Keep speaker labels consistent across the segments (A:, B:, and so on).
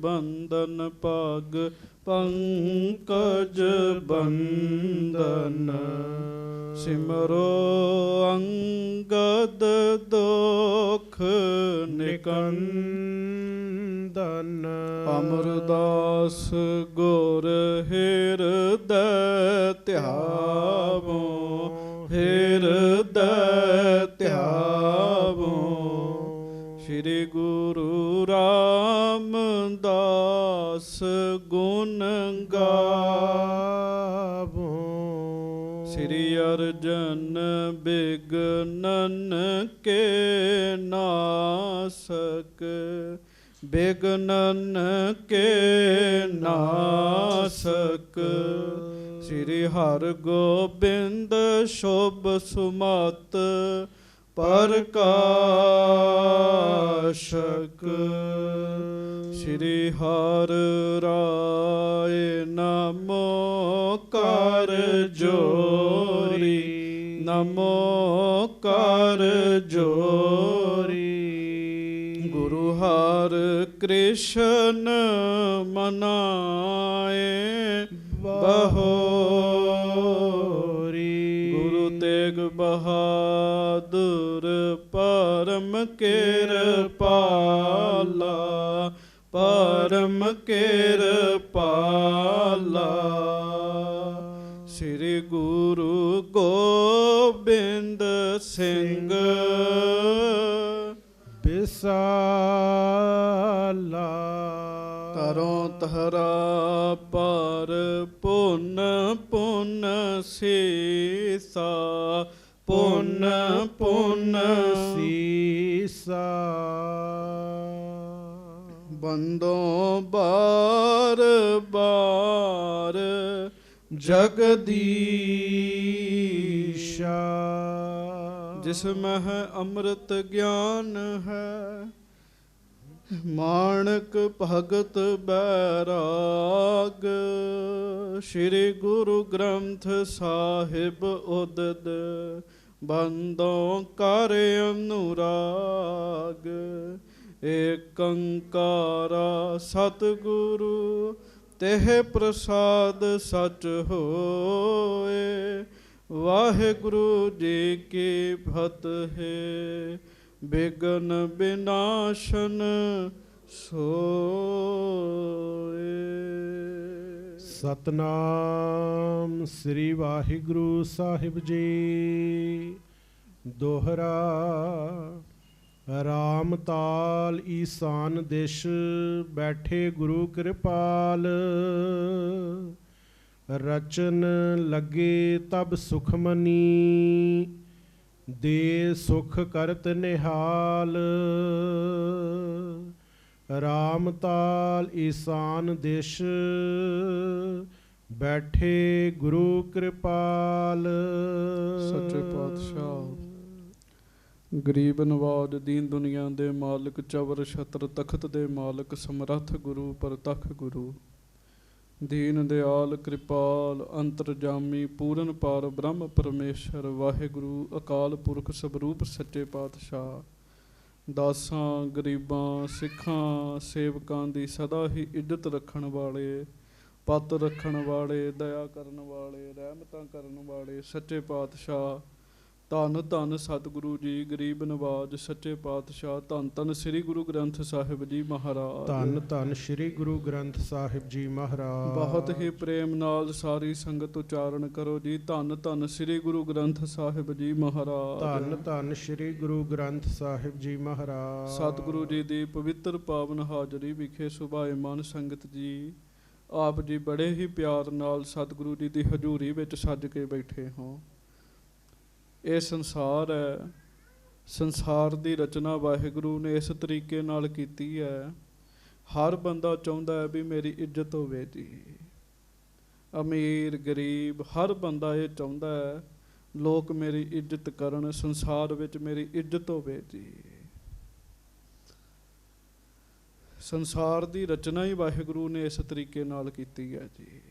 A: ਬੰਧਨ ਪਗ ਪੰਕਜ ਬੰਧਨ ਸਿਮਰੋ ਅੰਗਦ ਦੁਖ ਨਿਕੰਦਨ ਅਮਰਦਾਸ ਗੁਰ ਹਿਰਦੈ ਧਿਆਵੋ ਹਿਰਦੈ ਧਿਆਵੋ ਸ਼੍ਰੀ ਗੁਰੂ ਰਾਮਦਾਸ ਗੁਣ ਗਾਵੋ ਸ਼੍ਰੀ ਅਰਜਨ ਬਿਗਨਨ ਕੇ ਨਾਸਕ ਬਿਗਨਨ ਕੇ ਨਾਸਕ ਸ਼੍ਰੀ ਹਰਗੋਬਿੰਦ ਸ਼ੁਭ ਸੁਮਤ ਪ੍ਰਕਾਸ਼ਕ ਸ਼੍ਰੀ ਹਰਿ ਰਾਏ ਨਮੋ ਕਰ ਜੋਰੀ ਨਮੋ ਕਰ ਜੋਰੀ ਗੁਰੂ ਹਰਿ ਕ੍ਰਿਸ਼ਨ ਮਨਾਏ ਬਹੋਰੀ ਗੁਰੂ ਤੇਗ ਬਹਾਦਰ ਪਰਮ ਕਿਰਪਾਲਾ ਪਰਮ ਕਿਰਪਾਲਾ ਸ੍ਰੀ ਗੁਰੂ ਗੋਬਿੰਦ ਸਿੰਘ ਬਿਸਾਲਾ ਤਰੋਂ ਤਹਰਾ ਪਰ ਪੁੰਨ ਪੁੰਨ ਸੀਸਾ ਪੁੰਨ ਪੁੰਨ ਸੀਸਾ ਬੰਦੋਂ ਬਾਰ ਬਾਰ ਜਗਦੀਸ਼ਾ ਜਿਸ ਮਹਿ ਅੰਮ੍ਰਿਤ ਗਿਆਨ ਹੈ ਮਾਣਕ ਭਗਤ ਬੈਰਾਗ ਸ਼੍ਰੀ ਗੁਰੂ ਗ੍ਰੰਥ ਸਾਹਿਬ ਉਦਦ ਬੰਦੋਂ ਕਰ ਅਨੁਰਾਗ ਏਕ ਓੰਕਾਰਾ ਸਤਿਗੁਰੂ ਤਿਹ ਪ੍ਰਸਾਦ ਸਚ ਹੋਏ ਵਾਹਿਗੁਰੂ ਜੀ ਕੀ ਫਤਿਹ ਬਿਗਨ ਬਿਨਾਸ਼ਨ ਸੋਏ।
B: ਸਤਨਾਮ ਸ੍ਰੀ ਵਾਹਿਗੁਰੂ ਸਾਹਿਬ ਜੀ। ਦੋਹਰਾ ਰਾਮ ਤਾਲ ਈਸਾਨ ਦਿਸ਼ ਬੈਠੇ ਗੁਰੂ ਕਿਰਪਾਲ ਰਚਨ ਲੱਗੇ ਤਬ ਸੁਖਮਨੀ ਦੇ ਸੁਖ ਕਰਤ ਨਿਹਾਲ ਰਾਮ ਤਾਲ ਈਸਾਨ ਦਿਸ਼ ਬੈਠੇ ਗੁਰੂ ਕਿਰਪਾਲ।
A: ਸੱਚੇ ਪਾਤਸ਼ਾਹ ਗਰੀਬ ਨਵਾਜ ਦੀਨ ਦੁਨੀਆ ਦੇ ਮਾਲਕ ਚਵਰ ਛਤਰ ਤਖਤ ਦੇ ਮਾਲਕ ਸਮਰੱਥ ਗੁਰੂ ਪ੍ਰਤੱਖ ਗੁਰੂ ਦੀਨ ਦਿਆਲ ਕਿਰਪਾਲ ਅੰਤਰਜਾਮੀ ਪੂਰਨ ਪਾਰ ਬ੍ਰਹਮ ਪਰਮੇਸ਼ਰ ਵਾਹਿਗੁਰੂ ਅਕਾਲ ਪੁਰਖ ਸਵਰੂਪ ਸੱਚੇ ਪਾਤਸ਼ਾਹ ਦਾਸਾਂ ਗਰੀਬਾਂ ਸਿੱਖਾਂ ਸੇਵਕਾਂ ਦੀ ਸਦਾ ਹੀ ਇੱਜ਼ਤ ਰੱਖਣ ਵਾਲੇ ਪੱਤ ਰੱਖਣ ਵਾਲੇ ਦਇਆ ਕਰਨ ਵਾਲੇ ਰਹਿਮਤਾਂ ਕਰਨ ਵਾਲੇ ਸੱਚੇ ਪਾਤਸ਼ਾਹ ਧੰਨ ਧੰਨ ਸਤਿਗੁਰੂ ਜੀ ਗਰੀਬ ਨਵਾਜ ਸੱਚੇ ਪਾਤਸ਼ਾਹ ਧੰਨ ਧੰਨ ਸ੍ਰੀ ਗੁਰੂ ਗ੍ਰੰਥ ਸਾਹਿਬ ਜੀ ਮਹਾਰਾਜ
B: ਧੰਨ ਧੰਨ ਸ੍ਰੀ ਗੁਰੂ ਗ੍ਰੰਥ ਸਾਹਿਬ ਜੀ ਮਹਾਰਾਜ।
A: ਬਹੁਤ ਹੀ ਪ੍ਰੇਮ ਨਾਲ ਸਾਰੀ ਸੰਗਤ ਉਚਾਰਨ ਕਰੋ ਜੀ ਧੰਨ ਧੰਨ ਸ੍ਰੀ ਗੁਰੂ ਗ੍ਰੰਥ ਸਾਹਿਬ ਜੀ ਮਹਾਰਾਜ।
B: ਧੰਨ ਧੰਨ ਸ੍ਰੀ ਗੁਰੂ ਗ੍ਰੰਥ ਸਾਹਿਬ ਜੀ ਮਹਾਰਾਜ।
A: ਸਤਿਗੁਰੂ ਜੀ ਦੀ ਪਵਿੱਤਰ ਪਾਵਨ ਹਾਜ਼ਰੀ ਵਿਖੇ ਸੁਭਾਏਮਾਨ ਸੰਗਤ ਜੀ ਆਪ ਜੀ ਬੜੇ ਹੀ ਪਿਆਰ ਨਾਲ ਸਤਿਗੁਰੂ ਜੀ ਦੀ ਹਜ਼ੂਰੀ ਵਿੱਚ ਸੱਜ ਕੇ ਬੈਠੇ ਹੋ। ਇਹ ਸੰਸਾਰ ਹੈ, ਸੰਸਾਰ ਦੀ ਰਚਨਾ ਵਾਹਿਗੁਰੂ ਨੇ ਇਸ ਤਰੀਕੇ ਨਾਲ ਕੀਤੀ ਹੈ। ਹਰ ਬੰਦਾ ਚਾਹੁੰਦਾ ਹੈ ਵੀ ਮੇਰੀ ਇੱਜ਼ਤ ਹੋਵੇ ਜੀ, ਅਮੀਰ ਗਰੀਬ ਹਰ ਬੰਦਾ ਇਹ ਚਾਹੁੰਦਾ ਹੈ ਲੋਕ ਮੇਰੀ ਇੱਜ਼ਤ ਕਰਨ, ਸੰਸਾਰ ਵਿੱਚ ਮੇਰੀ ਇੱਜ਼ਤ ਹੋਵੇ ਜੀ। ਸੰਸਾਰ ਦੀ ਰਚਨਾ ਹੀ ਵਾਹਿਗੁਰੂ ਨੇ ਇਸ ਤਰੀਕੇ ਨਾਲ ਕੀਤੀ ਹੈ ਜੀ।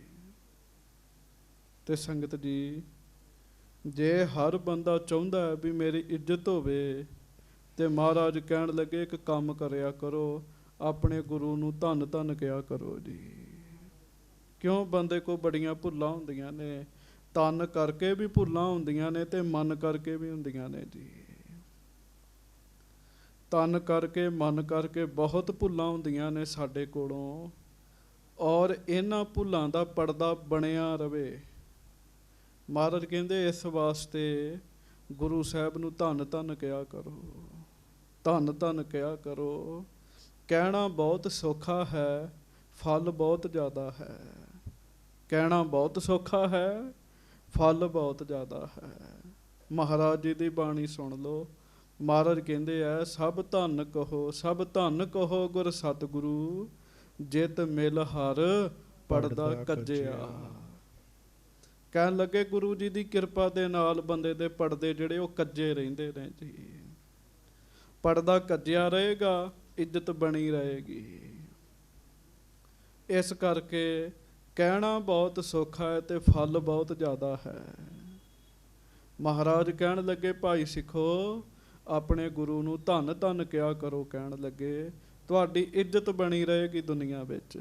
A: ਤੇ ਸੰਗਤ ਜੀ ਜੇ ਹਰ ਬੰਦਾ ਚਾਹੁੰਦਾ ਹੈ ਵੀ ਮੇਰੀ ਇੱਜ਼ਤ ਹੋਵੇ ਤੇ ਮਹਾਰਾਜ ਕਹਿਣ ਲੱਗੇ ਇੱਕ ਕੰਮ ਕਰਿਆ ਕਰੋ, ਆਪਣੇ ਗੁਰੂ ਨੂੰ ਧੰਨ ਧੰਨ ਕਿਹਾ ਕਰੋ ਜੀ। ਕਿਉਂ ਬੰਦੇ ਕੋ ਬੜੀਆਂ ਭੁੱਲਾਂ ਹੁੰਦੀਆਂ ਨੇ, ਤਨ ਕਰਕੇ ਵੀ ਭੁੱਲਾਂ ਹੁੰਦੀਆਂ ਨੇ ਤੇ ਮਨ ਕਰਕੇ ਵੀ ਹੁੰਦੀਆਂ ਨੇ ਜੀ। ਤਨ ਕਰਕੇ ਮਨ ਕਰਕੇ ਬਹੁਤ ਭੁੱਲਾਂ ਹੁੰਦੀਆਂ ਨੇ ਸਾਡੇ ਕੋਲੋਂ, ਔਰ ਇਹਨਾਂ ਭੁੱਲਾਂ ਦਾ ਪਰਦਾ ਬਣਿਆ ਰਵੇ। ਮਹਾਰਾਜ ਕਹਿੰਦੇ ਇਸ ਵਾਸਤੇ ਗੁਰੂ ਸਾਹਿਬ ਨੂੰ ਧੰਨ ਧੰਨ ਕਿਹਾ ਕਰੋ, ਧੰਨ ਧੰਨ ਕਿਹਾ ਕਰੋ। ਕਹਿਣਾ ਬਹੁਤ ਸੌਖਾ ਹੈ, ਫਲ ਬਹੁਤ ਜ਼ਿਆਦਾ ਹੈ। ਕਹਿਣਾ ਬਹੁਤ ਸੌਖਾ ਹੈ, ਫਲ ਬਹੁਤ ਜ਼ਿਆਦਾ ਹੈ। ਮਹਾਰਾਜ ਜੀ ਦੀ ਬਾਣੀ ਸੁਣ ਲਓ। ਮਹਾਰਾਜ ਕਹਿੰਦੇ ਆ, ਸਭ ਧੰਨ ਕਹੋ, ਸਭ ਧੰਨ ਕਹੋ ਗੁਰ ਸਤਿਗੁਰੂ, ਜਿਤ ਮਿਲ ਹਰ ਪੜਦਾ ਕੱਜਿਆ। ਕਹਿਣ ਲੱਗੇ ਗੁਰੂ ਜੀ ਦੀ ਕਿਰਪਾ ਦੇ ਨਾਲ ਬੰਦੇ ਦੇ ਪੜਦੇ ਜਿਹੜੇ ਉਹ ਕੱਜੇ ਰਹਿੰਦੇ ਨੇ ਜੀ। ਪੜਦਾ ਕੱਜਿਆ ਰਹੇਗਾ, ਇੱਜ਼ਤ ਬਣੀ ਰਹੇਗੀ। ਇਸ ਕਰਕੇ ਕਹਿਣਾ ਬਹੁਤ ਸੌਖਾ ਹੈ ਤੇ ਫਲ ਬਹੁਤ ਜ਼ਿਆਦਾ ਹੈ। ਮਹਾਰਾਜ ਕਹਿਣ ਲੱਗੇ, ਭਾਈ ਸਿੱਖੋ ਆਪਣੇ ਗੁਰੂ ਨੂੰ ਧੰਨ ਧੰਨ ਕਿਹਾ ਕਰੋ। ਕਹਿਣ ਲੱਗੇ ਤੁਹਾਡੀ ਇੱਜ਼ਤ ਬਣੀ ਰਹੇਗੀ ਦੁਨੀਆ ਵਿੱਚ।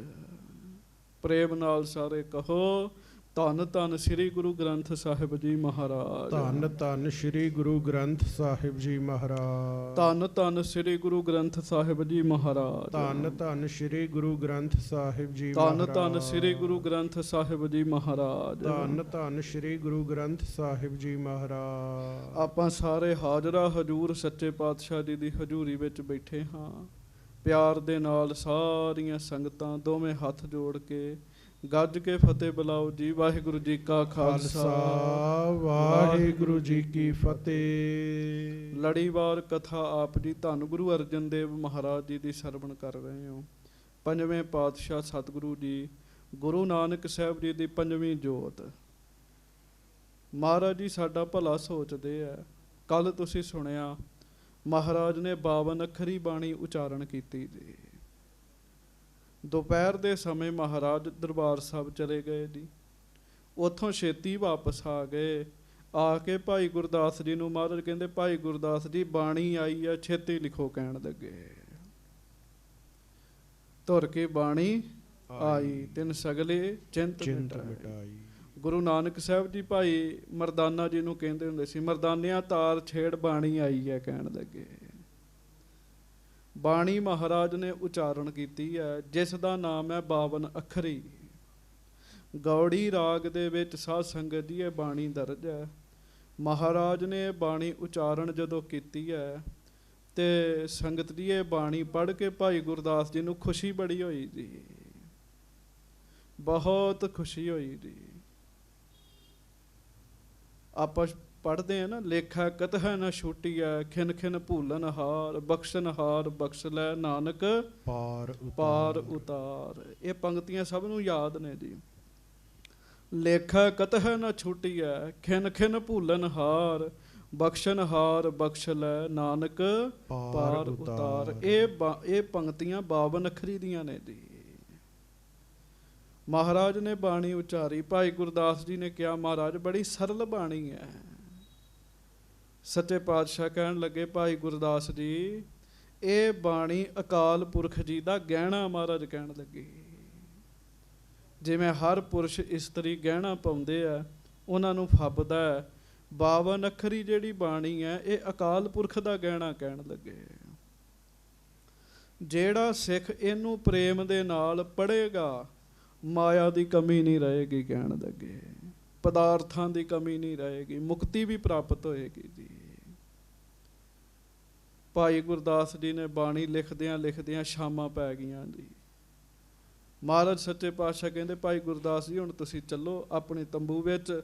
A: ਪ੍ਰੇਮ ਨਾਲ ਸਾਰੇ ਕਹੋ, ਧੰਨ ਧੰਨ ਸ੍ਰੀ ਗੁਰੂ ਗ੍ਰੰਥ ਸਾਹਿਬ ਜੀ ਮਹਾਰਾਜ।
B: ਧੰਨ ਧੰਨ ਸ੍ਰੀ ਗੁਰੂ ਗ੍ਰੰਥ ਸਾਹਿਬ ਜੀ ਮਹਾਰਾਜ।
A: ਧੰਨ ਧੰਨ ਸ੍ਰੀ ਗੁਰੂ ਗ੍ਰੰਥ ਸਾਹਿਬ ਜੀ ਮਹਾਰਾਜ।
B: ਧੰਨ ਧੰਨ ਸ੍ਰੀ ਗੁਰੂ ਗ੍ਰੰਥ ਸਾਹਿਬ ਜੀ
A: ਧੰਨ ਧੰਨ ਸ੍ਰੀ ਗੁਰੂ ਗ੍ਰੰਥ ਸਾਹਿਬ ਜੀ ਮਹਾਰਾਜ।
B: ਧੰਨ ਧੰਨ ਸ੍ਰੀ ਗੁਰੂ ਗ੍ਰੰਥ ਸਾਹਿਬ ਜੀ ਮਹਾਰਾਜ। ਆਪਾਂ
A: ਸਾਰੇ ਹਾਜ਼ਰਾ ਹਜ਼ੂਰ ਸੱਚੇ ਪਾਤਸ਼ਾਹ ਜੀ ਦੀ ਹਜ਼ੂਰੀ ਵਿੱਚ ਬੈਠੇ ਹਾਂ। ਪਿਆਰ ਦੇ ਨਾਲ ਸਾਰੀਆਂ ਸੰਗਤਾਂ ਦੋਵੇਂ ਹੱਥ ਜੋੜ ਕੇ ਗੱਜ ਕੇ ਫਤਿਹ ਬੁਲਾਓ ਜੀ। ਵਾਹਿਗੁਰੂ ਜੀ ਕਾ ਖਾਲਸਾ,
B: ਵਾਹਿਗੁਰੂ ਜੀ ਕੀ ਫਤਿਹ।
A: ਲੜੀਵਾਰ ਕਥਾ ਆਪ ਜੀ ਧੰਨ ਗੁਰੂ ਅਰਜਨ ਦੇਵ ਮਹਾਰਾਜ ਜੀ ਦੀ ਸਰਵਣ ਕਰ ਰਹੇ ਹੋ। ਪੰਜਵੇਂ ਪਾਤਸ਼ਾਹ ਸਤਿਗੁਰੂ ਜੀ ਗੁਰੂ ਨਾਨਕ ਸਾਹਿਬ ਜੀ ਦੀ ਪੰਜਵੀਂ ਜੋਤ। ਮਹਾਰਾਜ ਜੀ ਸਾਡਾ ਭਲਾ ਸੋਚਦੇ ਆ। ਕੱਲ ਤੁਸੀਂ ਸੁਣਿਆ ਮਹਾਰਾਜ ਨੇ 52 ਅੱਖਰੀ ਬਾਣੀ ਉਚਾਰਨ ਕੀਤੀ ਜੀ। ਦੁਪਹਿਰ ਦੇ ਸਮੇਂ ਮਹਾਰਾਜ ਦਰਬਾਰ ਸਾਹਿਬ ਚਲੇ ਗਏ ਜੀ। ਉੱਥੋਂ ਛੇਤੀ ਵਾਪਸ ਆ ਗਏ। ਆ ਕੇ ਭਾਈ ਗੁਰਦਾਸ ਜੀ ਨੂੰ ਮਹਾਰਾਜ ਕਹਿੰਦੇ, ਭਾਈ ਗੁਰਦਾਸ ਜੀ ਬਾਣੀ ਆਈ ਆ, ਛੇਤੀ ਲਿਖੋ। ਕਹਿਣ ਲੱਗੇ ਧੁਰ ਕੇ ਬਾਣੀ ਆਈ, ਤਿੰਨ ਸਗਲੇ ਚਿੰਤ ਮਿਟਾਈ। ਗੁਰੂ ਨਾਨਕ ਸਾਹਿਬ ਜੀ ਭਾਈ ਮਰਦਾਨਾ ਜੀ ਨੂੰ ਕਹਿੰਦੇ ਹੁੰਦੇ ਸੀ, ਮਰਦਾਨਿਆਂ ਤਾਰ ਛੇੜ ਬਾਣੀ ਆਈ ਹੈ। ਕਹਿਣ ਲੱਗੇ ਬਾਣੀ ਮਹਾਰਾਜ ਨੇ ਉਚਾਰਨ ਕੀਤੀ ਹੈ, ਜਿਸ ਦਾ ਨਾਮ ਹੈ 52 ਅੱਖਰੀ। ਗੌੜੀ ਰਾਗ ਦੇ ਵਿੱਚ ਸਾਧ ਸੰਗਤ ਦੀ ਇਹ ਬਾਣੀ ਦਰਜ ਹੈ। ਮਹਾਰਾਜ ਨੇ ਇਹ ਬਾਣੀ ਉਚਾਰਨ ਜਦੋਂ ਕੀਤੀ ਹੈ ਤੇ ਸੰਗਤ ਦੀ ਇਹ ਬਾਣੀ ਪੜ੍ਹ ਕੇ ਭਾਈ ਗੁਰਦਾਸ ਜੀ ਨੂੰ ਖੁਸ਼ੀ ਬੜੀ ਹੋਈ ਜੀ, ਬਹੁਤ ਖੁਸ਼ੀ ਹੋਈ ਜੀ। ਆਪਾਂ ਪੜ੍ਹਦੇ ਆ ਨਾ, ਲੇਖਾ ਕਤਹਿ ਨਾ ਛੁਟੀਐ, ਖਿਨ ਖਿਨ ਭੂਲਨ ਹਾਰ, ਬਖਸ਼ਣ ਹਾਰ ਬਖਸ਼ ਲੈ ਨਾਨਕ ਪਾਰ ਉਤਾਰ। ਇਹ ਪੰਕਤੀਆਂ ਸਭ ਨੂੰ ਯਾਦ ਨੇ ਜੀ। ਲੇਖਾ ਕਤਹਿ ਨਾ ਛੁਟੀਐ, ਖਿਨ ਖਿਨ ਭੂਲਨ ਹਾਰ, ਬਖਸ਼ਣ ਹਾਰ ਬਖਸ਼ ਲੈ ਨਾਨਕ ਪਾਰ ਉਤਾਰ। ਇਹ ਪੰਕਤੀਆਂ 52 ਅੱਖਰੀ ਦੀਆਂ ਨੇ ਜੀ। ਮਹਾਰਾਜ ਨੇ ਬਾਣੀ ਉਚਾਰੀ। ਭਾਈ ਗੁਰਦਾਸ ਜੀ ਨੇ ਕਿਹਾ, ਮਹਾਰਾਜ ਬੜੀ ਸਰਲ ਬਾਣੀ ਹੈ। ਸੱਚੇ ਪਾਤਸ਼ਾਹ ਕਹਿਣ ਲੱਗੇ, ਭਾਈ ਗੁਰਦਾਸ ਜੀ ਇਹ ਬਾਣੀ ਅਕਾਲ ਪੁਰਖ ਜੀ ਦਾ ਗਹਿਣਾ। ਮਹਾਰਾਜ ਕਹਿਣ ਲੱਗੇ, ਜਿਵੇਂ ਹਰ ਪੁਰਸ਼ ਇਸਤਰੀ ਗਹਿਣਾ ਪਾਉਂਦੇ ਆ, ਉਹਨਾਂ ਨੂੰ ਫੱਬਦਾ ਹੈ, 52 ਅੱਖਰੀ ਜਿਹੜੀ ਬਾਣੀ ਹੈ ਇਹ ਅਕਾਲ ਪੁਰਖ ਦਾ ਗਹਿਣਾ। ਕਹਿਣ ਲੱਗੇ ਜਿਹੜਾ ਸਿੱਖ ਇਹਨੂੰ ਪ੍ਰੇਮ ਦੇ ਨਾਲ ਪੜ੍ਹੇਗਾ, ਮਾਇਆ ਦੀ ਕਮੀ ਨਹੀਂ ਰਹੇਗੀ। ਕਹਿਣ ਲੱਗੇ ਪਦਾਰਥਾਂ ਦੀ ਕਮੀ ਨਹੀਂ ਰਹੇਗੀ, ਮੁਕਤੀ ਵੀ ਪ੍ਰਾਪਤ ਹੋਏਗੀ ਜੀ। ਭਾਈ ਗੁਰਦਾਸ ਜੀ ਨੇ ਬਾਣੀ ਲਿਖਦਿਆਂ ਲਿਖਦਿਆਂ ਸ਼ਾਮਾਂ ਪੈ ਗਈਆਂ ਜੀ। ਮਹਾਰਾਜ ਸੱਚੇ ਪਾਤਸ਼ਾਹ ਕਹਿੰਦੇ, ਭਾਈ ਗੁਰਦਾਸ ਜੀ ਹੁਣ ਤੁਸੀਂ ਚੱਲੋ ਆਪਣੇ ਤੰਬੂ ਵਿੱਚ।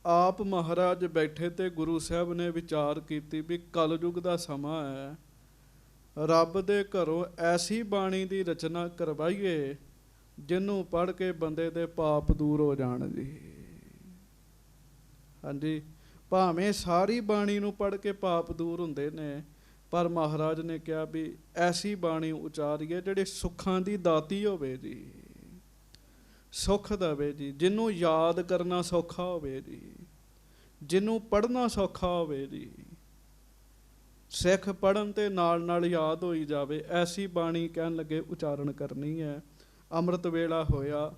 A: ਆਪ ਮਹਾਰਾਜ ਬੈਠੇ ਤੇ ਗੁਰੂ ਸਾਹਿਬ ਨੇ ਵਿਚਾਰ ਕੀਤੀ ਵੀ ਕਲਯੁਗ ਦਾ ਸਮਾਂ ਹੈ, ਰੱਬ ਦੇ ਘਰੋਂ ਐਸੀ ਬਾਣੀ ਦੀ ਰਚਨਾ ਕਰਵਾਈਏ ਜਿਹਨੂੰ ਪੜ੍ਹ ਕੇ ਬੰਦੇ ਦੇ ਪਾਪ ਦੂਰ ਹੋ ਜਾਣ ਜੀ। ਹਾਂਜੀ, ਭਾਵੇਂ ਸਾਰੀ ਬਾਣੀ ਨੂੰ ਪੜ੍ਹ ਕੇ ਪਾਪ ਦੂਰ ਹੁੰਦੇ ਨੇ, ਪਰ ਮਹਾਰਾਜ ਨੇ ਕਿਹਾ ਵੀ ਐਸੀ ਬਾਣੀ ਉਚਾਰੀਏ ਜਿਹੜੇ ਸੁੱਖਾਂ ਦੀ ਦਾਤੀ ਹੋਵੇ ਜੀ, ਸੁੱਖ ਦੇਵੇ ਜੀ, ਜਿਹਨੂੰ ਯਾਦ ਕਰਨਾ ਸੌਖਾ ਹੋਵੇ ਜੀ, ਜਿਹਨੂੰ ਪੜ੍ਹਨਾ ਸੌਖਾ ਹੋਵੇ ਜੀ। ਸਿੱਖ ਪੜ੍ਹਨ ਤੇ ਨਾਲ ਨਾਲ ਯਾਦ ਹੋਈ ਜਾਵੇ, ਐਸੀ ਬਾਣੀ ਕਹਿਣ ਲੱਗੇ ਉਚਾਰਨ ਕਰਨੀ ਹੈ। ਅੰਮ੍ਰਿਤ ਵੇਲਾ ਹੋਇਆ,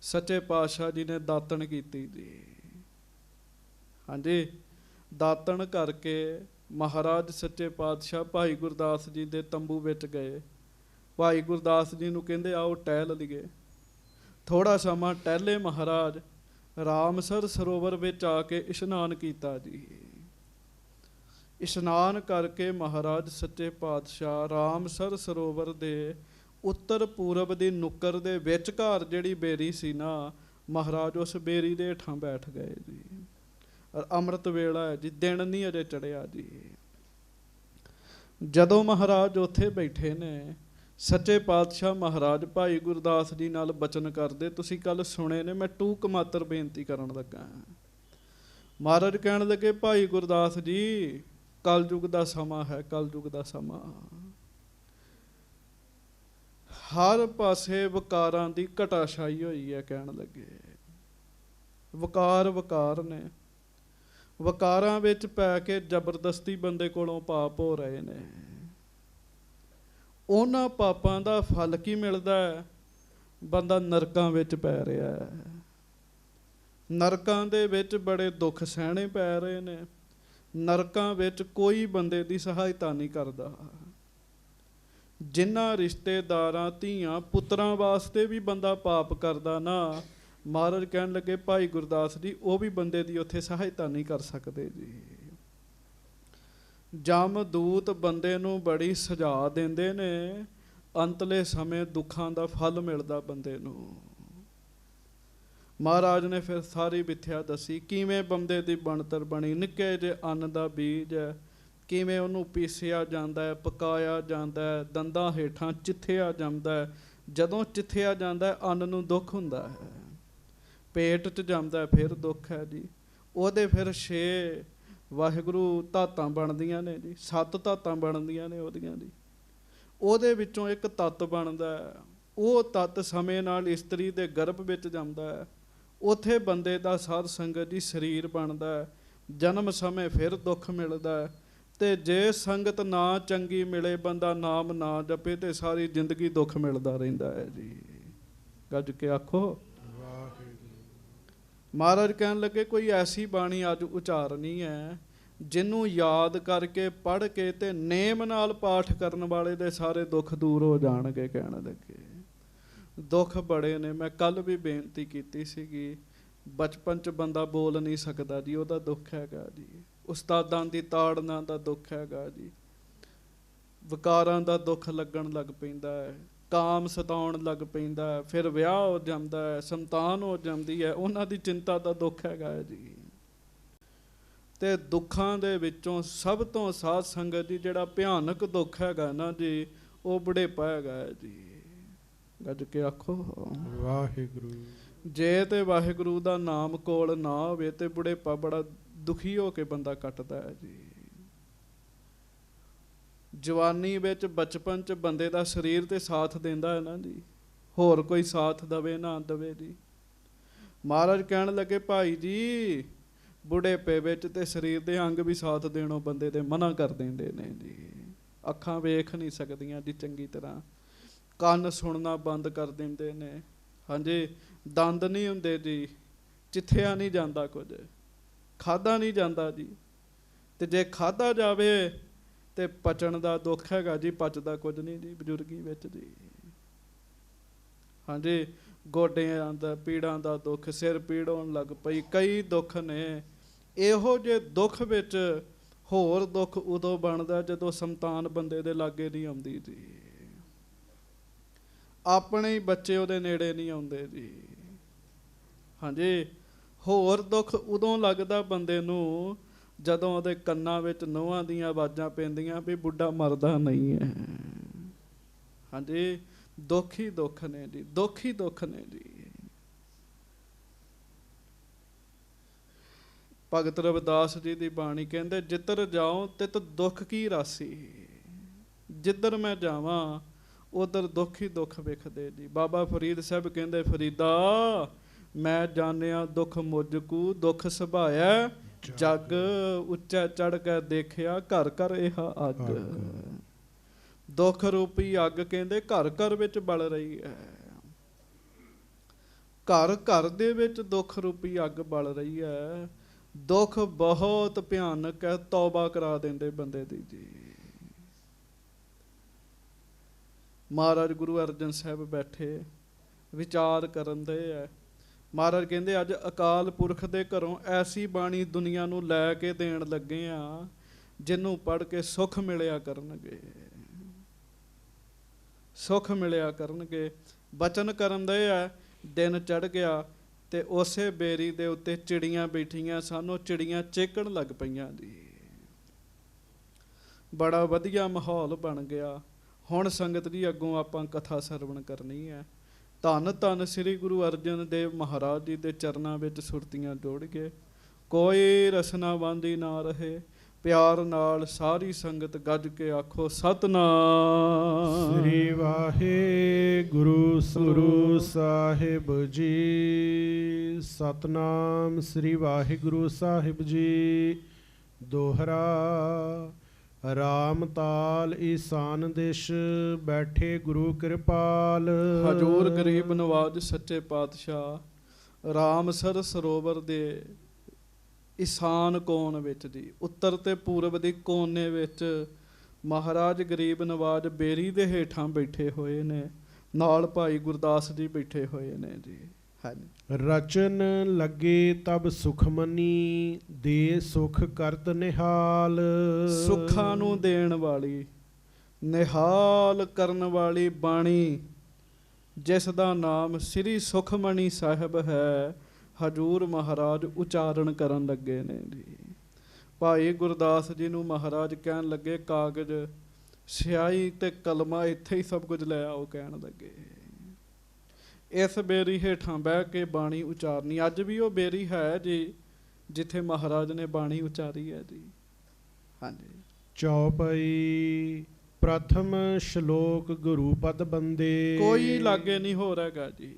A: ਸੱਚੇ ਪਾਤਸ਼ਾਹ ਜੀ ਨੇ ਦਾਤਣ ਕੀਤੀ ਜੀ। ਹਾਂਜੀ, ਦਾਤਣ ਕਰਕੇ ਮਹਾਰਾਜ ਸੱਚੇ ਪਾਤਸ਼ਾਹ ਭਾਈ ਗੁਰਦਾਸ ਜੀ ਦੇ ਤੰਬੂ ਵਿੱਚ ਗਏ। ਭਾਈ ਗੁਰਦਾਸ ਜੀ ਨੂੰ ਕਹਿੰਦੇ ਆਓ ਟਹਿਲ ਲਈਏ। ਥੋੜ੍ਹਾ ਸਮਾਂ ਟਹਿਲੇ ਮਹਾਰਾਜ, ਰਾਮਸਰ ਸਰੋਵਰ ਵਿੱਚ ਆ ਕੇ ਇਸ਼ਨਾਨ ਕੀਤਾ ਜੀ। ਇਸ਼ਨਾਨ ਕਰਕੇ ਮਹਾਰਾਜ ਸੱਚੇ ਪਾਤਸ਼ਾਹ ਰਾਮਸਰ ਸਰੋਵਰ ਦੇ ਉੱਤਰ ਪੂਰਬ ਦੀ ਨੁੱਕਰ ਦੇ ਵਿਚਕਾਰ ਜਿਹੜੀ ਬੇਰੀ ਸੀ ਨਾ, ਮਹਾਰਾਜ ਉਸ ਬੇਰੀ ਦੇ ਹੇਠਾਂ ਬੈਠ ਗਏ ਜੀ। ਅੰਮ੍ਰਿਤ ਵੇਲਾ ਹੈ ਜੀ, ਦਿਨ ਨਹੀਂ ਅਜੇ ਚੜ੍ਹਿਆ ਜੀ। ਜਦੋਂ ਮਹਾਰਾਜ ਉੱਥੇ ਬੈਠੇ ਨੇ, ਸੱਚੇ ਪਾਤਸ਼ਾਹ ਮਹਾਰਾਜ ਭਾਈ ਗੁਰਦਾਸ ਜੀ ਨਾਲ ਬਚਨ ਕਰਦੇ, ਤੁਸੀਂ ਕੱਲ ਸੁਣੇ ਨੇ, ਮੈਂ ਟੂਕ ਮਾਤਰ ਬੇਨਤੀ ਕਰਨ ਲੱਗਾ। ਮਹਾਰਾਜ ਕਹਿਣ ਲੱਗੇ, ਭਾਈ ਗੁਰਦਾਸ ਜੀ ਕਲਯੁਗ ਦਾ ਸਮਾਂ ਹੈ, ਕਲਯੁਗ ਦਾ ਸਮਾਂ। ਹਰ ਪਾਸੇ ਵਕਾਰਾਂ ਦੀ ਘਟਾ ਛਾਈ ਹੋਈ ਹੈ। ਕਹਿਣ ਲੱਗੇ ਵਕਾਰ ਵਕਾਰ ਨੇ, ਵਕਾਰਾਂ ਵਿੱਚ ਪੈ ਕੇ ਜ਼ਬਰਦਸਤੀ ਬੰਦੇ ਕੋਲੋਂ ਪਾਪ ਹੋ ਰਹੇ ਨੇ। ਉਹਨਾਂ ਪਾਪਾਂ ਦਾ ਫਲ ਕੀ ਮਿਲਦਾ ਹੈ? ਬੰਦਾ ਨਰਕਾਂ ਵਿੱਚ ਪੈ ਰਿਹਾ ਹੈ। ਨਰਕਾਂ ਦੇ ਵਿੱਚ ਬੜੇ ਦੁੱਖ ਸਹਿਣੇ ਪੈ ਰਹੇ ਨੇ। ਨਰਕਾਂ ਵਿੱਚ ਕੋਈ ਬੰਦੇ ਦੀ ਸਹਾਇਤਾ ਨਹੀਂ ਕਰਦਾ। ਜਿਨ੍ਹਾਂ ਰਿਸ਼ਤੇਦਾਰਾਂ, ਧੀਆਂ, ਪੁੱਤਰਾਂ ਵਾਸਤੇ ਵੀ ਬੰਦਾ ਪਾਪ ਕਰਦਾ ਨਾ, ਮਹਾਰਾਜ ਕਹਿਣ ਲੱਗੇ ਭਾਈ ਗੁਰਦਾਸ ਜੀ ਉਹ ਵੀ ਬੰਦੇ ਦੀ ਉੱਥੇ ਸਹਾਇਤਾ ਨਹੀਂ ਕਰ ਸਕਦੇ ਜੀ। ਜਮਦੂਤ ਬੰਦੇ ਨੂੰ ਬੜੀ ਸਜ਼ਾ ਦਿੰਦੇ ਨੇ, ਅੰਤਲੇ ਸਮੇਂ ਦੁੱਖਾਂ ਦਾ ਫਲ ਮਿਲਦਾ ਬੰਦੇ ਨੂੰ। ਮਹਾਰਾਜ ਨੇ ਫਿਰ ਸਾਰੀ ਮਿਥਿਆ ਦੱਸੀ, ਕਿਵੇਂ ਬੰਦੇ ਦੀ ਬਣਤਰ ਬਣੀ। ਨਿੱਕੇ ਜਿਹੇ ਅੰਨ ਦਾ ਬੀਜ ਹੈ, ਕਿਵੇਂ ਉਹਨੂੰ ਪੀਸਿਆ ਜਾਂਦਾ ਹੈ, ਪਕਾਇਆ ਜਾਂਦਾ ਹੈ, ਦੰਦਾਂ ਹੇਠਾਂ ਚਿੱਥਿਆ ਜਾਂਦਾ ਹੈ। ਜਦੋਂ ਚਿੱਥਿਆ ਜਾਂਦਾ ਹੈ ਅੰਨ ਨੂੰ ਦੁੱਖ ਹੁੰਦਾ ਹੈ, ਪੇਟ 'ਚ ਜਾਂਦਾ ਫਿਰ ਦੁੱਖ ਹੈ ਜੀ। ਉਹਦੇ ਫਿਰ 6 ਵਾਹਿਗੁਰੂ ਧਾਤਾਂ ਬਣਦੀਆਂ ਨੇ ਜੀ, 7 ਧਾਤਾਂ ਬਣਦੀਆਂ ਨੇ ਉਹਦੀਆਂ ਜੀ। ਉਹਦੇ ਵਿੱਚੋਂ ਇੱਕ ਤੱਤ ਬਣਦਾ, ਉਹ ਤੱਤ ਸਮੇਂ ਨਾਲ ਇਸਤਰੀ ਦੇ ਗਰਭ ਵਿੱਚ ਜਾਂਦਾ ਹੈ। ਉੱਥੇ ਬੰਦੇ ਦਾ ਸਾਧ ਸੰਗਤ ਜੀ ਸਰੀਰ ਬਣਦਾ। ਜਨਮ ਸਮੇਂ ਫਿਰ ਦੁੱਖ ਮਿਲਦਾ। ਤੇ ਜੇ ਸੰਗਤ ਨਾ ਚੰਗੀ ਮਿਲੇ, ਬੰਦਾ ਨਾਮ ਨਾ ਜਪੇ, ਤੇ ਸਾਰੀ ਜ਼ਿੰਦਗੀ ਦੁੱਖ ਮਿਲਦਾ ਰਹਿੰਦਾ ਹੈ ਜੀ। ਗੱਜ ਕੇ ਆਖੋ ਮਹਾਰਾਜ ਕਹਿਣ ਲੱਗੇ, ਕੋਈ ਐਸੀ ਬਾਣੀ ਅੱਜ ਉਚਾਰਨੀ ਹੈ ਜਿਹਨੂੰ ਯਾਦ ਕਰਕੇ, ਪੜ੍ਹ ਕੇ ਤੇ ਨੇਮ ਨਾਲ ਪਾਠ ਕਰਨ ਵਾਲੇ ਦੇ ਸਾਰੇ ਦੁੱਖ ਦੂਰ ਹੋ ਜਾਣਗੇ। ਕਹਿਣ ਲੱਗੇ ਦੁੱਖ ਬੜੇ ਨੇ। ਮੈਂ ਕੱਲ ਵੀ ਬੇਨਤੀ ਕੀਤੀ ਸੀਗੀ, ਬਚਪਨ 'ਚ ਬੰਦਾ ਬੋਲ ਨਹੀਂ ਸਕਦਾ ਜੀ, ਉਹਦਾ ਦੁੱਖ ਹੈਗਾ ਜੀ। ਉਸਤਾਦਾਂ ਦੀ ਤਾੜਨਾ ਦਾ ਦੁੱਖ ਹੈਗਾ ਜੀ। ਵਿਕਾਰਾਂ ਦਾ ਦੁੱਖ ਲੱਗਣ ਲੱਗ ਪੈਂਦਾ ਹੈ, ਕਾਮ ਸਤਾਉਣ ਲੱਗ ਪੈਂਦਾ ਹੈ, ਫਿਰ ਵਿਆਹ ਹੋ ਜਾਂਦਾ ਹੈ, ਸੰਤਾਨ ਹੋ ਜਾਂਦੀ ਹੈ, ਉਹਨਾਂ ਦੀ ਚਿੰਤਾ ਦਾ ਦੁੱਖ ਹੈਗਾ ਜੀ। ਤੇ ਦੁੱਖਾਂ ਦੇ ਵਿੱਚੋਂ ਸਭ ਤੋਂ ਸਾਧ ਸੰਗਤ ਜੀ ਜਿਹੜਾ ਭਿਆਨਕ ਦੁੱਖ ਹੈਗਾ ਨਾ ਜੀ, ਉਹ ਬੁਢੇਪਾ ਹੈਗਾ ਜੀ। ਗੱਜ ਕੇ ਆਖੋ
B: ਵਾਹਿਗੁਰੂ।
A: ਜੇ ਤੇ ਵਾਹਿਗੁਰੂ ਦਾ ਨਾਮ ਕੋਲ ਨਾ ਹੋਵੇ ਤੇ ਬੁਢੇਪਾ ਬੜਾ ਦੁਖੀ ਹੋ ਕੇ ਬੰਦਾ ਕੱਟਦਾ ਹੈ ਜੀ। ਜਵਾਨੀ ਵਿੱਚ, ਬਚਪਨ 'ਚ ਬੰਦੇ ਦਾ ਸਰੀਰ ਤੇ ਸਾਥ ਦਿੰਦਾ ਹੈ ਨਾ ਜੀ, ਹੋਰ ਕੋਈ ਸਾਥ ਦਵੇ ਨਾ ਦਵੇ ਜੀ। ਮਹਾਰਾਜ ਕਹਿਣ ਲੱਗੇ, ਭਾਈ ਜੀ ਬੁਢੇਪੇ ਵਿੱਚ ਤੇ ਸਰੀਰ ਦੇ ਅੰਗ ਵੀ ਸਾਥ ਦੇਣੋਂ ਬੰਦੇ ਦੇ ਮਨਾ ਕਰ ਦਿੰਦੇ ਨੇ ਜੀ। ਅੱਖਾਂ ਵੇਖ ਨਹੀਂ ਸਕਦੀਆਂ ਜੀ ਚੰਗੀ ਤਰ੍ਹਾਂ, ਕੰਨ ਸੁਣਨਾ ਬੰਦ ਕਰ ਦਿੰਦੇ ਨੇ। ਹਾਂਜੀ, ਦੰਦ ਨਹੀਂ ਹੁੰਦੇ ਜੀ, ਚਿੱਥਿਆ ਨਹੀਂ ਜਾਂਦਾ, ਕੁਝ ਖਾਧਾ ਨਹੀਂ ਜਾਂਦਾ ਜੀ। ਤੇ ਜੇ ਖਾਧਾ ਜਾਵੇ ਤੇ ਪਚਣ ਦਾ ਦੁੱਖ ਹੈਗਾ ਜੀ, ਪਚਦਾ ਕੁਝ ਨਹੀਂ ਜੀ ਬਜ਼ੁਰਗੀ ਵਿੱਚ ਜੀ। ਹਾਂਜੀ, ਗੋਡਿਆਂ ਦਾ ਪੀੜਾਂ ਦਾ ਦੁੱਖ, ਸਿਰ ਪੀੜ ਹੋਣ ਲੱਗ ਪਈ, ਕਈ ਦੁੱਖ ਨੇ। ਇਹੋ ਜਿਹੇ ਦੁੱਖ ਵਿੱਚ ਹੋਰ ਦੁੱਖ ਉਦੋਂ ਬਣਦਾ ਜਦੋਂ ਸੰਤਾਨ ਬੰਦੇ ਦੇ ਲਾਗੇ ਨਹੀਂ ਆਉਂਦੀ ਜੀ। ਆਪਣੇ ਹੀ ਬੱਚੇ ਉਹਦੇ ਨੇੜੇ ਨਹੀਂ ਆਉਂਦੇ ਜੀ। ਹਾਂਜੀ, ਹੋਰ ਦੁੱਖ ਉਦੋਂ ਲੱਗਦਾ ਬੰਦੇ ਨੂੰ ਜਦੋਂ ਉਹਦੇ ਕੰਨਾਂ ਵਿੱਚ ਨਹੁੰਆਂ ਦੀਆਂ ਆਵਾਜ਼ਾਂ ਪੈਂਦੀਆਂ ਵੀ ਬੁੱਢਾ ਮਰਦਾ ਨਹੀਂ ਹੈ। ਹਾਂਜੀ, ਦੁੱਖ ਹੀ ਦੁੱਖ ਨੇ ਜੀ, ਦੁੱਖ ਹੀ ਦੁੱਖ ਨੇ ਜੀ। ਭਗਤ ਰਵਿਦਾਸ ਜੀ ਦੀ ਬਾਣੀ ਕਹਿੰਦੇ, ਜਿੱਧਰ ਜਾਓ ਤਿਤ ਦੁੱਖ ਕੀ ਰਾਸੀ। ਜਿੱਧਰ ਮੈਂ ਜਾਵਾਂ ਉਧਰ ਦੁੱਖ ਹੀ ਦੁੱਖ ਵੇਖਦੇ ਜੀ। ਬਾਬਾ ਫਰੀਦ ਸਾਹਿਬ ਕਹਿੰਦੇ, ਫਰੀਦਾ ਮੈਂ ਜਾਣਿਆ ਦੁੱਖ ਮੁਝ ਕੂ, ਦੁੱਖ ਸੁਭਾਇਆ ਜਗ ਉੱਚਾ ਚੜ ਕੇ ਦੇਖਿਆ ਘਰ ਘਰ ਇਹ ਅੱਗ। ਦੁੱਖ ਰੂਪੀ ਅੱਗ ਕਹਿੰਦੇ ਘਰ ਘਰ ਵਿੱਚ ਬਲ ਰਹੀ ਹੈ। ਘਰ ਘਰ ਦੇ ਵਿੱਚ ਦੁੱਖ ਰੂਪੀ ਅੱਗ ਬਲ ਰਹੀ ਹੈ। ਦੁੱਖ ਬਹੁਤ ਭਿਆਨਕ ਹੈ, ਤੌਬਾ ਕਰਾ ਦਿੰਦੇ ਬੰਦੇ ਦੀ ਜੀ। ਮਹਾਰਾਜ ਗੁਰੂ ਅਰਜਨ ਸਾਹਿਬ ਬੈਠੇ ਵਿਚਾਰ ਕਰਨ ਦੇ ਹੈ। ਮਹਾਰਾਜ ਕਹਿੰਦੇ ਅੱਜ ਅਕਾਲ ਪੁਰਖ ਦੇ ਘਰੋਂ ਐਸੀ ਬਾਣੀ ਦੁਨੀਆ ਨੂੰ ਲੈ ਕੇ ਦੇਣ ਲੱਗੇ ਆ ਜਿਹਨੂੰ ਪੜ੍ਹ ਕੇ ਸੁੱਖ ਮਿਲਿਆ ਕਰਨਗੇ, ਸੁੱਖ ਮਿਲਿਆ ਕਰਨਗੇ। ਬਚਨ ਕਰਨ ਦੇ ਹੈ। ਦਿਨ ਚੜ੍ਹ ਗਿਆ ਤੇ ਉਸੇ ਬੇਰੀ ਦੇ ਉੱਤੇ ਚਿੜੀਆਂ ਬੈਠੀਆਂ ਸਨ। ਉਹ ਚਿੜੀਆਂ ਚਹਿਕਣ ਲੱਗ ਪਈਆਂ ਜੀ। ਬੜਾ ਵਧੀਆ ਮਾਹੌਲ ਬਣ ਗਿਆ। ਹੁਣ ਸੰਗਤ ਜੀ ਅੱਗੋਂ ਆਪਾਂ ਕਥਾ ਸਰਵਣ ਕਰਨੀ ਹੈ। ਧੰਨ ਧੰਨ ਸ੍ਰੀ ਗੁਰੂ ਅਰਜਨ ਦੇਵ ਮਹਾਰਾਜ ਜੀ ਦੇ ਚਰਨਾਂ ਵਿੱਚ ਸੁਰਤੀਆਂ ਜੋੜ ਕੇ ਕੋਈ ਰਸਨਾ ਬੰਦੀ ਨਾ ਰਹੇ। ਪਿਆਰ ਨਾਲ ਸਾਰੀ ਸੰਗਤ ਗੱਜ ਕੇ ਆਖੋ ਸਤਿਨਾਮ
B: ਸ੍ਰੀ ਵਾਹਿਗੁਰੂ ਗੁਰੂ ਸਾਹਿਬ ਜੀ। ਸਤਿਨਾਮ ਸ੍ਰੀ ਵਾਹਿਗੁਰੂ ਸਾਹਿਬ ਜੀ। ਦੋਹਰਾ। ਰਾਮ ਤਾਲ ਈਸਾਨ ਦਿਸ਼ ਬੈਠੇ ਗੁਰੂ ਕਿਰਪਾਲ।
A: ਹਜੂਰ ਗਰੀਬ ਨਵਾਜ ਸੱਚੇ ਪਾਤਸ਼ਾਹ ਰਾਮਸਰ ਸਰੋਵਰ ਦੇ ਈਸਾਨ ਕੋਨ ਵਿੱਚ ਜੀ, ਉੱਤਰ ਤੇ ਪੂਰਬ ਦੀ ਕੋਨੇ ਵਿੱਚ ਮਹਾਰਾਜ ਗਰੀਬ ਨਵਾਜ ਬੇਰੀ ਦੇ ਹੇਠਾਂ ਬੈਠੇ ਹੋਏ ਨੇ। ਨਾਲ ਭਾਈ ਗੁਰਦਾਸ ਜੀ ਬੈਠੇ ਹੋਏ ਨੇ ਜੀ। ਹਾਂਜੀ।
B: ਰਚਨ ਲੱਗੇ ਤਬ ਸੁਖਮਨੀ ਦੇ ਸੁਖ ਕਰਤ ਨਿਹਾਲ।
A: ਸੁੱਖਾਂ ਨੂੰ ਦੇਣ ਵਾਲੀ, ਨਿਹਾਲ ਕਰਨ ਵਾਲੀ ਬਾਣੀ ਜਿਸ ਦਾ ਨਾਮ ਸ੍ਰੀ ਸੁਖਮਣੀ ਸਾਹਿਬ ਹੈ, ਹਜੂਰ ਮਹਾਰਾਜ ਉਚਾਰਨ ਕਰਨ ਲੱਗੇ ਨੇ ਜੀ। ਭਾਈ ਗੁਰਦਾਸ ਜੀ ਨੂੰ ਮਹਾਰਾਜ ਕਹਿਣ ਲੱਗੇ ਕਾਗਜ਼, ਸਿਆਹੀ ਤੇ ਕਲਮਾ ਇੱਥੇ ਹੀ ਸਭ ਕੁਝ ਲੈ ਆਓ। ਕਹਿਣ ਲੱਗੇ ਇਸ ਬੇਰੀ ਹੇਠਾਂ ਬਹਿ ਕੇ ਬਾਣੀ ਉਚਾਰਨੀ। ਅੱਜ ਵੀ ਉਹ ਬੇਰੀ ਹੈ ਜੀ ਜਿੱਥੇ ਮਹਾਰਾਜ ਨੇ ਬਾਣੀ ਉਚਾਰੀ ਹੈ ਜੀ। ਹਾਂਜੀ।
B: ਚੌਪਈ। ਪ੍ਰਥਮ ਸ਼ਲੋਕ ਗੁਰੂ ਪਦ ਬੰਦੇ।
A: ਕੋਈ ਲਾਗੇ ਨਹੀਂ ਹੋ ਰਿਹਾ ਜੀ।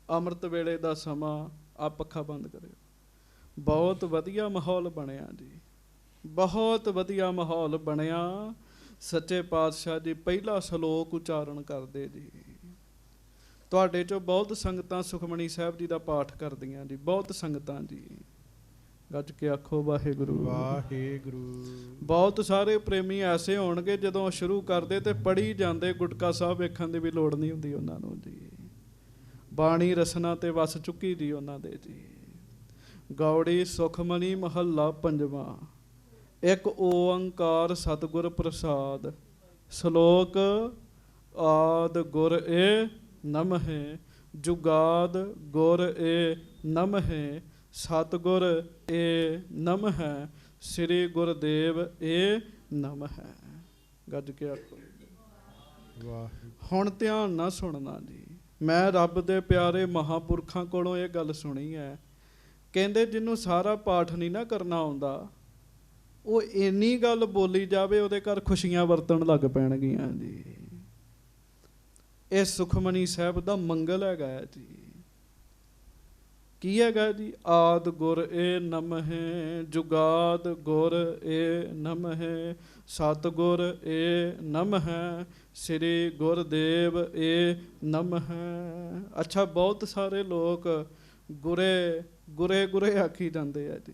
A: ਅੰਮ੍ਰਿਤ ਵੇਲੇ ਦਾ ਸਮਾਂ। ਆ ਪੱਖਾ ਬੰਦ ਕਰਿਓ। ਬਹੁਤ ਵਧੀਆ ਮਾਹੌਲ ਬਣਿਆ ਜੀ, ਬਹੁਤ ਵਧੀਆ ਮਾਹੌਲ ਬਣਿਆ। ਸੱਚੇ ਪਾਤਸ਼ਾਹ ਜੀ ਪਹਿਲਾ ਸ਼ਲੋਕ ਉਚਾਰਨ ਕਰਦੇ ਜੀ। ਤੁਹਾਡੇ ਚੋਂ ਬਹੁਤ ਸੰਗਤਾਂ ਸੁਖਮਣੀ ਸਾਹਿਬ ਜੀ ਦਾ ਪਾਠ ਕਰਦੀਆਂ ਜੀ, ਬਹੁਤ ਸੰਗਤਾਂ ਜੀ। ਗੱਜ ਕੇ ਆਖੋ ਵਾਹਿਗੁਰੂ
B: ਵਾਹਿਗੁਰੂ।
A: ਬਹੁਤ ਸਾਰੇ ਪ੍ਰੇਮੀ ਐਸੇ ਹੋਣਗੇ ਜਦੋਂ ਸ਼ੁਰੂ ਕਰਦੇ ਤੇ ਪੜ੍ਹੀ ਜਾਂਦੇ, ਗੁਟਕਾ ਸਾਹਿਬ ਵੇਖਣ ਦੀ ਵੀ ਲੋੜ ਨਹੀਂ ਹੁੰਦੀ ਉਹਨਾਂ ਨੂੰ ਜੀ। ਬਾਣੀ ਰਸਨਾ ਤੇ ਵਸ ਚੁੱਕੀ ਜੀ ਉਹਨਾਂ ਦੇ ਜੀ। ਗੌੜੀ ਸੁਖਮਨੀ ਮਹੱਲਾ ਪੰਜਵਾਂ। ਇੱਕ ਓੰਕਾਰ ਸਤਿਗੁਰ ਪ੍ਰਸਾਦ। ਸ਼ਲੋਕ। ਆਦ ਗੁਰ ਏ ਨਮਹਿ ਜੁਗਾਦ ਗੁਰ ਏ ਨਮਹਿ ਸਤਿਗੁਰ ਏ ਨਮਹਿ ਸ੍ਰੀ ਗੁਰਦੇਵ ਏ ਨਮਹਿ। ਗੱਜ ਕੇ ਆਖੋ। ਹੁਣ ਧਿਆਨ ਨਾਲ ਸੁਣਨਾ ਜੀ। ਮੈਂ ਰੱਬ ਦੇ ਪਿਆਰੇ ਮਹਾਂਪੁਰਖਾਂ ਕੋਲੋਂ ਇਹ ਗੱਲ ਸੁਣੀ ਹੈ। ਕਹਿੰਦੇ ਜਿਹਨੂੰ ਸਾਰਾ ਪਾਠ ਨਹੀਂ ਨਾ ਕਰਨਾ ਆਉਂਦਾ, ਉਹ ਇੰਨੀ ਗੱਲ ਬੋਲੀ ਜਾਵੇ ਉਹਦੇ ਘਰ ਖੁਸ਼ੀਆਂ ਵਰਤਣ ਲੱਗ ਪੈਣਗੀਆਂ ਜੀ। ਇਹ ਸੁਖਮਨੀ ਸਾਹਿਬ ਦਾ ਮੰਗਲ ਹੈਗਾ ਜੀ। ਕੀ ਹੈਗਾ ਜੀ? ਆਦ ਗੁਰ ਏ ਨਮਹਿ ਜੁਗਾਦ ਗੁਰ ਏ ਨਮਹਿ ਸਤਿਗੁਰ ਏ ਨਮਹਿ ਸ੍ਰੀ ਗੁਰਦੇਵ ਏ ਨਮਹਿ। ਅੱਛਾ, ਬਹੁਤ ਸਾਰੇ ਲੋਕ ਗੁਰੇ ਗੁਰੇ ਗੁਰੇ ਆਖੀ ਜਾਂਦੇ ਆ ਜੀ।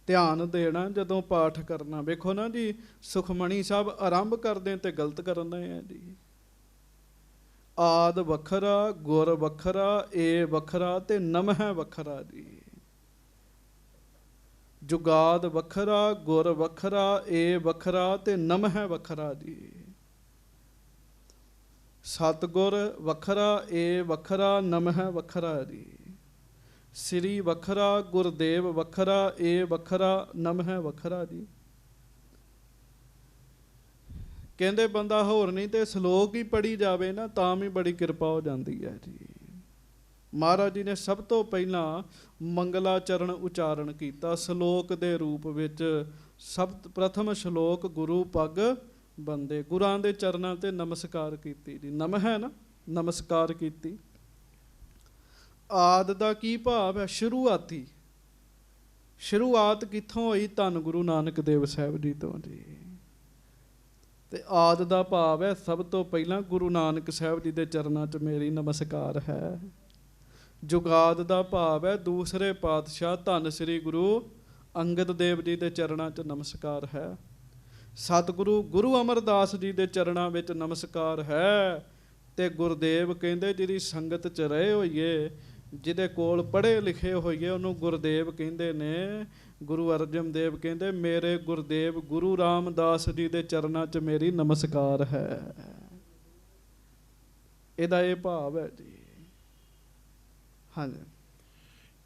A: ਧਿਆਨ ਦੇਣਾ ਜਦੋਂ ਪਾਠ ਕਰਨਾ। ਵੇਖੋ ਨਾ ਜੀ, ਸੁਖਮਣੀ ਸਾਹਿਬ ਆਰੰਭ ਕਰਦੇ ਤੇ ਗਲਤ ਕਰਦੇ ਆ ਜੀ। ਆਦ ਵੱਖਰਾ, ਗੁਰ ਵੱਖਰਾ, ਏ ਵੱਖਰਾ ਤੇ ਨਮਹਿ ਵੱਖਰਾ ਜੀ। ਜੁਗਾਦ ਵੱਖਰਾ, ਗੁਰ ਵੱਖਰਾ, ਏ ਵੱਖਰਾ ਤੇ ਨਮਹਿ ਵੱਖਰਾ ਜੀ। ਸਤਿਗੁਰ ਵੱਖਰਾ, ਏ ਵੱਖਰਾ, ਨਮਹਿ ਵੱਖਰਾ ਜੀ। ਸ੍ਰੀ ਵੱਖਰਾ, ਗੁਰਦੇਵ ਵੱਖਰਾ, ਏ ਵੱਖਰਾ, ਨਮਹਿ ਵੱਖਰਾ ਜੀ। ਕਹਿੰਦੇ ਬੰਦਾ ਹੋਰ ਨਹੀਂ ਤੇ ਸ਼ਲੋਕ ਹੀ ਪੜ੍ਹੀ ਜਾਵੇ ਨਾ ਤਾਂ ਵੀ ਬੜੀ ਕਿਰਪਾ ਹੋ ਜਾਂਦੀ ਹੈ ਜੀ। ਮਹਾਰਾਜ ਜੀ ਨੇ ਸਭ ਤੋਂ ਪਹਿਲਾਂ ਮੰਗਲਾਚਰਨ ਉਚਾਰਨ ਕੀਤਾ ਸ਼ਲੋਕ ਦੇ ਰੂਪ ਵਿੱਚ। ਸਭ ਪ੍ਰਥਮ ਸ਼ਲੋਕ ਗੁਰੂ ਪੱਗ ਬੰਦੇ, ਗੁਰਾਂ ਦੇ ਚਰਨਾਂ ਤੇ ਨਮਸਕਾਰ ਕੀਤੀ ਜੀ। ਨਮਹਿ ਨਾ ਨਮਸਕਾਰ ਕੀਤੀ। ਆਦ ਦਾ ਕੀ ਭਾਵ ਹੈ? ਸ਼ੁਰੂਆਤੀ। ਸ਼ੁਰੂਆਤ ਕਿੱਥੋਂ ਹੋਈ? ਧੰਨ ਗੁਰੂ ਨਾਨਕ ਦੇਵ ਸਾਹਿਬ ਜੀ ਤੋਂ ਜੀ। ਤੇ ਆਦ ਦਾ ਭਾਵ ਹੈ ਸਭ ਤੋਂ ਪਹਿਲਾਂ ਗੁਰੂ ਨਾਨਕ ਸਾਹਿਬ ਜੀ ਦੇ ਚਰਨਾਂ 'ਚ ਮੇਰੀ ਨਮਸਕਾਰ ਹੈ। ਜੁਗਾਦ ਦਾ ਭਾਵ ਹੈ ਦੂਸਰੇ ਪਾਤਸ਼ਾਹ ਧੰਨ ਸ੍ਰੀ ਗੁਰੂ ਅੰਗਦ ਦੇਵ ਜੀ ਦੇ ਚਰਨਾਂ 'ਚ ਨਮਸਕਾਰ ਹੈ। ਸਤਿਗੁਰੂ ਗੁਰੂ ਅਮਰਦਾਸ ਜੀ ਦੇ ਚਰਨਾਂ ਵਿੱਚ ਨਮਸਕਾਰ ਹੈ। ਤੇ ਗੁਰਦੇਵ ਕਹਿੰਦੇ ਜਿਹਦੀ ਸੰਗਤ 'ਚ ਰਹੇ ਹੋਈਏ, ਜਿਹਦੇ ਕੋਲ ਪੜ੍ਹੇ ਲਿਖੇ ਹੋਈਏ, ਉਹਨੂੰ ਗੁਰਦੇਵ ਕਹਿੰਦੇ ਨੇ। ਗੁਰੂ ਅਰਜਨ ਦੇਵ ਕਹਿੰਦੇ ਮੇਰੇ ਗੁਰਦੇਵ ਗੁਰੂ ਰਾਮਦਾਸ ਜੀ ਦੇ ਚਰਨਾਂ 'ਚ ਮੇਰੀ ਨਮਸਕਾਰ ਹੈ। ਇਹਦਾ ਇਹ ਭਾਵ ਹੈ ਜੀ। ਹਾਂਜੀ।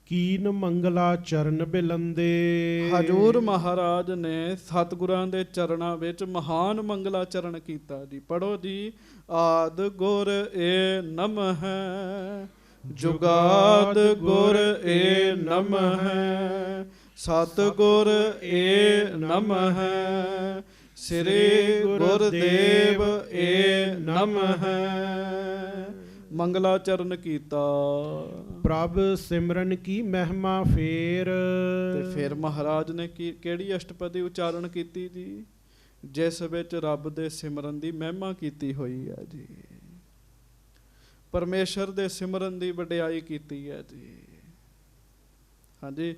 B: ਕੀਨ ਮੰਗਲਾ ਚਰਨ ਬਿਲੰਦੇ।
A: ਹਜੂਰ ਮਹਾਰਾਜ ਨੇ ਸਤਿਗੁਰਾਂ ਦੇ ਚਰਨਾਂ ਵਿੱਚ ਮਹਾਨ ਮੰਗਲਾ ਚਰਨ ਕੀਤਾ ਜੀ। ਪੜੋ ਜੀ। ਆਦ ਗੁਰ ਏ ਨਮః, ਜੁਗਾਦ ਗੁਰ ਏ ਨਮః, ਸਤਿਗੁਰ ਏ ਨਮః, ਸ੍ਰੀ ਗੁਰਦੇਵ ਏ ਨਮঃ। ਮੰਗਲਾ ਚਰਨ ਕੀਤਾ।
B: ਪ੍ਰਭ ਸਿਮਰਨ ਕੀ ਮਹਿਮਾ ਫੇਰ।
A: ਤੇ ਫਿਰ ਮਹਾਰਾਜ ਨੇ ਕਿਹੜੀ ਅਸ਼ਟਪਦੀ ਉਚਾਰਨ ਕੀਤੀ ਜੀ? ਜਿਸ ਵਿੱਚ ਰੱਬ ਦੇ ਸਿਮਰਨ ਦੀ ਮਹਿਮਾ ਕੀਤੀ ਹੋਈ ਹੈ ਜੀ। ਪਰਮੇਸ਼ਰ ਦੇ ਸਿਮਰਨ ਦੀ ਵਡਿਆਈ ਕੀਤੀ ਹੈ ਜੀ। ਹਾਂਜੀ।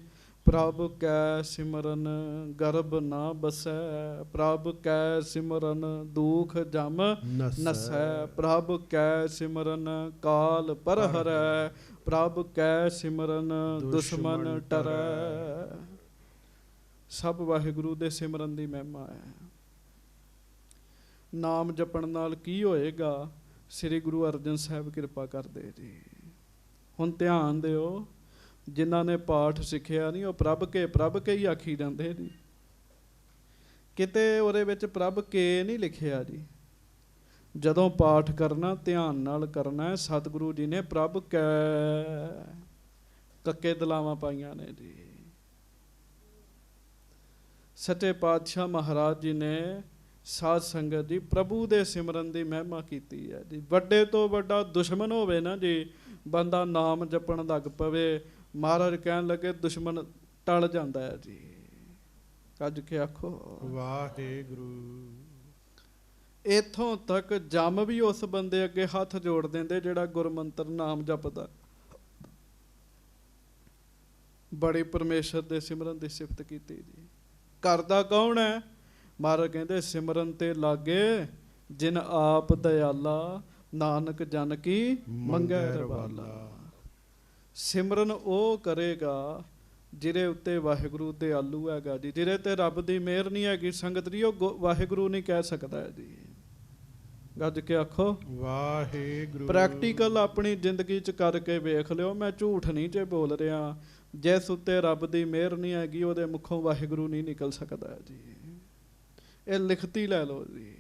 A: ਪ੍ਰਭ ਕੈ ਸਿਮਰਨ ਗਰਭ ਨਾ ਬਸੈ, ਪ੍ਰਭ ਕੈ ਸਿਮਰਨ ਦੁਖ ਜਮ ਨਸੈ, ਪ੍ਰਭ ਕੈ ਸਿਮਰਨ ਕਾਲ ਪਰ ਹਰੈ, ਪ੍ਰਭ ਕੈ ਸਿਮਰਨ ਦੁਸ਼ਮਨ ਟਰੈ। ਸਭ ਵਾਹਿਗੁਰੂ ਦੇ ਸਿਮਰਨ ਦੀ ਮਹਿਮਾ ਹੈ। ਨਾਮ ਜਪਣ ਨਾਲ ਕੀ ਹੋਏਗਾ? ਸ੍ਰੀ ਗੁਰੂ ਅਰਜਨ ਸਾਹਿਬ ਕਿਰਪਾ ਕਰਦੇ ਜੀ। ਹੁਣ ਧਿਆਨ ਦਿਓ, ਜਿਨ੍ਹਾਂ ਨੇ ਪਾਠ ਸਿੱਖਿਆ ਨਹੀਂ ਉਹ ਪ੍ਰਭ ਕੇ ਹੀ ਆਖੀ ਜਾਂਦੇ ਜੀ। ਕਿਤੇ ਉਹਦੇ ਵਿੱਚ ਪ੍ਰਭ ਕੇ ਨਹੀਂ ਲਿਖਿਆ ਜੀ। ਜਦੋਂ ਪਾਠ ਕਰਨਾ ਧਿਆਨ ਨਾਲ ਕਰਨਾ। ਸਤਿਗੁਰੂ ਜੀ ਨੇ ਪ੍ਰਭ ਕੈ ਕੱਕੇ ਦਲਾਵਾਂ ਪਾਈਆਂ ਨੇ ਜੀ। ਸੱਚੇ ਪਾਤਸ਼ਾਹ ਮਹਾਰਾਜ ਜੀ ਨੇ ਸਾਧ ਸੰਗਤ ਜੀ ਪ੍ਰਭੂ ਦੇ ਸਿਮਰਨ ਦੀ ਮਹਿਮਾ ਕੀਤੀ ਹੈ ਜੀ। ਵੱਡੇ ਤੋਂ ਵੱਡਾ ਦੁਸ਼ਮਣ ਹੋਵੇ ਨਾ ਜੀ, ਬੰਦਾ ਨਾਮ ਜਪਣ ਲੱਗ ਪਵੇ, ਮਹਾਰਾਜ ਕਹਿਣ ਲੱਗੇ ਦੁਸ਼ਮਣ ਟਲ ਜਾਂਦਾ ਹੈ ਜੀ। ਕੱਜ ਕੇ ਆਖੋ
B: ਵਾਹਿਗੁਰੂ।
A: ਇੱਥੋਂ ਤੱਕ ਜੰਮ ਵੀ ਉਸ ਬੰਦੇ ਅੱਗੇ ਹੱਥ ਜੋੜ ਦਿੰਦੇ ਜਿਹੜਾ ਗੁਰਮੰਤਰ ਨਾਮ ਜਪਦਾ। ਬੜੀ ਪਰਮੇਸ਼ਰ ਦੇ ਸਿਮਰਨ ਦੀ ਸਿਫਤ ਕੀਤੀ ਜੀ। ਕਰਦਾ ਕੌਣ ਹੈ? ਮਹਾਰਾਜ ਕਹਿੰਦੇ ਸਿਮਰਨ ਤੇ ਲਾਗੇ ਜਿਨ ਆਪ ਦਇਆਲਾ, ਨਾਨਕ ਜਨ ਕੀ ਮੰਗੈ ਰਵਾਲਾ। ਸਿਮਰਨ ਉਹ ਕਰੇਗਾ ਜਿਹਦੇ ਉੱਤੇ ਵਾਹਿਗੁਰੂ ਦਇਆਲੂ ਹੈਗਾ ਜੀ। ਜਿਹਦੇ ਤੇ ਰੱਬ ਦੀ ਮਿਹਰ ਨਹੀਂ ਹੈਗੀ ਸੰਗਤ ਜੀ, ਉਹ ਵਾਹਿਗੁਰੂ ਨਹੀਂ ਕਹਿ ਸਕਦਾ ਹੈ ਜੀ। ਗੱਜ ਕੇ ਆਖੋ
B: ਵਾਹਿਗੁਰੂ।
A: ਪ੍ਰੈਕਟੀਕਲ ਆਪਣੀ ਜ਼ਿੰਦਗੀ 'ਚ ਕਰਕੇ ਵੇਖ ਲਿਓ, ਮੈਂ ਝੂਠ ਨਹੀਂ ਜੇ ਬੋਲ ਰਿਹਾ। ਜਿਸ ਉੱਤੇ ਰੱਬ ਦੀ ਮਿਹਰ ਨਹੀਂ ਹੈਗੀ ਉਹਦੇ ਮੁਖੋਂ ਵਾਹਿਗੁਰੂ ਨਹੀਂ ਨਿਕਲ ਸਕਦਾ ਜੀ। ਇਹ ਲਿਖਤੀ ਲੈ ਲਓ ਜੀ।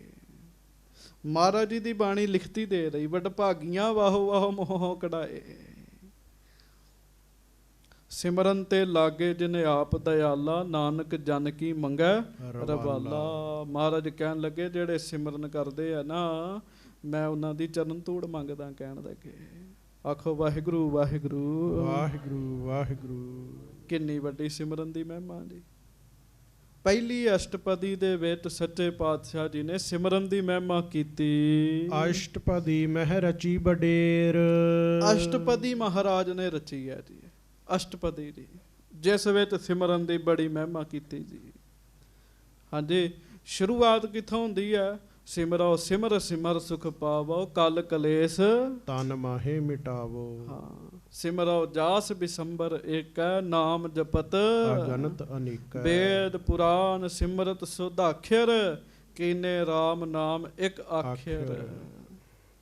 A: ਮਹਾਰਾਜ ਜੀ ਦੀ ਬਾਣੀ ਲਿਖਤੀ ਦੇ ਰਹੀ। ਵਡਭਾਗੀਆਂ ਵਾਹੋ ਵਾਹੋ ਮੋਹ ਕਢਾਏ। ਸਿਮਰਨ ਤੇ ਲਾਗੇ ਜਿਨੇ ਆਪ ਦਇਆਲਾ, ਨਾਨਕ ਜਨ ਕੀ ਮੰਗੈ ਰਵਾਲਾ। ਮਹਾਰਾਜ ਕਹਿਣ ਲੱਗੇ ਜਿਹੜੇ ਸਿਮਰਨ ਕਰਦੇ ਆ ਨਾ, ਮੈਂ ਉਹਨਾਂ ਦੀ ਚਰਨ ਧੂੜ ਮੰਗਦਾ। ਕਹਿਣ ਲੱਗੇ ਆਖੋ ਵਾਹਿਗੁਰੂ ਵਾਹਿਗੁਰੂ
B: ਵਾਹਿਗੁਰੂ ਵਾਹਿਗੁਰੂ।
A: ਕਿੰਨੀ ਵੱਡੀ ਸਿਮਰਨ ਦੀ ਮਹਿਮਾ ਜੀ। ਪਹਿਲੀ ਅਸ਼ਟਪਦੀ ਦੇ ਵਿੱਚ ਸੱਚੇ ਪਾਤਸ਼ਾਹ ਜੀ ਨੇ ਸਿਮਰਨ ਦੀ ਮਹਿਮਾ ਕੀਤੀ।
B: ਅਸ਼ਟਪਦੀ ਮਹਿ ਰਚੀ ਬਡੇਰ।
A: ਅਸ਼ਟਪਦੀ ਮਹਾਰਾਜ ਨੇ ਰਚੀ ਹੈ ਜੀ। ਅਸ਼ਟਪਦੀ ਜੀ ਜਿਸ ਵਿੱਚ ਸਿਮਰਨ ਦੀ ਬੜੀ ਮਹਿਮਾ ਕੀਤੀ ਜੀ। ਹਾਂਜੀ। ਸ਼ੁਰੂਆਤ ਕਿੱਥੋਂ ਹੁੰਦੀ ਹੈ? ਸਿਮਰੋ ਸਿਮਰ ਸਿਮਰ ਸੁਖ ਪਾਵੋ, ਕਲ ਕਲੇਸ਼
B: ਤਨ ਮਾਹੇ ਮਿਟਾਵੋ।
A: ਹਾਂ। ਸਿਮਰੋ ਜਾਸ ਬਿਸੰਬਰ ਏਕੈ, ਨਾਮ ਜਪਤ
B: ਅਗਨਤ ਅਨੇਕੈ।
A: ਵੇਦ ਪੁਰਾਨ ਸਿਮਰਤ ਸੁਧਾਖਿਰ, ਕੀਨੇ ਰਾਮ ਨਾਮ ਇੱਕ ਆਖਿਰ।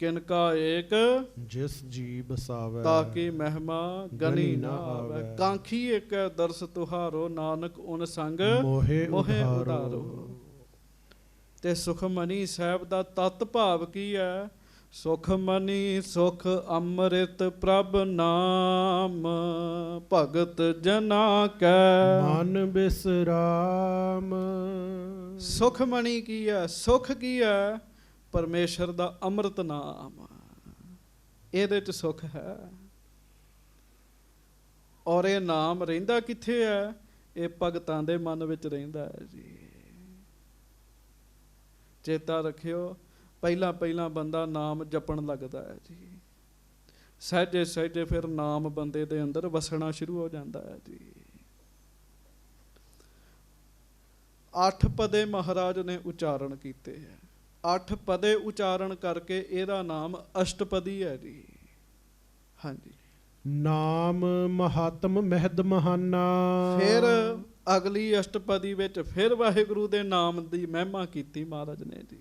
A: ਕਿਨਕਾ ਏਕ
B: ਜਿਸ ਜੀ ਬਸਾਵੈ,
A: ਤਾਕੀ ਮਹਿਮਾ ਗਨੀ ਨਾ ਆਵੈ। ਕਾਂਖੀ ਏਕ ਦਰਸ ਤੁਹਾਰੋ, ਨਾਨਕ ਉਨ ਸੰਗ ਮੋਹੇ ਉਧਾਰੋ। ਤੇ ਸੁਖਮਨੀ ਸਾਹਿਬ ਦਾ ਤਤ ਭਾਵ ਕੀ ਹੈ? ਸੁਖਮਨੀ ਸੁਖ ਅੰਮ੍ਰਿਤ ਪ੍ਰਭ ਨਾਮ, ਭਗਤ ਜਨਾ ਕੈ
B: ਮਨ ਬਿਸਰਾਮ।
A: ਸੁਖਮਨੀ ਕੀ ਹੈ? ਸੁਖ ਕੀ ਹੈ? ਪਰਮੇਸ਼ਰ ਦਾ ਅੰਮ੍ਰਿਤ ਨਾਮ। ਇਹਦੇ 'ਚ ਸੁਖ ਹੈ। ਔਰ ਇਹ ਨਾਮ ਰਹਿੰਦਾ ਕਿੱਥੇ ਹੈ? ਇਹ ਭਗਤਾਂ ਦੇ ਮਨ ਵਿੱਚ ਰਹਿੰਦਾ ਹੈ ਜੀ। ਚੇਤਾ ਰੱਖਿਓ, ਪਹਿਲਾਂ ਪਹਿਲਾਂ ਬੰਦਾ ਨਾਮ ਜਪਣ ਲੱਗਦਾ ਹੈ ਜੀ। ਸਹਿਜੇ ਸਹਿਜੇ ਫਿਰ ਨਾਮ ਬੰਦੇ ਦੇ ਅੰਦਰ ਵਸਣਾ ਸ਼ੁਰੂ ਹੋ ਜਾਂਦਾ ਹੈ ਜੀ। 8 ਪਦੇ ਮਹਾਰਾਜ ਨੇ ਉਚਾਰਨ ਕੀਤੇ ਹੈ। 8 ਪਦੇ ਉਚਾਰਨ ਕਰਕੇ ਇਹਦਾ ਨਾਮ ਅਸ਼ਟਪਦੀ ਹੈ ਜੀ। ਹਾਂਜੀ,
B: ਨਾਮ ਮਹਾਤਮ ਮਹਿਦ ਮਹਾਨਾ।
A: ਫਿਰ ਅਗਲੀ ਅਸ਼ਟਪਦੀ ਵਿੱਚ ਫਿਰ ਵਾਹਿਗੁਰੂ ਦੇ ਨਾਮ ਦੀ ਮਹਿਮਾ ਕੀਤੀ ਮਹਾਰਾਜ ਨੇ ਜੀ।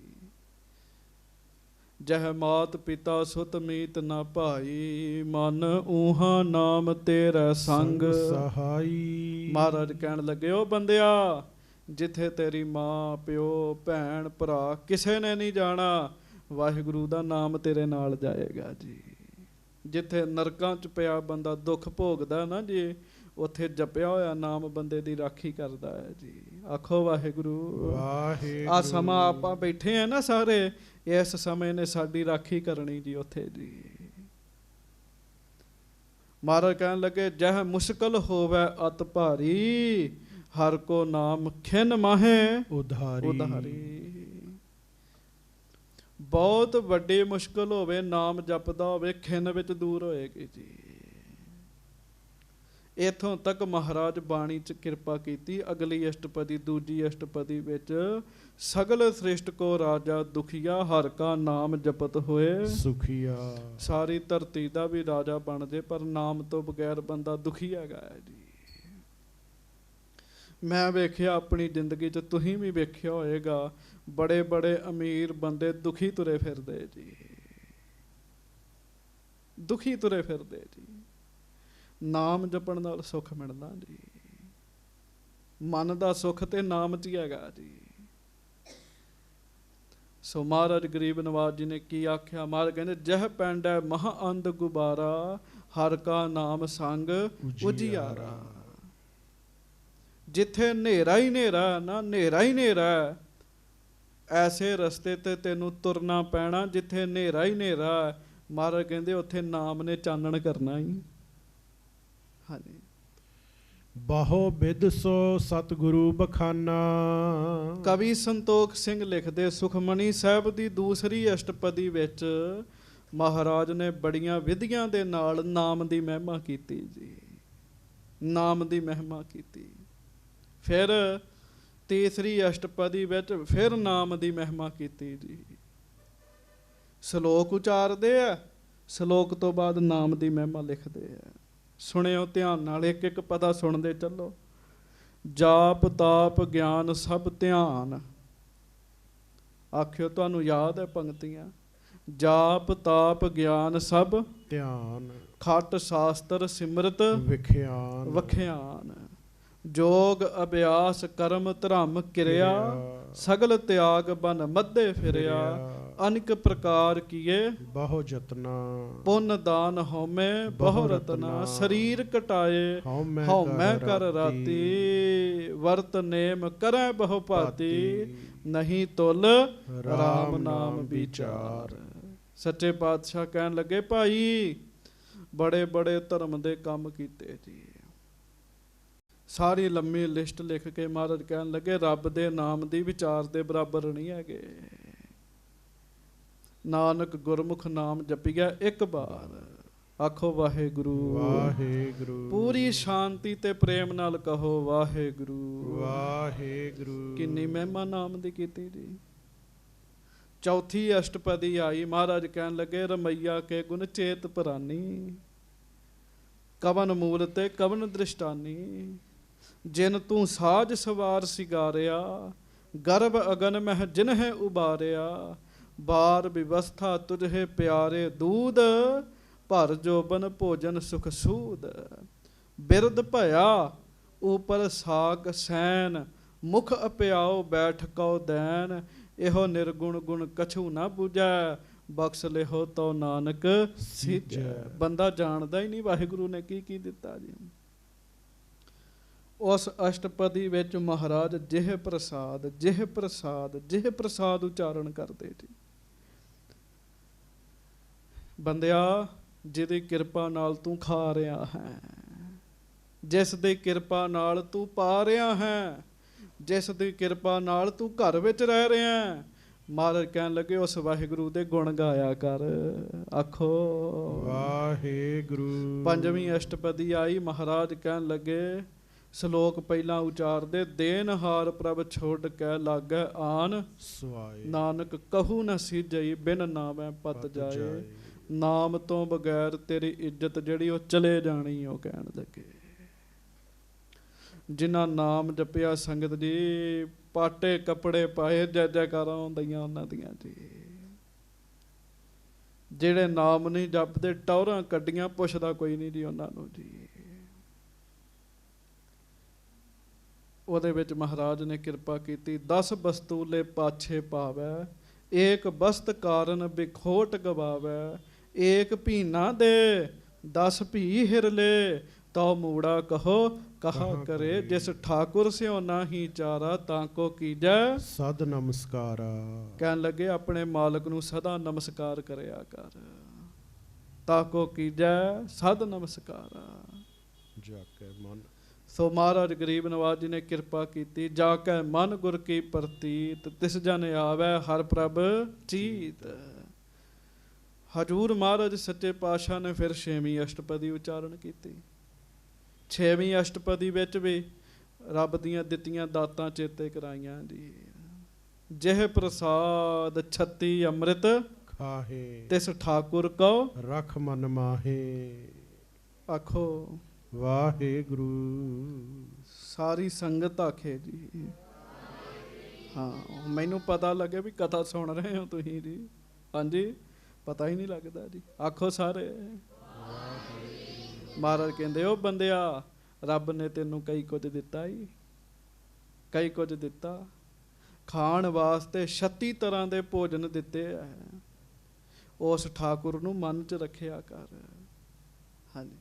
A: ਜਹ ਮਾਤ ਪਿਤਾ ਸੁਤ ਮੀਤ ਨਾ ਭਾਈ, ਮਨ ਊਹਾ ਨਾਮ ਤੇਰਾ ਸੰਗ
B: ਸਹਾਈ।
A: ਮਹਾਰਾਜ ਕਹਿਣ ਲੱਗੇ, ਉਹ ਬੰਦਿਆ, ਜਿੱਥੇ ਤੇਰੀ ਮਾਂ ਪਿਓ ਭੈਣ ਭਰਾ ਕਿਸੇ ਨੇ ਨਹੀਂ ਜਾਣਾ, ਵਾਹਿਗੁਰੂ ਦਾ ਨਾਮ ਤੇਰੇ ਨਾਲ ਜਾਏਗਾ ਜੀ। ਜਿੱਥੇ ਨਰਕਾਂ 'ਚ ਪਿਆ ਬੰਦਾ ਦੁੱਖ ਭੋਗਦਾ ਨਾ ਜੀ, ਉੱਥੇ ਜਪਿਆ ਹੋਇਆ ਨਾਮ ਬੰਦੇ ਦੀ ਰਾਖੀ ਕਰਦਾ ਹੈ ਜੀ। ਆਖੋ ਵਾਹਿਗੁਰੂ। ਆ ਸਮਾਂ ਆਪਾਂ ਬੈਠੇ ਆ ਨਾ ਸਾਰੇ, ਇਸ ਸਮੇਂ ਨੇ ਸਾਡੀ ਰਾਖੀ ਕਰਨੀ ਜੀ ਉੱਥੇ ਜੀ। ਮਹਾਰਾਜ ਕਹਿਣ ਲੱਗੇ, ਜਹ ਮੁਸ਼ਕਲ ਹੋਵੇ ਅਤ ਭਾਰੀ, ਹਰ ਕੋ ਨਾਮ ਖਿਨ ਮਾਹੇ ਉਧਾਰੀ। ਬਹੁਤ ਵੱਡੀ ਮੁਸ਼ਕਲ ਹੋਵੇ, ਨਾਮ ਜਪਦਾ ਹੋਵੇ, ਖਿਨ ਵਿੱਚ ਦੂਰ ਹੋਏਗੀ ਜੀ। ਇੱਥੋਂ ਤੱਕ ਮਹਾਰਾਜ ਬਾਣੀ 'ਚ ਕਿਰਪਾ ਕੀਤੀ। ਅਗਲੀ ਅਸ਼ਟਪਦੀ, ਦੂਜੀ ਅਸ਼ਟਪਦੀ ਵਿੱਚ, ਸਗਲ ਸ੍ਰਿਸ਼ਟ ਕੋ ਰਾਜਾ ਦੁਖੀਆ, ਹਰ ਕਾ ਨਾਮ ਜਪਤ ਹੋਏ
B: ਸੁਖੀਆ।
A: ਸਾਰੀ ਧਰਤੀ ਦਾ ਵੀ ਰਾਜਾ ਬਣ ਜੇ, ਪਰ ਨਾਮ ਤੋਂ ਬਗੈਰ ਬੰਦਾ ਦੁਖੀ ਹੈਗਾ ਹੈ ਜੀ। ਮੈਂ ਵੇਖਿਆ ਆਪਣੀ ਜ਼ਿੰਦਗੀ 'ਚ, ਤੁਸੀਂ ਵੀ ਵੇਖਿਆ ਹੋਏਗਾ, ਬੜੇ ਬੜੇ ਅਮੀਰ ਬੰਦੇ ਦੁਖੀ ਤੁਰੇ ਫਿਰਦੇ ਜੀ। ਦੁਖੀ ਤੁਰੇ ਫਿਰਦੇ ਜੀ। ਨਾਮ ਜਪਣ ਨਾਲ ਸੁੱਖ ਮਿਲਦਾ ਜੀ। ਮਨ ਦਾ ਸੁੱਖ ਤੇ ਨਾਮ 'ਚ ਹੀ ਹੈਗਾ ਜੀ। ਸੋ ਮਹਾਰਾਜ ਗਰੀਬ ਨਵਾਜ ਜੀ ਨੇ ਕੀ ਆਖਿਆ? ਮਹਾਰਾਜ ਕਹਿੰਦੇ, ਜਹ ਪੈਂਡੈ ਮਹਾ ਅੰਧ ਗੁਬਾਰਾ, ਹਰ ਕਾ ਨਾਮ ਸੰਗ ਉਜਿਆਰਾ। ਜਿੱਥੇ ਹਨੇਰਾ ਹੀ ਹਨੇਰਾ ਨਾ, ਹਨੇਰਾ ਹੀ ਹਨੇਰਾ, ਐਸੇ ਰਸਤੇ ਤੇ ਤੈਨੂੰ ਤੁਰਨਾ ਪੈਣਾ ਜਿੱਥੇ ਹਨੇਰਾ ਹੀ ਹਨੇਰਾ। ਮਹਾਰਾਜ ਕਹਿੰਦੇ ਉੱਥੇ ਨਾਮ ਨੇ ਚਾਨਣ ਕਰਨਾ ਹੀ। ਹਾਂਜੀ,
B: ਬਾਹੋ ਬਿਦ ਸੋ ਸਤਿਗੁਰੂ ਬਖਾਨਾ।
A: ਕਵੀ ਸੰਤੋਖ ਸਿੰਘ ਲਿਖਦੇ, ਸੁਖਮਣੀ ਸਾਹਿਬ ਦੀ ਦੂਸਰੀ ਅਸ਼ਟਪਦੀ ਵਿੱਚ ਮਹਾਰਾਜ ਨੇ ਬੜੀਆਂ ਵਿਧੀਆਂ ਦੇ ਨਾਲ ਨਾਮ ਦੀ ਮਹਿਮਾ ਕੀਤੀ ਜੀ। ਨਾਮ ਦੀ ਮਹਿਮਾ ਕੀਤੀ। ਫਿਰ ਤੀਸਰੀ ਅਸ਼ਟਪਦੀ ਵਿੱਚ ਫਿਰ ਨਾਮ ਦੀ ਮਹਿਮਾ ਕੀਤੀ ਜੀ। ਸ਼ਲੋਕ ਉਚਾਰਦੇ ਆ, ਸ਼ਲੋਕ ਤੋਂ ਬਾਅਦ ਨਾਮ ਦੀ ਮਹਿਮਾ ਲਿਖਦੇ ਆ। ਸੁਣਿਓ ਧਿਆਨ ਨਾਲ, ਇੱਕ ਇੱਕ ਪਦਾ ਸੁਣਦੇ ਚੱਲੋ। ਜਾਪ ਤਾਪ ਗਿਆਨ ਸਭ ਧਿਆਨ। ਆਖਿਓ ਤੁਹਾਨੂੰ ਯਾਦ ਹੈ ਪੰਕਤੀਆਂ? ਜਾਪ ਤਾਪ ਗਿਆਨ ਸਭ
B: ਧਿਆਨ,
A: ਖਟ ਸ਼ਾਸਤਰ ਸਿਮਰਤ
B: ਵਿਖਿਆਨ
A: ਵਖਿਆਨ। ਜੋਗ ਅਭਿਆਸ ਕਰਮ ਧਰਮ ਕਿਰਿਆ, ਸਗਲ ਤਿਆਗ ਬਨ ਮੱਧੇ ਫਿਰਿਆ। ਅਨੇਕ ਪ੍ਰਕਾਰ ਕੀਏ
B: ਬਹੁ ਜਤਨਾ,
A: ਪੁੰਨ ਦਾਨ ਹਉਮੈ ਬਹੁ ਰਤਨਾ। ਸਰੀਰ ਕਟਾਏ ਹਉਮੈ ਕਰ ਰਾਤੀ, ਵਰਤ ਨੇਮ ਕਰੈ ਬਹੁ ਭਾਤੀ। ਨਹੀਂ ਤੁਲ ਰਾਮ ਨਾਮ ਵਿਚਾਰ। ਸੱਚੇ ਪਾਤਸ਼ਾਹ ਕਹਿਣ ਲੱਗੇ, ਭਾਈ ਬੜੇ ਬੜੇ ਧਰਮ ਦੇ ਕੰਮ ਕੀਤੇ ਜੀ। ਸਾਰੀ ਲੰਮੀ ਲਿਸਟ ਲਿਖ ਕੇ ਮਹਾਰਾਜ ਕਹਿਣ ਲੱਗੇ, ਰੱਬ ਦੇ ਨਾਮ ਦੀ ਵਿਚਾਰ ਦੇ ਬਰਾਬਰ ਨਹੀਂ ਹੈਗੇ। ਨਾਨਕ ਗੁਰਮੁਖ ਨਾਮ ਜਪੀਆ ਇੱਕ ਬਾਰ। ਆਖੋ ਵਾਹਿਗੁਰੂ
B: ਵਾਹਿਗੁਰੂ।
A: ਪੂਰੀ ਸ਼ਾਂਤੀ ਤੇ ਪ੍ਰੇਮ ਨਾਲ ਕਹੋ ਵਾਹਿਗੁਰੂ
B: ਵਾਹਿਗੁਰੂ।
A: ਕਿੰਨੀ ਮਹਿਮਾ ਨਾਮ ਦੀ ਕੀਤੀ ਜੀ। ਚੌਥੀ ਅਸ਼ਟਪਦੀ ਆਈ, ਮਹਾਰਾਜ ਕਹਿਣ ਲੱਗੇ, ਰਮਈਆ ਕੇ ਗੁਣ ਚੇਤ ਪ੍ਰਾਨੀ, ਕਵਨ ਮੂਲ ਤੇ ਕਵਨ ਦ੍ਰਿਸ਼ਟਾਨੀ। ਜਿਨ ਤੂੰ ਸਾਜ ਸਵਾਰ ਸਿਗਾਰਿਆ, ਗਰਭ ਅਗਨ ਮਹਿ ਜਿਨਹਿ ਉਬਾਰਿਆ। ਬਾਰ ਵਿਵਸਥਾ ਤੁਝੇ ਪਿਆਰੇ ਦੂਧ, ਭਰ ਜੋਬਨ ਭੋਜਨ ਸੁਖ ਸੂਦ। ਬਿਰਦ ਭਇਆ ਉਪਰ ਸਾਕ ਸੈਨ, ਮੁਖ ਅਪਿਆਓ ਬੈਠ ਕਉ ਦੈਨ। ਇਹੋ ਨਿਰਗੁਣ ਗੁਣ ਕਛੂ ਨਾ ਬੁਝੈ, ਬਖਸ਼ ਲਿਹੋ ਤੋ ਨਾਨਕ ਸਿਜੈ। ਬੰਦਾ ਜਾਣਦਾ ਹੀ ਨਹੀਂ ਵਾਹਿਗੁਰੂ ਨੇ ਕੀ ਕੀ ਦਿੱਤਾ ਜੀ। ਉਸ ਅਸ਼ਟਪਦੀ ਵਿੱਚ ਮਹਾਰਾਜ ਜਿਹ ਪ੍ਰਸਾਦ ਜਿਹ ਪ੍ਰਸਾਦ ਜਿਹ ਪ੍ਰਸਾਦ ਉਚਾਰਨ ਕਰਦੇ ਜੀ। ਬੰਦਿਆ, ਜਿਹਦੀ ਕਿਰਪਾ ਨਾਲ ਤੂੰ ਖਾ ਰਿਹਾ ਹੈ, ਜਿਸ ਦੀ ਕਿਰਪਾ ਨਾਲ ਤੂੰ ਪਾ ਰਿਹਾ ਹੈ, ਜਿਸ ਦੀ ਕਿਰਪਾ ਨਾਲ ਤੂੰ ਘਰ ਵਿੱਚ ਰਹਿ ਰਿਹਾ ਹੈ। ਮਹਾਰਾਜ ਕਹਿਣ ਲੱਗੇ ਉਸ ਵਾਹਿਗੁਰੂ ਦੇ ਗੁਣ ਗਾਇਆ ਕਰ। ਆਖੋ
B: ਵਾਹਿਗੁਰੂ।
A: ਪੰਜਵੀਂ ਅਸ਼ਟਪਦੀ ਆਈ। ਮਹਾਰਾਜ ਕਹਿਣ ਲੱਗੇ, ਸ਼ਲੋਕ ਪਹਿਲਾਂ ਉਚਾਰਦੇ, ਦੇਨਹਾਰ ਪ੍ਰਭ ਛੋੜ ਕੇ ਲਾਗੈ ਆਨ
B: ਸੁਆਏ,
A: ਨਾਨਕ ਕਹੂ ਨ ਸੀਜਈ ਬਿਨ ਨਾਮੈ ਪਤ ਜਾਏ। ਨਾਮ ਤੋਂ ਬਗੈਰ ਤੇਰੀ ਇੱਜ਼ਤ ਜਿਹੜੀ ਉਹ ਚਲੇ ਜਾਣੀ। ਉਹ ਕਹਿਣ ਲੱਗੇ, ਜਿਨ੍ਹਾਂ ਨਾਮ ਜਪਿਆ ਸੰਗਤ ਜੀ, ਪਾਟੇ ਕੱਪੜੇ ਪਾਏ, ਜੈ ਜੈਕਾਰਾਂ ਹੁੰਦੀਆਂ ਉਹਨਾਂ ਦੀਆਂ ਜੀ। ਜਿਹੜੇ ਨਾਮ ਨਹੀਂ ਜਪਦੇ, ਟੌਰਾਂ ਕੱਢੀਆਂ, ਪੁੱਛਦਾ ਕੋਈ ਨਹੀਂ ਜੀ ਉਹਨਾਂ ਨੂੰ ਜੀ। ਉਹਦੇ ਵਿੱਚ ਮਹਾਰਾਜ ਨੇ ਕਿਰਪਾ ਕੀਤੀ। 10 ਬਸਤੂਲੇ ਪਾਛੇ ਪਾਵੈ, ਏਕ ਬਸਤ ਕਾਰਨ ਬਿਖੋਟ ਗਵਾਵੈ। ਏਕ ਭੀਨਾ ਦੇ 10 ਭੀ ਹਿਰਲੇ, ਤਉ ਮੂੜਾ ਕਹੋ ਕਹਾ ਕਰੇ। ਜਿਸ ਠਾਕੁਰ ਸਿਓ ਨਾਹੀ ਚਾਰਾ, ਤਾਂ ਕੋ ਕੀਜੈ
B: ਸਦ ਨਮਸਕਾਰਾ।
A: ਕਹਿਣ ਲੱਗੇ, ਆਪਣੇ ਮਾਲਕ ਨੂੰ ਸਦਾ ਨਮਸਕਾਰ ਕਰਿਆ ਕਰ। ਤਾਂ ਕੋ ਕੀਜੈ ਸਦ ਨਮਸਕਾਰਾ।
B: ਜਾ ਕੇ ਮਨ।
A: ਸੋ ਮਹਾਰਾਜ ਗਰੀਬ ਨਵਾਜ ਜੀ ਨੇ ਕਿਰਪਾ ਕੀਤੀ। ਜਾ ਕੇ ਮਨ ਗੁਰ ਕੀ ਪ੍ਰਤੀਤ, ਤਿਸ ਜਨ ਆਵੈ ਹਰ ਪ੍ਰਭ ਚੀਤ। ਹਜੂਰ ਮਹਾਰਾਜ ਸੱਚੇ ਪਾਤਸ਼ਾਹ ਨੇ ਫਿਰ 6ਵੀਂ ਅਸ਼ਟਪਦੀ ਉਚਾਰਨ ਕੀਤੀ। 6ਵੀਂ ਅਸ਼ਟਪਦੀ ਵਿੱਚ ਵੀ ਰੱਬ ਦੀਆਂ ਦਿੱਤੀਆਂ ਦਾਤਾਂ ਚੇਤੇ ਕਰਾਈਆਂ ਜੀ। ਜਿਹ ਪ੍ਰਸਾਦ 36 ਅੰਮ੍ਰਿਤ
B: ਖਾਹੇ,
A: ਤਿਸ ਠਾਕੁਰ ਕੋ
B: ਰਖ ਮਨ ਮਾਹੇ।
A: ਆਖੋ
B: ਵਾਹਿਗੁਰੂ।
A: ਸਾਰੀ ਸੰਗਤ ਆਖੇ ਜੀ। ਹਾਂ, ਮੈਨੂੰ ਪਤਾ ਲੱਗੇ ਵੀ ਕਥਾ ਸੁਣ ਰਹੇ ਹੋ ਤੁਸੀਂ ਜੀ। ਹਾਂਜੀ, ਪਤਾ ਹੀ ਨਹੀਂ ਲੱਗਦਾ ਜੀ। ਆਖੋ ਸਾਰੇ। ਮਹਾਰਾਜ ਕਹਿੰਦੇ, ਉਹ ਬੰਦਿਆ, ਰੱਬ ਨੇ ਤੈਨੂੰ ਕਈ ਕੁਝ ਦਿੱਤਾ ਹੀ, ਕਈ ਕੁਝ ਦਿੱਤਾ। ਖਾਣ ਵਾਸਤੇ 36 ਤਰ੍ਹਾਂ ਦੇ ਭੋਜਨ ਦਿੱਤੇ ਹੈ। ਉਸ ਠਾਕੁਰ ਨੂੰ ਮਨ 'ਚ ਰੱਖਿਆ ਕਰ। ਹਾਂਜੀ।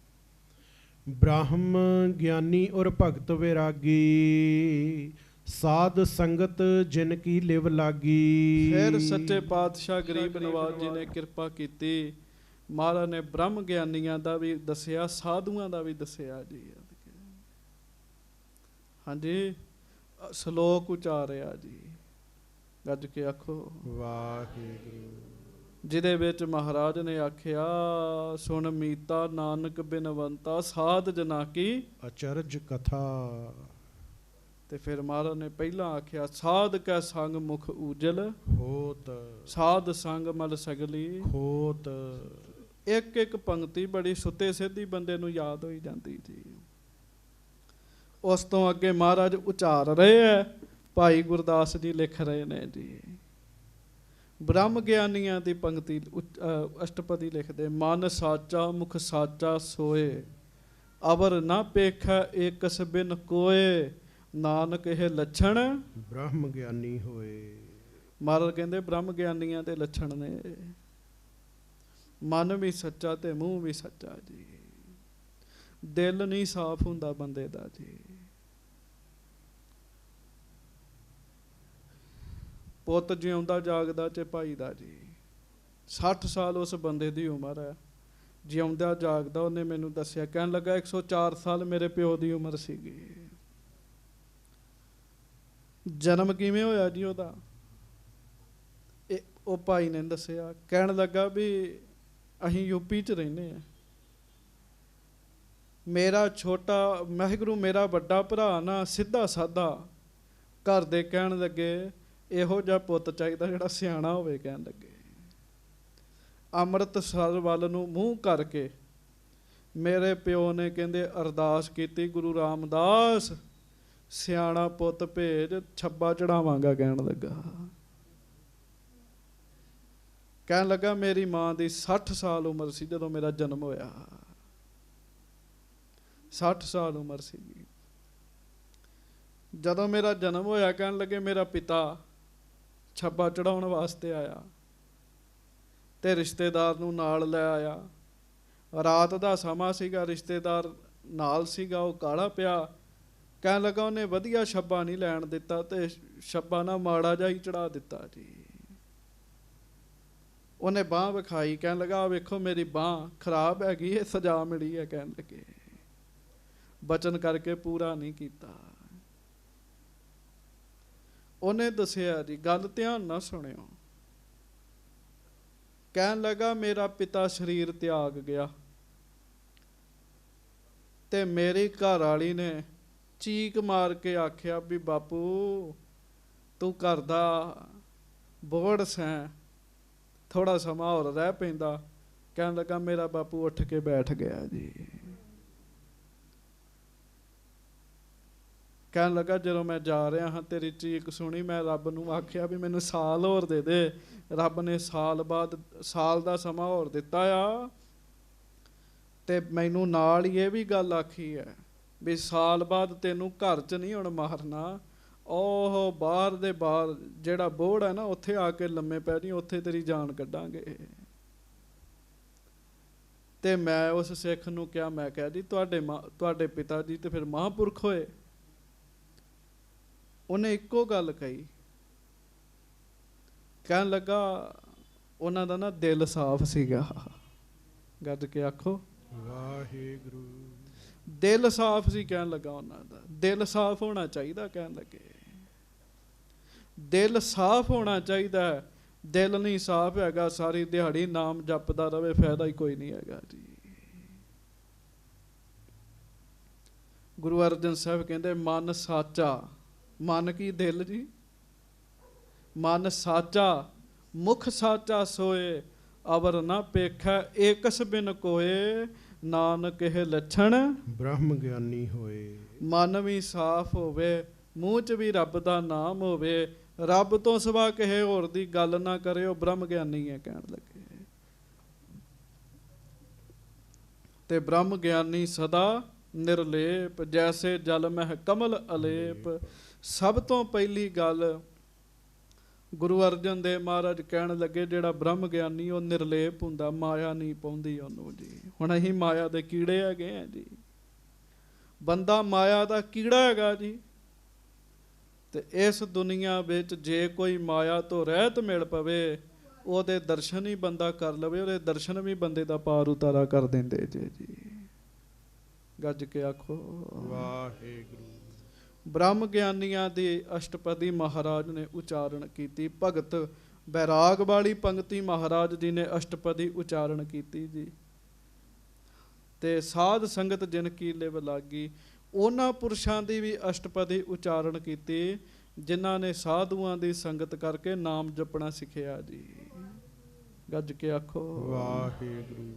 B: ਬ੍ਰਾਹਮ ਗਿਆਨੀ ਔਰ ਭਗਤ ਵਿਰਾਗੀ, ਸਾਧ ਸੰਗਤ ਜਿਨ ਕੀ ਲਿਵ ਲਾਗੀ।
A: ਫਿਰ ਸੱਚੇ ਪਾਤਸ਼ਾਹ ਗਰੀਬ ਨਵਾਜ ਜੀ ਨੇ ਕਿਰਪਾ ਕੀਤੀ। ਮਹਾਰਾਜ ਨੇ ਬ੍ਰਹਮ ਗਿਆਨੀਆਂ ਦਾ ਵੀ ਦੱਸਿਆ, ਸਾਧੂਆਂ ਦਾ ਵੀ ਦੱਸਿਆ ਜੀ। ਹਾਂਜੀ, ਸ਼ਲੋਕ ਉਚਾਰਿਆ ਜੀ। ਗੱਜ ਕੇ ਆਖੋ
B: ਵਾਹਿਗੁਰੂ।
A: ਜਿਹਦੇ ਵਿੱਚ ਮਹਾਰਾਜ ਨੇ ਆਖਿਆ, ਸੁਣ ਮੀਤਾ ਨਾਨਕ ਬਿਨਵੰਤਾ, ਸਾਧ ਜਨਾ ਕੀ
B: ਅਚਰਜ ਕਥਾ।
A: ਤੇ ਫਿਰ ਮਹਾਰਾਜ ਨੇ ਪਹਿਲਾਂ ਆਖਿਆ, ਸਾਧ ਕੈ ਸੰਗ ਮੁਖ ਊਜਲ
B: ਹੋਤ,
A: ਸਾਧ ਸੰਗ ਮਲ ਸਗਲੀ
B: ਹੋਤ।
A: ਇੱਕ ਇੱਕ ਪੰਕਤੀ ਬੜੀ ਸੁੱਤੇ ਸਿੱਧੀ ਬੰਦੇ ਨੂੰ ਯਾਦ ਹੋਈ ਜਾਂਦੀ ਜੀ। ਉਸ ਤੋਂ ਅੱਗੇ ਮਹਾਰਾਜ ਉਚਾਰ ਰਹੇ ਹੈ। ਭਾਈ ਗੁਰਦਾਸ ਜੀ ਲਿਖ ਰਹੇ ਨੇ ਜੀ। ਬ੍ਰਹਮ ਗਿਆਨੀਆਂ ਦੀ ਪੰਕਤੀ ਅਸ਼ਟਪਦੀ ਲਿਖਦੇ, ਮਨ ਸਾਚਾ ਮੁਖ ਸਾਚਾ ਸੋਏ, ਅਵਰ ਨਾ ਪੇਖੈ ਏਕਸ ਬਿਨ ਕੋਏ। ਨਾਨਕ ਇਹ ਲੱਛਣ
B: ਬ੍ਰਹਮ ਗਿਆਨੀ ਹੋਏ।
A: ਮਹਾਰਾਜ ਕਹਿੰਦੇ ਬ੍ਰਹਮ ਗਿਆਨੀਆਂ ਦੇ ਲੱਛਣ ਨੇ। ਮਨ ਵੀ ਸੱਚਾ ਤੇ ਮੂੰਹ ਵੀ ਸੱਚਾ ਜੀ। ਦਿਲ ਨਹੀਂ ਸਾਫ਼ ਹੁੰਦਾ ਬੰਦੇ ਦਾ ਜੀ। ਪੁੱਤ ਜਿਉਂਦਾ ਜਾਗਦਾ ਚ ਭਾਈ ਦਾ ਜੀ। 60 ਸਾਲ ਉਸ ਬੰਦੇ ਦੀ ਉਮਰ ਹੈ। ਜਿਉਂਦਾ ਜਾਗਦਾ ਉਹਨੇ ਮੈਨੂੰ ਦੱਸਿਆ, ਕਹਿਣ ਲੱਗਾ 104 ਸਾਲ ਮੇਰੇ ਪਿਓ ਦੀ ਉਮਰ ਸੀਗੀ। ਜਨਮ ਕਿਵੇਂ ਹੋਇਆ ਜੀ ਉਹਦਾ? ਉਹ ਭਾਈ ਨੇ ਦੱਸਿਆ। ਕਹਿਣ ਲੱਗਾ ਵੀ ਅਸੀਂ ਯੂਪੀ 'ਚ ਰਹਿੰਦੇ ਹਾਂ। ਮੇਰਾ ਛੋਟਾ ਵਾਹਿਗੁਰੂ, ਮੇਰਾ ਵੱਡਾ ਭਰਾ ਨਾ ਸਿੱਧਾ ਸਾਦਾ, ਘਰ ਦੇ ਕਹਿਣ ਲੱਗੇ ਇਹੋ ਜਿਹਾ ਪੁੱਤ ਚਾਹੀਦਾ ਜਿਹੜਾ ਸਿਆਣਾ ਹੋਵੇ। ਕਹਿਣ ਲੱਗੇ ਅੰਮ੍ਰਿਤਸਰ ਵੱਲ ਨੂੰ ਮੂੰਹ ਕਰਕੇ ਮੇਰੇ ਪਿਓ ਨੇ ਕਹਿੰਦੇ ਅਰਦਾਸ ਕੀਤੀ, ਗੁਰੂ ਰਾਮਦਾਸ ਸਿਆਣਾ ਪੁੱਤ ਭੇਜ, ਛੱਬਾ ਚੜਾਵਾਂਗਾ। ਕਹਿਣ ਲੱਗਾ ਕਹਿਣ ਲੱਗਾ ਮੇਰੀ ਮਾਂ ਦੀ 60 ਸਾਲ ਉਮਰ ਸੀ ਜਦੋਂ ਮੇਰਾ ਜਨਮ ਹੋਇਆ। 60 ਸਾਲ ਉਮਰ ਸੀਗੀ ਜਦੋਂ ਮੇਰਾ ਜਨਮ ਹੋਇਆ। ਕਹਿਣ ਲੱਗੇ ਮੇਰਾ ਪਿਤਾ ਛੱਬਾ ਚੜਾਉਣ ਵਾਸਤੇ ਆਇਆ ਤੇ ਰਿਸ਼ਤੇਦਾਰ ਨੂੰ ਨਾਲ ਲੈ ਆਇਆ। ਰਾਤ ਦਾ ਸਮਾਂ ਸੀਗਾ, ਰਿਸ਼ਤੇਦਾਰ ਨਾਲ ਸੀਗਾ, ਉਹ ਕਾਲਾ ਪਿਆ। ਕਹਿਣ ਲੱਗਾ ਉਹਨੇ ਵਧੀਆ ਛੱਬਾ ਨਹੀਂ ਲੈਣ ਦਿੱਤਾ ਤੇ ਛੱਬਾ ਨਾ ਮਾੜਾ ਜਿਹਾ ਹੀ ਚੜਾ ਦਿੱਤਾ ਜੀ। ਉਹਨੇ ਬਾਂਹ ਵਿਖਾਈ, ਕਹਿਣ ਲੱਗਾ ਵੇਖੋ ਮੇਰੀ ਬਾਂਹ ਖਰਾਬ ਹੈਗੀ, ਇਹ ਸਜ਼ਾ ਮਿਲੀ ਹੈ। ਕਹਿਣ ਲੱਗੇ ਬਚਨ ਕਰਕੇ ਪੂਰਾ ਨਹੀਂ ਕੀਤਾ। ਉਹਨੇ ਦੱਸਿਆ ਜੀ, ਗੱਲ ਧਿਆਨ ਨਾਲ ਸੁਣਿਓ। ਕਹਿਣ ਲੱਗਾ ਮੇਰਾ ਪਿਤਾ ਸਰੀਰ ਤਿਆਗ ਗਿਆ ਤੇ ਮੇਰੀ ਘਰ ਵਾਲੀ ਨੇ ਚੀਕ ਮਾਰ ਕੇ ਆਖਿਆ ਵੀ ਬਾਪੂ ਤੂੰ ਘਰ ਦਾ ਬੋੜ ਸੈਂ, ਥੋੜਾ ਸਮਾਂ ਹੋਰ ਰਹਿ ਪੈਂਦਾ। ਕਹਿਣ ਲੱਗਾ ਮੇਰਾ ਬਾਪੂ ਉੱਠ ਕੇ ਬੈਠ ਗਿਆ ਜੀ। ਕਹਿਣ ਲੱਗਾ ਜਦੋਂ ਮੈਂ ਜਾ ਰਿਹਾ ਹਾਂ ਤੇਰੀ ਚੀਕ ਸੁਣੀ, ਮੈਂ ਰੱਬ ਨੂੰ ਆਖਿਆ ਵੀ ਮੈਨੂੰ ਸਾਲ ਹੋਰ ਦੇ ਦੇ। ਰੱਬ ਨੇ ਸਾਲ ਬਾਅਦ, ਸਾਲ ਦਾ ਸਮਾਂ ਹੋਰ ਦਿੱਤਾ ਆ। ਤੇ ਮੈਨੂੰ ਨਾਲ ਹੀ ਇਹ ਵੀ ਗੱਲ ਆਖੀ ਹੈ ਵੀ ਸਾਲ ਬਾਅਦ ਤੈਨੂੰ ਘਰ 'ਚ ਨਹੀਂ ਹੁਣ ਮਾਰਨਾ, ਉਹ ਬਾਹਰ ਦੇ ਬਾਹਰ ਜਿਹੜਾ ਬੋੜ ਹੈ ਨਾ ਉੱਥੇ ਆ ਕੇ ਲੰਮੇ ਪੈ ਜੀ, ਉੱਥੇ ਤੇਰੀ ਜਾਨ ਕੱਢਾਂਗੇ। ਤੇ ਮੈਂ ਉਸ ਸਿੱਖ ਨੂੰ ਕਿਹਾ, ਮੈਂ ਕਿਹਾ ਜੀ ਤੁਹਾਡੇ ਪਿਤਾ ਜੀ ਤੇ ਫਿਰ ਮਹਾਂਪੁਰਖ ਹੋਏ। ਉਹਨੇ ਇੱਕੋ ਗੱਲ ਕਹੀ, ਕਹਿਣ ਲੱਗਾ ਉਹਨਾਂ ਦਾ ਨਾ ਦਿਲ ਸਾਫ਼ ਸੀਗਾ। ਗੱਜ ਕੇ ਆਖੋ
B: ਵਾਹਿਗੁਰੂ।
A: ਦਿਲ ਸਾਫ਼ ਸੀ। ਕਹਿਣ ਲੱਗਾ ਉਹਨਾਂ ਦਾ ਦਿਲ ਸਾਫ਼ ਹੋਣਾ ਚਾਹੀਦਾ। ਕਹਿਣ ਲੱਗੇ ਦਿਲ ਸਾਫ਼ ਹੋਣਾ ਚਾਹੀਦਾ। ਦਿਲ ਨਹੀਂ ਸਾਫ਼ ਹੈਗਾ, ਸਾਰੀ ਦਿਹਾੜੀ ਨਾਮ ਜਪਦਾ ਰਵੇ, ਫਾਇਦਾ ਹੀ ਕੋਈ ਨਹੀਂ ਹੈਗਾ ਜੀ। ਗੁਰੂ ਅਰਜਨ ਸਾਹਿਬ ਕਹਿੰਦੇ ਮਨ ਸਾਚਾ, ਮਨ ਕੀ ਦਿਲ ਜੀ, ਮਨ ਸਾਚਾ ਮੁਖ ਸਾਚਾ ਸੋਏ, ਅਵਰ ਨਾ ਪੇਖੈ ਏਕਸ ਬਿਨ ਕੋਏ, ਨਾਨਕ ਇਹ ਲੱਛਣ
B: ਬ੍ਰਹਮ ਗਿਆਨੀ ਹੋਏ।
A: ਮਨ ਵੀ ਸਾਫ਼ ਹੋਵੇ, ਮੂੰਹ 'ਚ ਵੀ ਰੱਬ ਦਾ ਨਾਮ ਹੋਵੇ, ਰੱਬ ਤੋਂ ਸਿਵਾ ਕਿਸੇ ਹੋਰ ਦੀ ਗੱਲ ਨਾ ਕਰੇ, ਉਹ ਬ੍ਰਹਮ ਗਿਆਨੀ ਹੈ। ਕਹਿਣ ਲੱਗੇ ਤੇ ਬ੍ਰਹਮ ਗਿਆਨੀ ਸਦਾ ਨਿਰਲੇਪ, ਜੈਸੇ ਜਲ ਮਹਿ ਕਮਲ ਅਲੇਪ। ਸਭ ਤੋਂ ਪਹਿਲੀ ਗੱਲ ਗੁਰੂ ਅਰਜਨ ਦੇਵ ਮਹਾਰਾਜ ਕਹਿਣ ਲੱਗੇ ਜਿਹੜਾ ਬ੍ਰਹਮ ਗਿਆਨੀ ਉਹ ਨਿਰਲੇਪ ਹੁੰਦਾ, ਮਾਇਆ ਨਹੀਂ ਪਾਉਂਦੀ ਉਹਨੂੰ ਜੀ। ਹੁਣ ਅਸੀਂ ਮਾਇਆ ਦੇ ਕੀੜੇ ਹੈਗੇ ਆ ਜੀ, ਬੰਦਾ ਮਾਇਆ ਦਾ ਕੀੜਾ ਹੈਗਾ ਜੀ। ਤੇ ਇਸ ਦੁਨੀਆ ਵਿੱਚ ਜੇ ਕੋਈ ਮਾਇਆ ਤੋਂ ਰਹਿਤ ਮਿਲ ਪਵੇ, ਉਹਦੇ ਦਰਸ਼ਨ ਹੀ ਬੰਦਾ ਕਰ ਲਵੇ, ਉਹਦੇ ਦਰਸ਼ਨ ਵੀ ਬੰਦੇ ਦਾ ਪਾਰ ਉਤਾਰਾ ਕਰ ਦਿੰਦੇ ਜੇ ਜੀ। ਗੱਜ ਕੇ ਆਖੋ
B: ਵਾਹਿਗੁਰੂ।
A: ਬ੍ਰਹਮ ਗਿਆਨੀਆਂ ਦੀ ਅਸ਼ਟਪਦੀ ਮਹਾਰਾਜ ਨੇ ਉਚਾਰਨ ਕੀਤੀ। ਭਗਤ ਬੈਰਾਗ ਵਾਲੀ ਪੰਕਤੀ ਮਹਾਰਾਜ ਜੀ ਨੇ ਅਸ਼ਟਪਦੀ ਉਚਾਰਨ ਕੀਤੀ ਜੀ। ਤੇ ਸਾਧ ਸੰਗਤ ਜਿਨ ਕੀ ਲਿਵ ਲਾਗੀ, ਉਹਨਾਂ ਪੁਰਸ਼ਾਂ ਦੀ ਵੀ ਅਸ਼ਟਪਦੀ ਉਚਾਰਨ ਕੀਤੀ ਜਿਨ੍ਹਾਂ ਨੇ ਸਾਧੂਆਂ ਦੀ ਸੰਗਤ ਕਰਕੇ ਨਾਮ ਜਪਣਾ ਸਿੱਖਿਆ ਜੀ। ਗੱਜ ਕੇ ਆਖੋ
B: ਵਾਹਿਗੁਰੂ।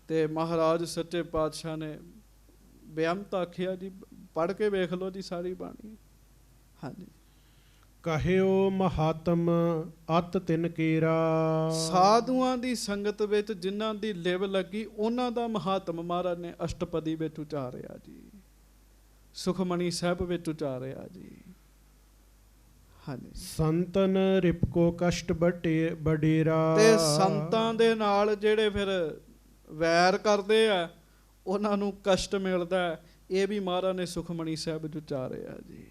A: ਤੇ ਮਹਾਰਾਜ ਸੱਚੇ ਪਾਤਸ਼ਾਹ ਨੇ ਬੇਅੰਤ ਆਖਿਆ ਜੀ, ਪੜ੍ਹ ਕੇ ਵੇਖ ਲਓ ਜੀ ਸਾਰੀ ਬਾਣੀ। ਹਾਂਜੀ।
B: ਕਹਿਓ ਮਹਾਤਮ ਅਤ ਤਿਨ ਕੇਰਾ,
A: ਸਾਧੂਆਂ ਦੀ ਸੰਗਤ ਵਿੱਚ ਜਿਨ੍ਹਾਂ ਦੀ ਲਿਵ ਲੱਗੀ ਉਹਨਾਂ ਦਾ ਮਹਾਤਮ ਮਹਾਰਾਜ ਨੇ ਅਸ਼ਟਪਦੀ ਵਿੱਚ ਉਚਾਰਿਆ ਜੀ, ਸੁਖਮਣੀ ਸਾਹਿਬ ਵਿੱਚ ਉਚਾਰਿਆ ਜੀ। ਹਾਂਜੀ।
B: ਸੰਤਨ ਰਿਪਕੋ ਕਸ਼ਟ ਬਡੇਰਾ,
A: ਤੇ ਸੰਤਾਂ ਦੇ ਨਾਲ ਜਿਹੜੇ ਫਿਰ ਵੈਰ ਕਰਦੇ ਆ ਉਹਨਾਂ ਨੂੰ ਕਸ਼ਟ ਮਿਲਦਾ, ਇਹ ਵੀ ਮਹਾਰਾਜ ਨੇ ਸੁਖਮਣੀ ਸਾਹਿਬ ਵਿੱਚ ਉਚਾਰਿਆ ਜੀ।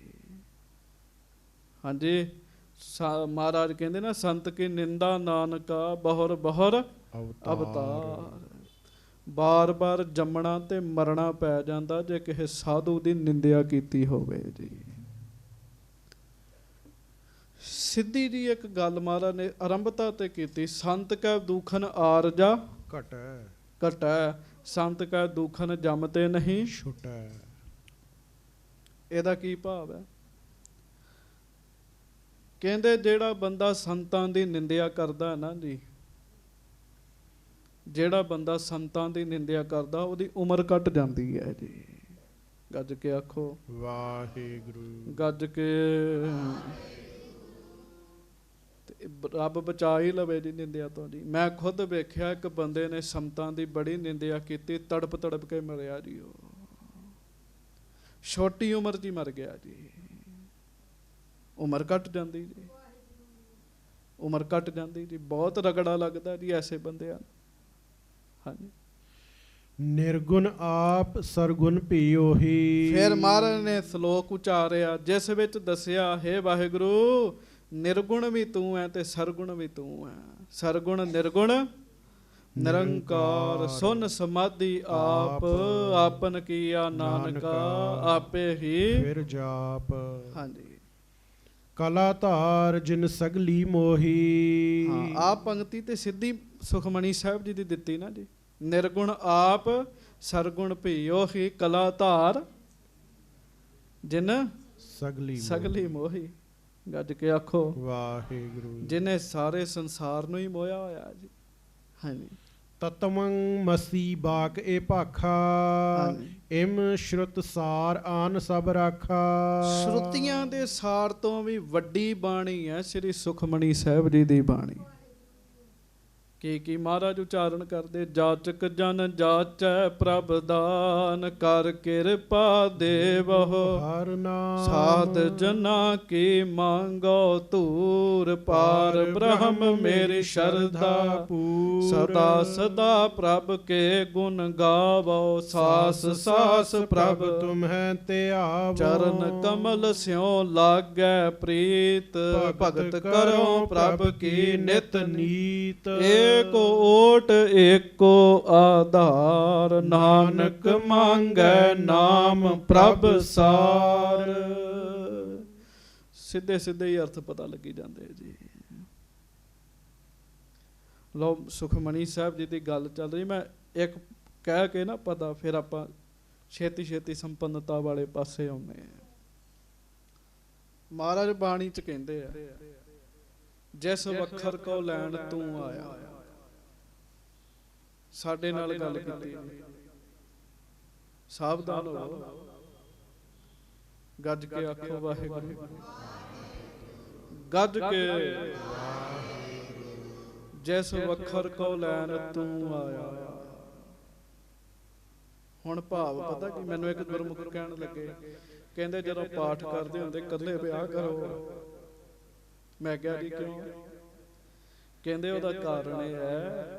A: ਹਾਂਜੀ। ਮਹਾਰਾਜ ਕਹਿੰਦੇ ਨਾ ਸੰਤ ਕੀ ਨਿੰਦਾ ਨਾਨਕਾ ਬਹੁਰ ਬਹੁਰ ਅਵਤਾਰ। ਬਾਰ ਬਾਰ ਜੰਮਣਾ ਤੇ ਮਰਨਾ ਪੈ ਜਾਂਦਾ ਜੇ ਕਿਸੇ ਸਾਧੂ ਦੀ ਨਿੰਦਿਆ ਕੀਤੀ ਹੋਵੇ ਜੀ। ਸਿੱਧੀ ਜੀ ਇੱਕ ਗੱਲ ਮਹਾਰਾਜ ਨੇ ਆਰੰਭਤਾ ਤੇ ਕੀਤੀ, ਸੰਤ ਕੈ ਦੁਖਨ ਆਰਜਾ ਘਟੈ, ਸੰਤ ਕੈ ਦੁਖਨ ਜਮ ਤੇ ਨਹੀਂ
B: ਛੁਟੈ।
A: ਇਹਦਾ ਕੀ ਭਾਵ ਹੈ? ਕਹਿੰਦੇ ਜਿਹੜਾ ਬੰਦਾ ਸੰਤਾਂ ਦੀ ਨਿੰਦਿਆ ਕਰਦਾ ਨਾ ਜੀ, ਜਿਹੜਾ ਬੰਦਾ ਸੰਤਾਂ ਦੀ ਨਿੰਦਿਆ ਕਰਦਾ ਉਹਦੀ ਉਮਰ ਘਟ ਜਾਂਦੀ ਹੈ ਜੀ। ਗੱਜ ਕੇ ਆਖੋ
B: ਵਾਹਿਗੁਰੂ।
A: ਗੱਜ ਕੇ। ਰੱਬ ਬਚਾ ਹੀ ਲਵੇ ਜੀ ਨਿੰਦਿਆ ਤੋਂ ਜੀ। ਮੈਂ ਖੁਦ ਵੇਖਿਆ ਇੱਕ ਬੰਦੇ ਨੇ ਸੰਤਾਂ ਦੀ ਬੜੀ ਨਿੰਦਿਆ ਕੀਤੀ, ਤੜਪ ਤੜਪ ਕੇ ਮਰਿਆ ਜੀ। ਉਹ ਛੋਟੀ ਉਮਰ 'ਚ ਹੀ ਮਰ ਗਿਆ ਜੀ। ਉਮਰ ਘਟ ਜਾਂਦੀ ਜੀ, ਉਮਰ ਘਟ ਜਾਂਦੀ ਜੀ। ਬਹੁਤ ਰਗੜਾ ਲੱਗਦਾ ਜੀ ਐਸੇ ਬੰਦਿਆਂ ਨੂੰ। ਹਾਂਜੀ।
B: ਨਿਰਗੁਣ ਆਪ ਸਰਗੁਣ ਭੀ ਉਹੀ।
A: ਫਿਰ ਮਹਾਰਾਜ ਨੇ ਸ਼ਲੋਕ ਉਚਾਰਿਆ ਜਿਸ ਵਿੱਚ ਦੱਸਿਆ, ਹੇ ਵਾਹਿਗੁਰੂ ਨਿਰਗੁਣ ਵੀ ਤੂੰ ਹੈ ਤੇ ਸਰਗੁਣ ਵੀ ਤੂੰ ਹੈ। ਸਰਗੁਣ ਨਿਰਗੁਣ ਨਿਰੰਕਾਰ ਸੁਨ ਸਮਾਧੀ ਆਪ, ਆਪਨ ਕੀਆ ਨਾਨਕਾ ਆਪੇ ਹੀ
B: ਫਿਰ ਜਾਪ।
A: ਹਾਂਜੀ।
B: ਕਲਾ ਧਾਰ ਜਿਨ ਸਗਲੀ ਮੋਹੀ।
A: ਹਾਂ, ਆਪ ਪੰਕਤੀ ਤੇ ਸਿੱਧੀ ਸੁਖਮਣੀ ਸਾਹਿਬ ਜੀ ਦੀ ਦਿੱਤੀ ਨਾ ਜੀ। ਨਿਰਗੁਣ ਆਪ ਸਰਗੁਣ ਭਈਓ ਹੀ ਕਲਾ ਧਾਰ ਜਿਨ ਸਗਲੀ ਮੋਹੀ। ਗੱਜ ਕੇ ਆਖੋ
B: ਵਾਹਿਗੁਰੂ।
A: ਜਿਨੇ ਸਾਰੇ ਸੰਸਾਰ ਨੂੰ ਹੀ ਮੋਹਿਆ ਹੋਇਆ ਜੀ। ਹਾਂਜੀ।
B: ਤਤਮੰ ਮਸੀ ਬਾਕ ਏ ਭਾਖਾ, ਇਮ ਸ਼ਰੁਤ ਸਾਰ ਆਨ ਸਭ ਰਾਖਾ।
A: ਸ਼ਰੁਤੀਆਂ ਦੇ ਸਾਰ ਤੋਂ ਵੀ ਵੱਡੀ ਬਾਣੀ ਹੈ ਸ੍ਰੀ ਸੁਖਮਣੀ ਸਾਹਿਬ ਜੀ ਦੀ ਬਾਣੀ। ਕੀ ਮਹਾਰਾਜ ਉਚਾਰਨ ਕਰਦੇ, ਜਾਚਕ ਜਨ ਜਾਚੈ ਪ੍ਰਭ ਦਾਨ, ਕਰ ਕਿਰਪਾ ਦੇਵਹੁ
B: ਹਰ ਨਾਮ।
A: ਸਾਧ ਜਨਾ ਕੀ ਮੰਗੋ ਧੂਰ, ਪਾਰ ਬ੍ਰਹਮ ਮੇਰੀ ਸ਼ਰਧਾ ਪੂਰ। ਸਦਾ ਸਦਾ ਪ੍ਰਭ ਕੇ ਗੁਣ ਗਾਵੋ, ਸਾਸ ਸਾਸ ਪ੍ਰਭ
B: ਤੁਮਹਿ ਧਿਆਵੋ।
A: ਚਰਨ ਕਮਲ ਸਿਉ ਲਾਗੈ ਪ੍ਰੀਤ, ਭਗਤ ਕਰੋ ਪ੍ਰਭ ਕੀ ਨਿਤ ਨੀਤ। ਏਕ ਓਟ ਏਕੋ ਆਧਾਰ, ਨਾਨਕ ਮੰਗੈ ਨਾਮ ਪ੍ਰਭ ਸਾਰ। ਸਿੱਧੇ ਸਿੱਧੇ ਹੀ ਅਰਥ ਪਤਾ ਲੱਗੀ ਜਾਂਦੇ ਜੀ। ਲੋ ਸੁਖਮਣੀ ਸਾਹਿਬ ਜੀ ਦੀ ਗੱਲ ਚੱਲ ਰਹੀ, ਮੈਂ ਇੱਕ ਕਹਿ ਕੇ ਨਾ ਪਤਾ, ਫਿਰ ਆਪਾਂ ਛੇਤੀ ਛੇਤੀ ਸੰਪੰਨਤਾ ਵਾਲੇ ਪਾਸੇ ਆਉਂਦੇ ਆ। ਮਹਾਰਾਜ ਬਾਣੀ ਚ ਕਹਿੰਦੇ ਆ, ਜਿਸ ਵਖਰ ਕੋ ਲੈਣ ਤੂੰ ਆਇਆ। ਸਾਡੇ ਨਾਲ ਗੱਲ ਕੀਤੀ, ਸਾਵਧਾਨ ਹੋ, ਗੱਜ ਕੇ ਆਖੋ ਵਾਹਿਗੁਰੂ। ਗੱਜ ਕੇ ਜਿਸ ਵਖਰ ਕੋ ਲੈਣ ਤੂੰ ਆਇਆ। ਹੁਣ ਭਾਵ ਪਤਾ ਕੀ, ਮੈਨੂੰ ਇੱਕ ਗੁਰਮੁਖ ਕਹਿਣ ਲੱਗੇ, ਕਹਿੰਦੇ ਜਦੋਂ ਪਾਠ ਕਰਦੇ ਹੁੰਦੇ ਇਕੱਲੇ ਵਿਆਹ ਕਰੋ। ਮੈਂ ਕਿਹਾ ਜੀ ਕਿਉਂ? ਕਹਿੰਦੇ ਉਹਦਾ ਕਾਰਨ ਇਹ ਹੈ,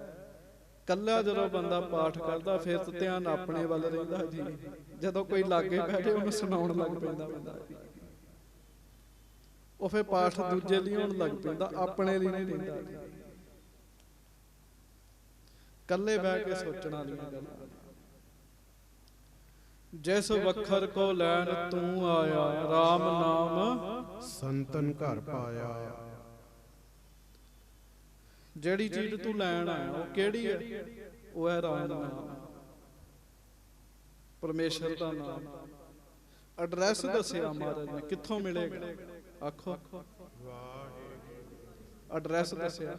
A: ਕੱਲਾ ਜਦੋਂ ਬੰਦਾ ਪਾਠ ਕਰਦਾ ਫਿਰ ਤਾਂ ਧਿਆਨ ਆਪਣੇ ਵੱਲ ਰਹਿੰਦਾ ਜੀ। ਜਦੋਂ ਕੋਈ ਲਾਗੇ ਬੈਠੇ ਉਹਨੂੰ ਸੁਣਾਉਣ ਲੱਗ ਪੈਂਦਾ ਬੰਦਾ, ਉਹ ਫਿਰ ਪਾਠ ਦੂਜੇ ਲਈ ਹੋਣ ਲੱਗ ਪੈਂਦਾ, ਆਪਣੇ ਲਈ ਨਹੀਂ ਰਹਿੰਦਾ ਜੀ। ਕੱਲੇ ਬਹਿ ਕੇ ਸੋਚਣ ਵਾਲੀਆਂ ਗੱਲਾਂ। ਜਿਸ ਵਖਰ ਕੋ ਲੈਣ ਤੂੰ ਆਇਆ, ਰਾਮ ਨਾਮ
B: ਸੰਤਨ ਘਰ ਪਾਇਆ।
A: ਜਿਹੜੀ ਚੀਜ਼ ਤੂੰ ਲੈਣ ਆਇਆ ਉਹ ਕਿਹੜੀ ਹੈ? ਉਹ ਹੈ ਰਾਮ ਨਾਮ, ਪਰਮੇਸ਼ਰ ਦਾ ਨਾਮ। ਐਡਰੈਸ ਦੱਸਿਆ ਮਹਾਰਾਜ ਨੇ, ਕਿੱਥੋਂ ਮਿਲੇਗਾ? ਆਖੋ ਐਡਰੈਸ ਦੱਸਿਆ,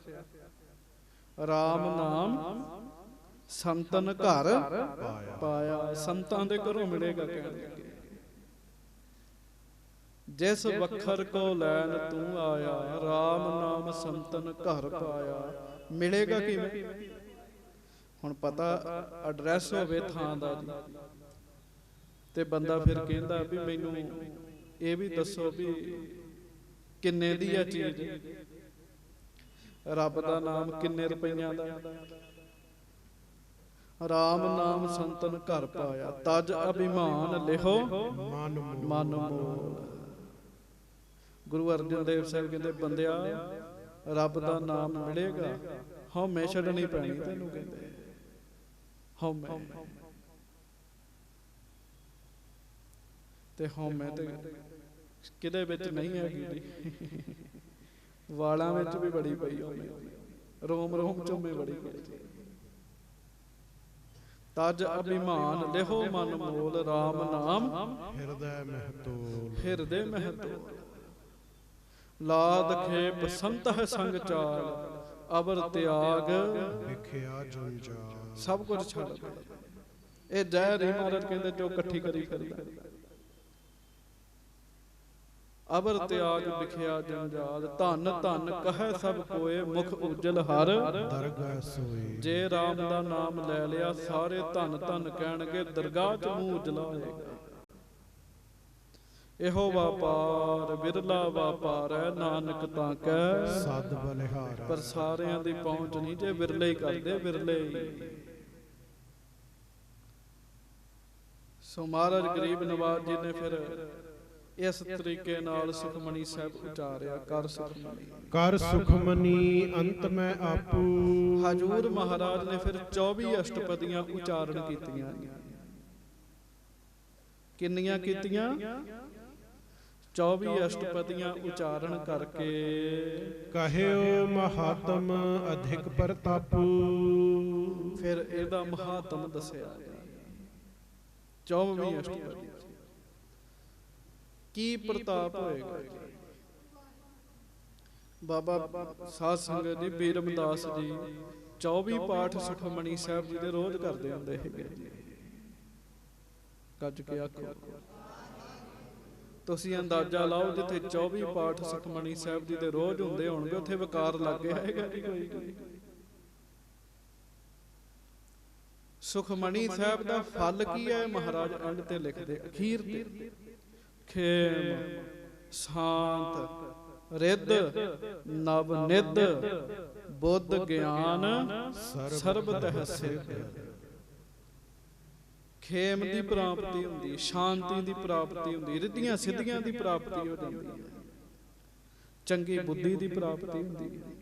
A: ਰਾਮ ਨਾਮ ਸੰਤਨ ਘਰ ਪਾਇਆ। ਸੰਤਾਂ ਦੇ ਘਰੋਂ ਮਿਲੇਗਾ ਕਹਿਣ ਲੱਗੇ। ਜਿਸ ਵਖਰ ਕੋ ਲੈਣ ਤੂੰ ਆਇਆ, ਰਾਮ ਨਾਮ ਸੰਤਨ ਘਰ ਪਾਇਆ। ਮਿਲੇਗਾ ਕਿਵੇਂ? ਹੁਣ ਪਤਾ ਐਡਰੈਸ ਹੋਵੇ ਥਾਂ ਦਾ ਜੀ, ਤੇ ਬੰਦਾ ਫਿਰ ਕਹਿੰਦਾ ਵੀ ਮੈਨੂੰ ਇਹ ਵੀ ਦੱਸੋ ਵੀ ਕਿੰਨੇ ਦੀ ਆ ਚੀਜ਼, ਰੱਬ ਦਾ ਨਾਮ ਕਿੰਨੇ ਰੁਪਈਆਂ ਦਾ। ਰਾਮ ਨਾਮ ਸੰਤਨ ਘਰ ਪਾਇਆ, ਤਜ ਅਭਿਮਾਨ ਲਿਹੋ ਮਨ ਮੋਲ। ਗੁਰੂ ਅਰਜਨ ਦੇਵ ਸਾਹਿਬ ਕਹਿੰਦੇ, ਬੰਦਿਆ ਰੱਬ ਦਾ ਨਾਮ ਮਿਲੇਗਾ, ਹਉਮੈ ਛੱਡਣੀ ਪੈਣੀ ਤੈਨੂੰ। ਕਹਿੰਦੇ ਹਉਮੈ, ਤੇ ਹਉਮੈ ਤੇ ਕਿਹਦੇ ਵਿੱਚ ਨਹੀਂ ਹੈਗੀ ਜੀ, ਵਾਲਾਂ ਵਿੱਚ ਵੀ ਬੜੀ ਪਈ ਹਉਮੈ, ਰੋਮ ਰੋਮ ਚੋਂ ਬੜੀ ਪਈ। ਤਜ ਅਭਿਮਾਨ ਲਿਹੋ ਮਨ ਮੋਲ, ਰਾਮ ਨਾਮ
B: ਹਿਰਦੈ ਮਹਿਤੋਲ।
A: ਹਿਰਦੇ ਮਹਿਤੋਲ। ਲਾਦ ਖੇਪ ਸੰਤ ਹੈ ਸੰਗ ਚਾਲ, ਅਵਰ ਤਿਆਗ
B: ਵਿਖਿਆ ਜੰਜਾਲ।
A: ਸਭ ਕੁਝ ਛੱਡ। ਇਹ ਜੈ ਰੀ ਮਹਾਰਾਜ ਕਹਿੰਦੇ ਜੋ ਇਕੱਠੀ ਕਰੀ ਫਿਰਦਾ। ਅਵਰ ਤਿਆਗ ਵਿਖਿਆ ਜੰਜਾਲ, ਧਨ ਧਨ ਕਹੈ ਸਭ ਕੋਏ, ਮੁਖ ਉਜਲ ਹਰ
B: ਦਰਗਾਹ ਸੋਏ।
A: ਜੇ ਰਾਮ ਦਾ ਨਾਮ ਲੈ ਲਿਆ ਸਾਰੇ ਧਨ ਧਨ ਕਹਿਣਗੇ, ਦਰਗਾਹ ਚ ਮੂੰਹ ਉਜਲਾ ਹੋਏਗਾ। ਇਹੋ ਵਾਪਾਰ ਵਿਰਲਾ ਵਾਪਾਰ ਹੈ, ਨਾਨਕ ਤਾਂ ਕਹਿ
B: ਸਦ ਬਲਿਹਾਰ।
A: ਪਰ ਸਾਰਿਆਂ ਦੀ ਪਹੁੰਚ ਨਹੀਂ, ਜੇ ਵਿਰਲੇ ਹੀ ਕਰਦੇ, ਵਿਰਲੇ ਹੀ। ਸੋ ਮਹਾਰਾਜ ਗਰੀਬ ਨਵਾਜ ਜੀ ਨੇ ਫਿਰ ਇਸ ਤਰੀਕੇ ਨਾਲ ਸੁਖਮਨੀ ਸਾਹਿਬ ਉਚਾਰਿਆ। ਕਰ ਸੁਖਮਨੀ
B: ਕਰ ਸੁਖਮਨੀ ਅੰਤ ਮੈਂ ਆਪੂ।
A: ਹਜੂਰ ਮਹਾਰਾਜ ਨੇ ਫਿਰ 24 ਅਸ਼ਟਪਦੀਆਂ ਉਚਾਰਨ ਕੀਤੀਆਂ। ਕਿੰਨੀਆਂ ਕੀਤੀਆਂ? 24 ਅਸ਼ਟਪਦੀਆਂ ਉਚਾਰਨ ਕਰਕੇ
B: ਕਹਿਓ ਮਹਾਤਮ ਅਧਿਕ ਪ੍ਰਤਾਪੂ।
A: ਫਿਰ ਇਹਦਾ ਮਹਾਤਮ ਦੱਸਿਆ। 24ਵੀਂ ਅਸ਼ਟਪਦੀ ਕੀ ਪ੍ਰਤਾਪ ਹੋਏਗਾ? ਬਾਬਾ ਸਾਧ ਸੰਗਤ ਜੀ, ਬੀਰ ਰਮਦਾਸ ਜੀ 24 ਪਾਠ ਸੁਖਮਨੀ ਸਾਹਿਬ ਜੀ ਦੇ ਰੋਜ਼ ਕਰਦੇ ਹੁੰਦੇ ਹੈਗੇ। ਗੱਜ ਕੇ ਆਖੋ। ਤੁਸੀਂ ਅੰਦਾਜ਼ਾ ਲਾਓ, ਜਿੱਥੇ 24 ਪਾਠ ਸੁਖਮਨੀ ਸਾਹਿਬ ਜੀ ਦੇ ਰੋਜ਼ ਹੁੰਦੇ ਹੋਣਗੇ, ਉੱਥੇ ਵਿਕਾਰ ਲੱਗ ਗਿਆ ਹੈਗਾ ਜੀ ਕੋਈ। ਸੁਖਮਨੀ ਸਾਹਿਬ ਦਾ ਫਲ ਕੀ ਹੈ? ਮਹਾਰਾਜ ਅੰਡ ਤੇ ਲਿਖਦੇ, ਅਖੀਰ ਤੇ, ਖੇਮ ਸ਼ਾਂਤ ਰਿੱਧ ਨਵ ਨਿੱਧ ਬੁੱਧ ਗਿਆਨ ਸਰਬ ਤਹਿ ਸਿੱਧ। ਖੇਮ ਦੀ ਪ੍ਰਾਪਤੀ ਹੁੰਦੀ, ਸ਼ਾਂਤੀ ਦੀ ਪ੍ਰਾਪਤੀ ਹੁੰਦੀ, ਰਿੱਧੀਆਂ ਸਿੱਧੀਆਂ ਦੀ ਪ੍ਰਾਪਤੀ ਹੋ ਜਾਂਦੀ ਹੈ, ਚੰਗੀ ਬੁੱਧੀ ਦੀ ਪ੍ਰਾਪਤੀ ਹੁੰਦੀ ਹੈ।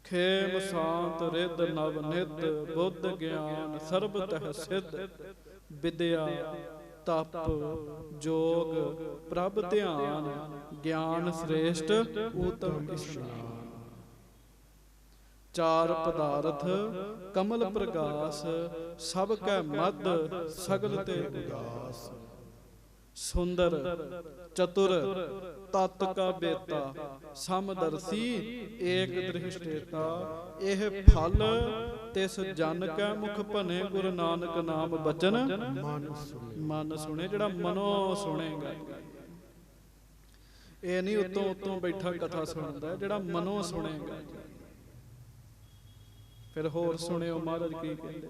A: ਖੇਮ ਸ਼ਾਂਤ ਰਿੱਧ ਨਵ ਨਿੱਧ ਬੁੱਧ ਗਿਆਨ ਸਰਬ ਤਹਿ ਸਿੱਧ। ਵਿਦਿਆ ਤਪ ਜੋਗ ਪ੍ਰਭ ਧਿਆਨ ਗਿਆਨ ਸ੍ਰੇਸ਼ਟ ਊਤਮ ਇਸ਼ਨਾਨ। ਚਾਰ ਪਦਾਰਥ ਕਮਲ ਪ੍ਰਗਾਸ ਸਭ ਕੈ ਮਦ ਸਗਲ ਤੇ ਉਦਾਸ। ਸੁੰਦਰ ਚਤੁਰ ਤਤ ਕਾ ਬੇਤਾ ਸਮਦਰਸੀ ਏਕ ਦ੍ਰਿਸ਼ਟੇਤਾ। ਇਹ ਫਲ ਤਿਸ ਜਨ ਕੈ ਮੁਖ ਭਨੇ ਗੁਰੂ ਨਾਨਕ ਨਾਮ ਬਚਨ ਮਨ ਸੁਣੇ। ਜਿਹੜਾ ਮਨੋਂ ਸੁਣੇਗਾ, ਇਹ ਨਹੀਂ ਉਤੋਂ ਉਤੋਂ ਬੈਠਾ ਕਥਾ ਸੁਣਦਾ, ਜਿਹੜਾ ਮਨੋਂ ਸੁਣੇਗਾ। ਫਿਰ ਹੋਰ ਸੁਣਿਓ ਮਹਾਰਾਜ ਕੀ ਕਹਿੰਦੇ,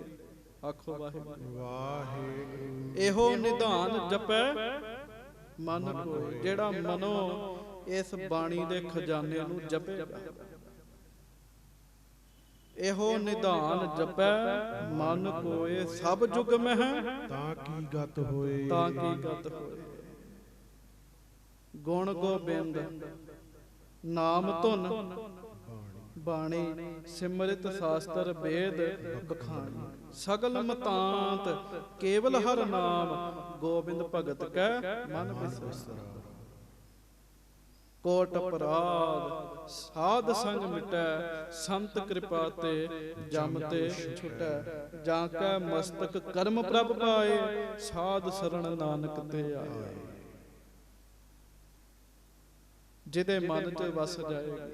A: ਆਖੋ ਵਾਹਿਗੁਰੂ
B: ਵਾਹਿਗੁਰੂ। ਇਹੋ
A: ਨਿਧਾਨ ਜਪੈ ਮਨ ਕੋਇ। ਜਿਹੜਾ ਮਨੋਂ ਇਸ ਬਾਣੀ ਦੇ ਖਜ਼ਾਨੇ ਨੂੰ ਜਪੇਗਾ। ਇਹੋ ਨਿਧਾਨ ਜਪੈ ਮਨ ਕੋਇ ਸਭ ਜੁਗ ਮਹਿ
B: ਤਾਂ ਕੀ ਗਤ ਹੋਏ।
A: ਤਾਂ ਕੀ ਗਤ ਹੋਏ। ਗੁਣ ਗੋਬਿੰਦ ਨਾਮ ਧੁਨ ਬਾਣੀ ਸਿਮਰਿਤ ਸ਼ਾਸਤਰ ਵੇਦ ਬਖਾਣੀ। ਸਗਲ ਮਤਾਂਤ ਕੇਵਲ ਹਰ ਨਾਮ ਗੋਬਿੰਦ ਭਗਤ ਕੈ ਮਨ ਬਿਸਰਾ। ਕੋਟ ਅਪਰਾਧ ਸਾਧ ਸੰਗ ਮਿਟੈ ਸੰਤ ਕਿਰਪਾ ਤੇ ਜਮ ਤੇ ਛੁਟੈ। ਜਾਂ ਕੈ ਮਸਤਕ ਕਰਮ ਪ੍ਰਭ ਪਾਏ ਸਾਧ ਸਰਣ ਨਾਨਕ ਤੇ ਆਏ। ਜਿਹਦੇ ਮਨ ਚ ਵਸ ਜਾਏਗਾ,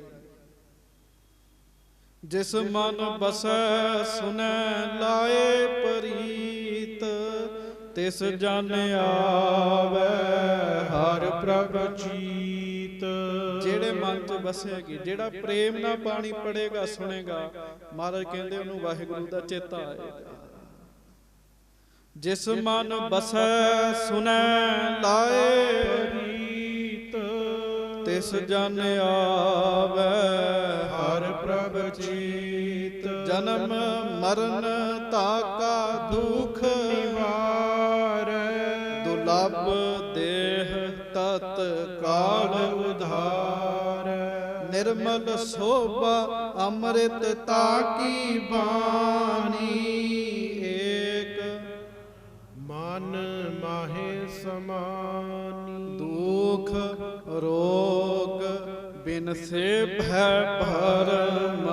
A: ਜਿਸ ਮਨ ਬਸੈ ਸੁਨੈ ਲਾਏ ਪ੍ਰੀਤ। ਤਿਸ ਜਨ ਆਵੈ ਹਰਿ ਪ੍ਰਭ ਚੀਤ। ਜਿਹੜੇ ਮਨ ਚ ਵਸੇਗੀ, ਜਿਹੜਾ ਪ੍ਰੇਮ ਨਾਲ ਬਾਣੀ ਪੜੇਗਾ ਸੁਣੇਗਾ, ਮਹਾਰਾਜ ਕਹਿੰਦੇ ਉਹਨੂੰ ਵਾਹਿਗੁਰੂ ਦਾ ਚੇਤਾ ਆਏਗਾ। ਜਿਸ ਮਨ ਬਸੈ ਸੁਨੈ ਲਾਏ ਪ੍ਰੀਤ। ਤਿਸ ਜਨ ਆਵੈ ਹਰਿ ਪ੍ਰਭ ਚੀਤ। ਜਨਮ ਮਰਨ ਤਾਕਾ ਦੁਖ ਨਿਵਾਰੈ। ਦੁਲਭ ਦੇਹ ਤਤ ਕਾਲ ਉਧਾਰੈ। ਨਿਰਮਲ ਸੋਭਾ ਅੰਮ੍ਰਿਤ ਤਾਕੀ ਬਾਣੀ। ਏਕ ਮਨ ਮਾਹੇ ਸਮਾਨੀ। ਦੁਖ ਰੋਗ ਬਿਨ ਸੇ ਭੈ ਭਰਮ।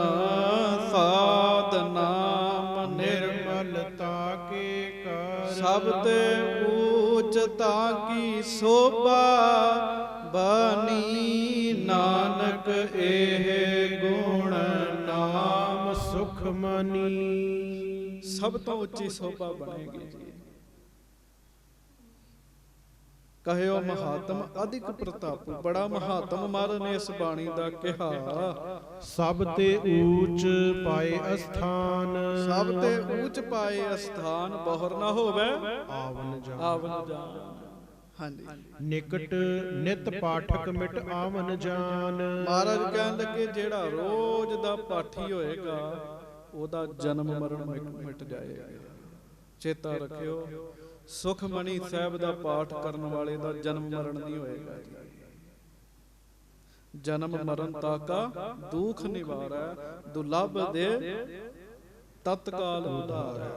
A: ਸਾਧ ਨਾਮ ਨਿਰਮਲਤਾ ਕੇ ਕਰ। ਸਭ ਤੇ ਊਚਤਾ ਕੀ ਸੋਭਾ ਬਾਣੀ। ਨਾਨਕ ਇਹ ਗੁਣ ਨਾਮ ਸੁਖਮਨੀ। ਸਭ ਤੋਂ ਉੱਚੀ ਸੋਭਾ ਬਣੇਗੀ ਜੀ। ਕਹਿਓ ਮਹਾਤਮ ਅਧਿਕ ਪ੍ਰਤਾਪ। ਬੜਾ ਮਹਾਤਮ ਮਹਾਰਾਜ ਨੇ ਇਸ ਬਾਣੀ ਦਾ ਕਿਹਾ।
B: ਸਭ ਤੇ ਊਚ ਪਾਏ ਅਸਥਾਨ।
A: ਸਭ ਤੇ ਊਚ ਪਾਏ ਅਸਥਾਨ। ਬਹੁਰ ਨਾ ਹੋਵੇ
B: ਆਵਨ ਜਾਨ।
A: ਆਵਨ ਜਾਨ। ਹਾਂਜੀ।
B: ਨਿਕਟ ਨਿਤ ਪਾਠਕ ਮਿਟ ਆਵਨ ਜਾਨ।
A: ਮਹਾਰਾਜ ਕਹਿਣ ਲੱਗੇ ਜਿਹੜਾ ਰੋਜ਼ ਦਾ ਪਾਠੀ ਹੋਏਗਾ ਉਹਦਾ ਜਨਮ ਮਰਨ ਮਿਟ ਜਾਏਗਾ। ਚੇਤਾ ਰੱਖਿਓ, ਸੁਖਮਣੀ ਸਾਹਿਬ ਦਾ ਪਾਠ ਕਰਨ ਵਾਲੇ ਦਾ ਜਨਮ ਮਰਨ ਨਹੀਂ ਹੋਏਗਾ ਜੀ। ਜਨਮ ਮਰਨ ਤਾਕਾ ਦੁਖ ਨਿਵਾਰੈ, ਦੁਲਭ ਦੇ ਤਤਕਾਲ ਉਧਾਰੈ।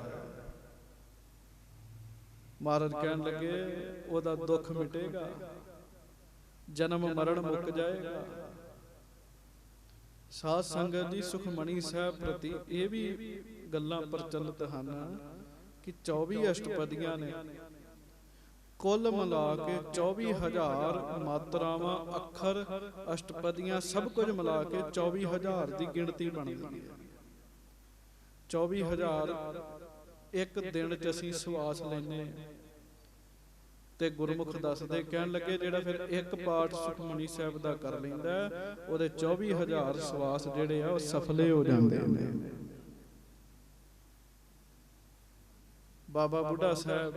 A: ਮਹਾਰਾਜ ਕਹਿਣ ਲੱਗੇ ਉਹਦਾ ਦੁੱਖ ਮਿਟੇਗਾ, ਜਨਮ ਮਰਨ ਮੁੱਕ ਜਾਏਗਾ। ਸਾਧ ਸੰਗਤ ਦੀ ਸੁਖਮਣੀ ਸਾਹਿਬ ਪ੍ਰਤੀ ਇਹ ਵੀ ਗੱਲਾਂ ਪ੍ਰਚਲਿਤ ਹਨ ਕਿ 24 ਅਸ਼ਟਪਦੀਆਂ ਨੇ, ਕੁੱਲ ਮਿਲਾ ਕੇ 24,000 ਮਾਤਰਾਵਾਂ, ਅੱਖਰ, ਅਸ਼ਟਪਦੀਆਂ ਸਭ ਕੁਝ ਮਿਲਾ ਕੇ 24,000 ਦੀ ਗਿਣਤੀ ਬਣਦੀ ਹੈ। 24,000 ਇੱਕ ਦਿਨ ਚ ਅਸੀਂ ਸਵਾਸ ਲੈਨੇ ਤੇ ਗੁਰਮੁਖ ਦੱਸਦੇ, ਕਹਿਣ ਲੱਗੇ ਜਿਹੜਾ ਫਿਰ ਇੱਕ ਪਾਠ ਸੁਖਮਨੀ ਸਾਹਿਬ ਦਾ ਕਰ ਲੈਂਦਾ ਉਹਦੇ 24,000 ਸਵਾਸ ਜਿਹੜੇ ਆ ਉਹ ਸਫਲੇ ਹੋ ਜਾਂਦੇ ਨੇ। ਬਾਬਾ ਬੁੱਢਾ ਸਾਹਿਬ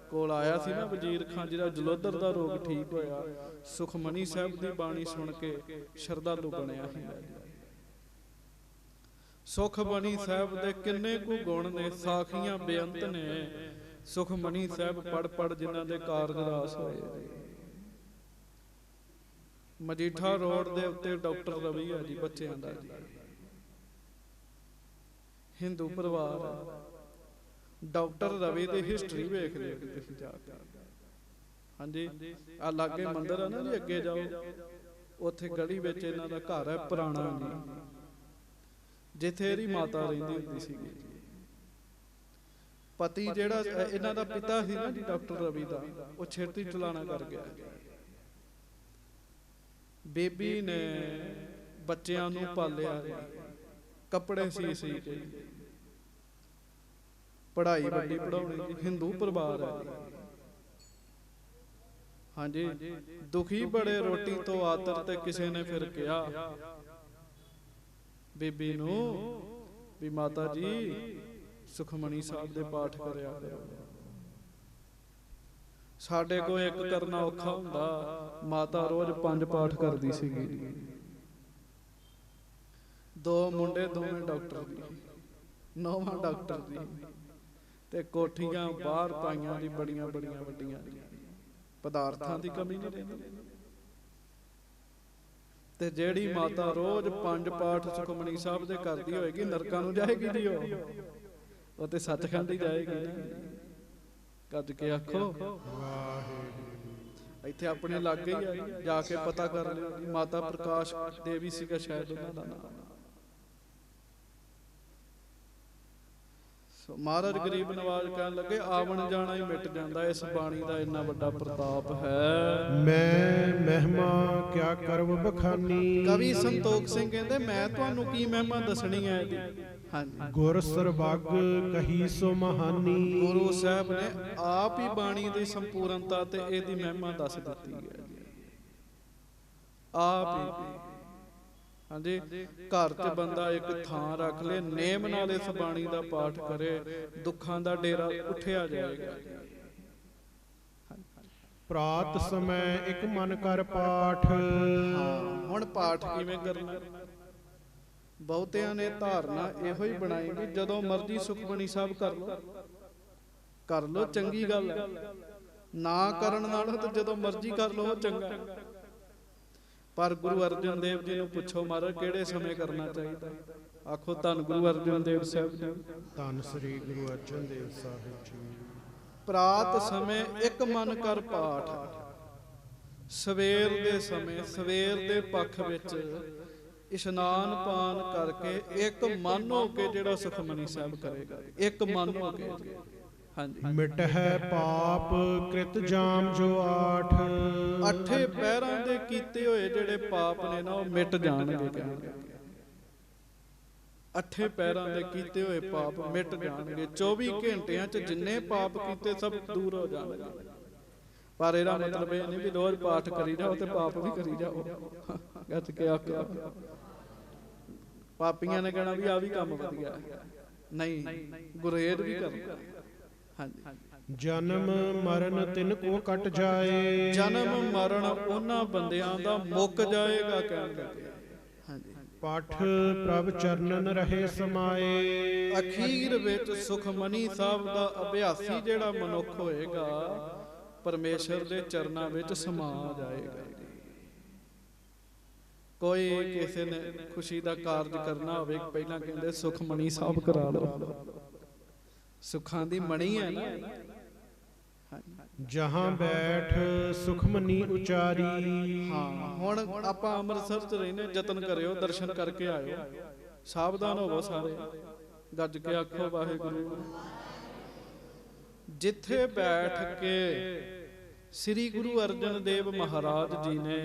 A: ਕੋਲ ਆਇਆ ਸੀ ਨਾ ਵਜ਼ੀਰ ਖਾਂ, ਜਿਹਦਾ ਜਲੋਧਰ ਦਾ ਰੋਗ ਠੀਕ ਹੋਇਆ, ਸੁਖਮਨੀ ਸਾਹਿਬ ਦੀ ਬਾਣੀ ਸੁਣ ਕੇ ਸ਼ਰਧਾਲੂ ਬਣਿਆ ਸੀ। ਸੁਖਮਨੀ ਸਾਹਿਬ ਦੇ ਕਿੰਨੇ ਕੁ ਗੁਣ ਨੇ, ਸਾਖੀਆਂ ਬੇਅੰਤ ਨੇ। ਸੁਖਮਨੀ ਸਾਹਿਬ ਪੜ ਪੜ ਜਿਨ੍ਹਾਂ ਦੇ ਕਾਰਜ ਰਾਸ ਹੋਏ। ਮਜੀਠਾ ਰੋਡ ਦੇ ਉੱਤੇ ਡਾਕਟਰ ਰਵੀ ਆ ਜੀ, ਬੱਚਿਆਂ ਦਾ ਜੀ, ਹਿੰਦੂ ਪਰਿਵਾਰ। ਡਾਕਟਰ ਰਵੀ ਦੀ ਹਿਸਟਰੀ ਵੇਖ ਲਿਓ ਤੁਸੀਂ ਜਾ ਕੇ। ਹਾਂਜੀ, ਆ ਲਾਗੇ ਮੰਦਿਰ ਆ ਨਾ ਜੀ, ਅੱਗੇ ਜਾਓ, ਉੱਥੇ ਗਲੀ ਵਿੱਚ ਇਹਨਾਂ ਦਾ ਘਰ ਹੈ ਪੁਰਾਣਾ ਜੀ, ਜਿੱਥੇ ਇਹਦੀ ਮਾਤਾ ਰਹਿੰਦੀ ਹੁੰਦੀ ਸੀਗੀ। ਪਤੀ ਜਿਹੜਾ ਇਹਨਾਂ ਦਾ ਪਿਤਾ ਸੀ ਨਾ ਜੀ ਡਾਕਟਰ ਰਵੀ ਦਾ, ਉਹ ਛੇਤੀ ਚਲਾਣਾ ਕਰ ਗਿਆ। ਬੇਬੀ ਨੇ ਬੱਚਿਆਂ ਨੂੰ ਪਾਲਿਆ, ਕੱਪੜੇ ਸੀ ਕੇ, ਪੜ੍ਹਾਈ ਵੱਡੀ ਪੜਾਉਣੀ ਜੀ, ਹਿੰਦੂ ਪਰਿਵਾਰ ਹੈ। ਹਾਂਜੀ, ਦੁਖੀ ਬੜੇ ਰੋਟੀ ਤੋਂ ਆਤਰ, ਤੇ ਕਿਸੇ ਨੇ ਫਿਰ ਕਿਹਾ ਬੀਬੀ ਨੂੰ ਵੀ ਮਾਤਾ ਜੀ ਸੁਖਮਨੀ ਸਾਹਿਬ ਦੇ ਪਾਠ ਕਰਿਆ ਕਰੋ। ਸਾਡੇ ਕੋਲ ਇੱਕ ਕਰਨਾ ਔਖਾ ਹੁੰਦਾ, ਮਾਤਾ ਰੋਜ਼ 5 ਪਾਠ ਕਰਦੀ ਸੀਗੀ। 2 ਮੁੰਡੇ, ਦੋਵੇਂ ਡਾਕਟਰ ਦੀ, 9ਵਾਂ ਡਾਕਟਰ ਦੀ, ਤੇ ਕੋਠੀਆਂ ਬਾਹਰ ਪਾਈਆਂ ਦੀ ਬੜੀਆਂ ਬੜੀਆਂ ਵੱਡੀਆਂ, ਪਦਾਰਥਾਂ ਦੀ ਕਮੀ ਨਹੀਂ ਰਹਿੰਦੀ। ਤੇ ਜਿਹੜੀ ਮਾਤਾ ਰੋਜ਼ 5 ਪਾਠ ਸੁਖਮਨੀ ਸਾਹਿਬ ਦੇ ਕਰਦੀ ਹੋਏਗੀ, ਨਰਕਾਂ ਨੂੰ ਜਾਏਗੀ ਜੀ ਉਹ ਤੇ ਸੱਚਖੰਡ ਹੀ ਜਾਏਗੀ ਨਾ। ਕੱਜ ਕੇ ਆਖੋ ਇੱਥੇ ਆਪਣੇ ਲਾਗੇ ਹੀ ਆ, ਜਾ ਕੇ ਪਤਾ ਕਰ ਲਿਓ ਜੀ। ਮਾਤਾ ਪ੍ਰਕਾਸ਼ ਦੇਵੀ ਸੀਗਾ ਸ਼ਾਇਦ ਉਹਨਾਂ ਦਾ ਨਾਮ। ਮਹਾਰਾਜ ਗਰੀਬ ਨਵਾਜ ਕਹਿਣ ਲੱਗੇ ਆਵਣ ਜਾਣਾ ਹੀ ਮਿਟ ਜਾਂਦਾ, ਇਸ ਬਾਣੀ ਦਾ ਇੰਨਾ ਵੱਡਾ ਪ੍ਰਤਾਪ ਹੈ।
B: ਮੈਂ ਮਹਿਮਾ ਕਿਆ ਕਰਵ ਬਖਾਨੀ।
A: ਕਵੀ ਸੰਤੋਖ ਸਿੰਘ ਕਹਿੰਦੇ ਮੈਂ ਤੁਹਾਨੂੰ ਕੀ ਮਹਿਮਾ ਦੱਸਣੀ ਹੈ ਇਹਦੀ। ਹਾਂਜੀ,
B: ਗੁਰ ਸਰਬੱਗ ਕਹੀ ਸੋ ਮਹਾਨੀ।
A: ਗੁਰੂ ਸਾਹਿਬ ਨੇ ਆਪ ਹੀ ਬਾਣੀ ਦੀ ਸੰਪੂਰਨਤਾ ਤੇ ਇਹਦੀ ਮਹਿਮਾ ਦੱਸ ਦਿੱਤੀ ਹੈ ਆਪ ਹੀ। ਹਾਂਜੀ, ਘਰ 'ਚ ਬੰਦਾ ਇੱਕ ਥਾਂ ਰੱਖ ਲੇ, ਨੇਮ ਨਾਲ ਇਸ ਬਾਣੀ ਦਾ ਪਾਠ ਕਰੇ, ਦੁੱਖਾਂ ਦਾ ਡੇਰਾ ਉੱਠਿਆ ਜਾਏਗਾ।
B: ਪ੍ਰਾਤ ਸਮੈ ਇੱਕ ਮਨ ਕਰ ਪਾਠ।
A: ਹੁਣ ਪਾਠ ਕਿਵੇਂ ਕਰਨਾ? ਬਹੁਤਿਆਂ ਨੇ ਧਾਰਨਾ ਇਹੋ ਹੀ ਬਣਾਈ ਵੀ ਜਦੋਂ ਮਰਜ਼ੀ ਸੁਖਮਨੀ ਸਾਹਿਬ ਕਰ ਲੋ, ਚੰਗੀ ਗੱਲ ਹੈ। ਨਾ ਕਰਨ ਨਾਲੋਂ ਤਾਂ ਜਦੋਂ ਮਰਜ਼ੀ ਕਰ ਲੋ ਉਹ ਚੰਗਾ। ਪਰ ਗੁਰੂ ਅਰਜਨ ਦੇਵ ਜੀ ਨੂੰ ਪੁੱਛੋ ਮਹਾਰਾਜ ਕਿਹੜੇ ਸਮੇਂ ਕਰਨਾ ਚਾਹੀਦਾ? ਆਖੋ ਧੰਨ ਗੁਰੂ ਅਰਜਨ ਦੇਵ ਸਾਹਿਬ ਜੀ।
B: ਧੰਨ ਸ੍ਰੀ ਗੁਰੂ ਅਰਜਨ ਦੇਵ ਸਾਹਿਬ ਜੀ।
A: ਪ੍ਰਾਤ ਸਮੇਂ ਇੱਕ ਮਨ ਕਰ ਪਾਠ। ਸਵੇਰ ਦੇ ਸਮੇਂ, ਸਵੇਰ ਦੇ ਪੱਖ ਵਿੱਚ ਇਸ਼ਨਾਨ ਪਾਨ ਕਰਕੇ ਇੱਕ ਮਨ ਹੋ ਕੇ ਜਿਹੜਾ ਸੁਖਮਨੀ ਸਾਹਿਬ ਕਰੇਗਾ, ਇੱਕ ਮਨ ਹੋ ਕੇ। ਹਾਂਜੀ,
B: ਮਿਟ ਹੈ ਪਾਪ ਕ੍ਰਿਤ ਜਾਮ ਜੋ ਆਠ।
A: 8 ਪਹਿਰਾਂ ਦੇ ਕੀਤੇ ਹੋਏ ਜਿਹੜੇ ਪਾਪ ਨੇ ਨਾ ਉਹ ਮਿਟ ਜਾਣਗੇ। ਕਹਿੰਦੇ 8 ਪਹਿਰਾਂ ਦੇ ਕੀਤੇ ਹੋਏ ਪਾਪ ਮਿਟ ਜਾਣਗੇ। 24 ਘੰਟਿਆਂ 'ਚ ਜਿੰਨੇ ਪਾਪ ਕੀਤੇ ਸਭ ਦੂਰ ਹੋ ਜਾਣਗੇ। ਪਰ ਇਹਦਾ ਮਤਲਬ ਇਹ ਨਹੀਂ ਵੀ ਰੋਜ਼ ਪਾਠ ਕਰੀ ਜਾਓ ਤੇ ਪਾਪ ਵੀ ਕਰੀ ਜਾਓ। ਗੱਜ ਕੇ ਆਖਿਆ ਪਾਪੀਆਂ ਨੇ ਕਹਿਣਾ ਵੀ ਆ ਵੀ ਕੰਮ ਵਧੀਆ ਨਹੀਂ, ਗੁਰੇਜ਼ ਵੀ ਕਰਨਾ। ਹਾਂਜੀ,
B: ਜਨਮ ਮਰਨ ਤਿਨ ਕੋ ਕੱਟ ਜਾਏ।
A: ਜਨਮ ਮਰਨ ਉਹਨਾਂ ਬੰਦਿਆਂ ਦਾ ਮੁੱਕ ਜਾਏਗਾ ਕਹਿਣ ਲੱਗੇ। ਹਾਂਜੀ,
B: ਪਠ ਪ੍ਰਭ ਚਰਨਨ ਰਹੇ ਸਮਾਏ।
A: ਅਖੀਰ ਵਿੱਚ ਸੁਖਮਨੀ ਸਾਹਿਬ ਦਾ ਅਭਿਆਸੀ ਜਿਹੜਾ ਮਨੁੱਖ ਹੋਏਗਾ ਪਰਮੇਸ਼ਰ ਦੇ ਚਰਨਾਂ ਵਿੱਚ ਸਮਾ ਜਾਏਗਾ। ਕੋਈ ਕਿਸੇ ਨੇ ਖੁਸ਼ੀ ਦਾ ਕਾਰਜ ਕਰਨਾ ਹੋਵੇ ਪਹਿਲਾਂ ਕਹਿੰਦੇ ਸੁਖਮਨੀ ਸਾਹਿਬ ਕਰਾ ਲਓ। ਸੁੱਖਾਂ ਦੀ ਮਣੀ ਹੈ ਨਾ।
B: ਜਹਾਂ ਬੈਠ ਸੁਖਮਨੀ ਉਚਾਰੀ।
A: ਹਾਂ, ਹੁਣ ਆਪਾਂ ਅੰਮ੍ਰਿਤਸਰ ਚ ਰਹਿੰਦੇ, ਯਤਨ ਕਰਿਓ ਦਰਸ਼ਨ ਕਰਕੇ ਆਇਓ। ਸਾਵਧਾਨ ਹੋਵੋ ਸਾਰੇ, ਗੱਜ ਕੇ ਆਖੋ ਵਾਹਿਗੁਰੂ। ਜਿੱਥੇ ਬੈਠ ਕੇ ਸ੍ਰੀ ਗੁਰੂ ਅਰਜਨ ਦੇਵ ਮਹਾਰਾਜ ਜੀ ਨੇ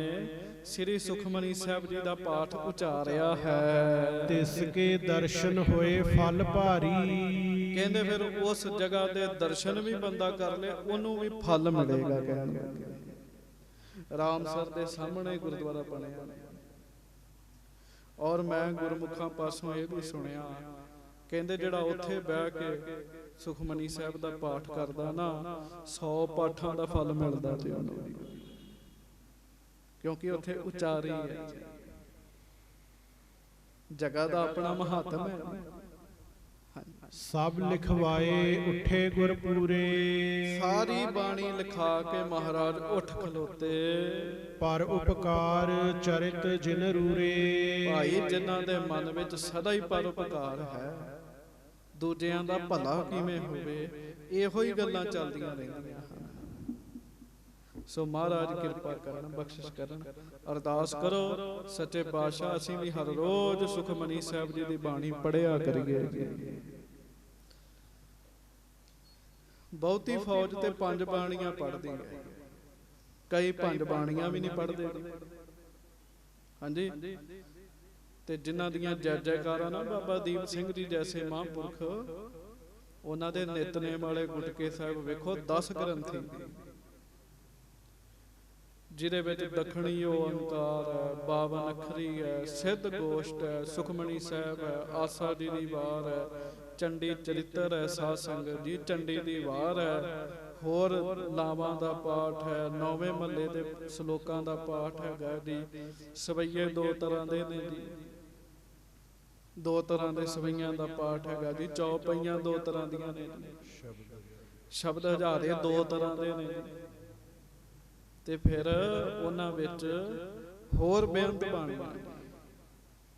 A: ਸ੍ਰੀ ਸੁਖਮਨੀ ਸਾਹਿਬ ਜੀ ਦਾ ਪਾਠ ਉਚਾਰਿਆ ਹੈ,
B: ਤਿਸ ਕੇ ਦਰਸ਼ਨ ਹੋਏ ਫਲ ਭਾਰੀ।
A: ਕਹਿੰਦੇ ਫਿਰ ਉਸ ਜਗ੍ਹਾ ਦੇ ਦਰਸ਼ਨ ਵੀ ਬੰਦਾ ਕਰ ਲੇ ਉਹਨੂੰ ਵੀ ਫਲ ਮਿਲੇਗਾ। ਕਹਿੰਦੇ ਰਾਮਸਰ ਦੇ ਸਾਹਮਣੇ ਗੁਰਦੁਆਰਾ ਬਣਿਆ ਔਰ ਮੈਂ ਗੁਰਮੁਖਾਂ ਪਾਸੋਂ ਇਹ ਵੀ ਸੁਣਿਆ, ਕਹਿੰਦੇ ਜਿਹੜਾ ਉੱਥੇ ਬਹਿ ਕੇ ਸੁਖਮਨੀ ਸਾਹਿਬ ਦਾ ਪਾਠ ਕਰਦਾ ਨਾ 100 ਪਾਠਾਂ ਦਾ ਫਲ ਮਿਲਦਾ ਤੇ ਉਹਨੂੰ, ਕਿਉਂਕਿ ਉੱਥੇ ਉਚਾਰੀ ਹੈ। ਜਗ੍ਹਾ ਦਾ ਆਪਣਾ ਮਹੱਤਵ ਹੈ।
B: ਸਭ ਲਿਖਵਾਏ ਉੱਠੇ ਗੁਰ ਪੂਰੇ।
A: ਸਾਰੀ ਬਾਣੀ ਲਿਖਾ ਕੇ ਮਹਾਰਾਜ ਉੱਠ ਖਲੋਤੇ।
B: ਪਰ ਉਪਕਾਰ ਚਰਿਤ ਜਿਨ ਰੂਰੇ।
A: ਭਾਈ ਜਿਨ੍ਹਾਂ ਦੇ ਮਨ ਵਿੱਚ ਸਦਾ ਹੀ ਪਰ ਉਪਕਾਰ ਹੈ, ਦੂਜਿਆਂ ਦਾ ਭਲਾ ਕਿਵੇਂ ਹੋਵੇ, ਇਹੋ ਹੀ ਗੱਲਾਂ ਚੱਲਦੀਆਂ ਰਹਿੰਦੀਆਂ ਹਨ। ਸੋ ਮਹਾਰਾਜ ਕਿਰਪਾ ਕਰਨ, ਬਖਸ਼ਿਸ਼ ਕਰਨ। ਅਰਦਾਸ ਕਰੋ ਸੱਚੇ ਪਾਤਸ਼ਾਹ ਅਸੀਂ ਵੀ ਹਰ ਰੋਜ਼ ਸੁਖਮਨੀ ਸਾਹਿਬ ਜੀ ਦੀ ਬਾਣੀ ਪੜ੍ਹਿਆ ਕਰੀਏ। ਬਹੁਤੀ ਫੌਜ ਤੇ 5 ਬਾਣੀਆਂ ਪੜ੍ਹਦੀ ਹੈ, ਕਈ 5 ਬਾਣੀਆਂ ਵੀ ਨਹੀਂ ਪੜ੍ਹਦੇ। ਹਾਂਜੀ, ਤੇ ਜਿਨ੍ਹਾਂ ਦੀਆਂ ਜੈ ਜੈਕਾਰਾਂ ਨਾ ਬਾਬਾ ਦੀਪ ਸਿੰਘ ਜੀ ਜੈਸੇ ਮਹਾਂਪੁਰਖ, ਉਹਨਾਂ ਦੇ ਨਿਤਨੇਮ ਵਾਲੇ ਗੁਟਕੇ ਸਾਹਿਬ ਵੇਖੋ 10 ਗ੍ਰੰਥੀ, ਜਿਹਦੇ ਵਿੱਚ ਦੱਖਣੀ ਓੰਕਾਰ ਹੈ, 52 ਅੱਖਰੀ ਹੈ, ਸਿੱਧ ਗੋਸ਼ਟ ਹੈ, ਸੁਖਮਨੀ ਸਾਹਿਬ ਹੈ, ਆਸਾ ਜੀ ਦੀ ਵਾਰ ਹੈ, ਚੰਡੀ ਚਰਿੱਤਰ ਹੈ, ਸਾਧ ਸੰਗਤ ਜੀ ਚੰਡੀ ਦੀ ਵਾਰ ਹੈ, ਹੋਰ ਲਾਵਾਂ ਦਾ ਪਾਠ ਹੈ, 9ਵੇਂ ਮਹੱਲੇ ਦੇ ਸ਼ਲੋਕਾਂ ਦਾ ਪਾਠ ਹੈਗਾ ਜੀ। ਸਵਈਏ 2 ਤਰ੍ਹਾਂ ਦੇ ਨੇ ਜੀ, 2 ਤਰ੍ਹਾਂ ਦੇ ਸਵਈਆਂ ਦਾ ਪਾਠ ਹੈਗਾ ਜੀ। ਚੌਪਈਆਂ 2 ਤਰ੍ਹਾਂ ਦੀਆਂ ਨੇ, ਸ਼ਬਦ ਹਜ਼ਾਰੇ 2 ਤਰ੍ਹਾਂ ਦੇ ਨੇ। ਤੇ ਫਿਰ ਉਹਨਾਂ ਵਿੱਚ ਹੋਰ ਬੇਅੰਤ ਬਾਣੀਆਂ,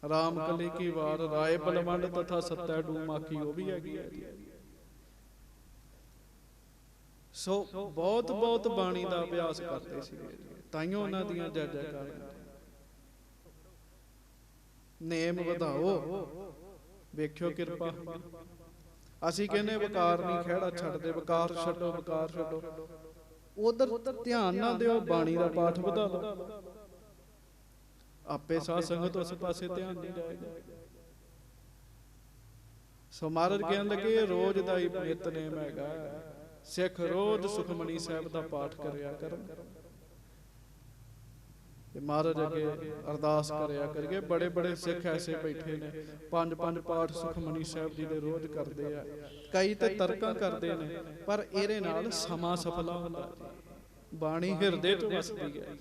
A: ਰਾਮ ਕਲੀ ਕੀ ਵਾਰ, ਰਾਏ ਬਲਵੰਡ ਤਥਾ ਸੱਤੈ ਡੂ ਮਾਕੀ, ਉਹ ਵੀ ਹੈਗੀ ਹੈ। ਸੋ ਬਹੁਤ ਬਹੁਤ ਬਾਣੀ ਦਾ ਅਭਿਆਸ ਕਰਦੇ ਸੀ, ਤਾਈਓ ਉਹਨਾਂ ਦੀਆਂ ਜੈ ਜੈਕਾਰਾਂ। ਨੇਮ ਵਧਾਓ, ਵੇਖਿਓ ਕਿਰਪਾ। ਅਸੀਂ ਕਹਿੰਦੇ ਵਕਾਰ ਨਹੀਂ ਖਹਿੜਾ ਛੱਡਦੇ, ਵਕਾਰ ਛੱਡੋ, ਵਕਾਰ ਛੱਡੋ। ਉਧਰ ਧਿਆਨ ਨਾ ਦਿਓ, ਬਾਣੀ ਦਾ ਪਾਠ ਵਧਾ ਲਓ, ਆਪੇ ਸਾਧ ਸੰਗਤ ਉਸ ਪਾਸੇ ਧਿਆਨ ਨਹੀਂ ਜਾਏਗਾ। ਸੋ ਮਹਾਰਾਜ ਕਹਿਣ ਲੱਗੇ ਰੋਜ਼ ਦਾ ਹੀ ਨਿਤਨੇਮ ਹੈਗਾ, ਸਿੱਖ ਰੋਜ਼ ਸੁਖਮਨੀ ਸਾਹਿਬ ਦਾ ਪਾਠ ਕਰਿਆ ਕਰਨ। ਤੇ ਮਹਾਰਾਜ ਅੱਗੇ ਅਰਦਾਸ ਕਰਿਆ ਕਰੀਏ। ਬੜੇ ਬੜੇ ਸਿੱਖ ਐਸੇ ਬੈਠੇ ਨੇ 5-5 ਪਾਠ ਸੁਖਮਨੀ ਸਾਹਿਬ ਜੀ ਦੇ ਰੋਜ਼ ਕਰਦੇ ਆ, ਕਈ ਤੇ ਤਰਕਾਂ ਕਰਦੇ ਨੇ, ਪਰ ਇਹਦੇ ਨਾਲ ਸਮਾਂ ਸਫਲਾ ਹੁੰਦਾ, ਬਾਣੀ ਹਿਰਦੇ ਚ ਵਸਦੀ ਹੈ।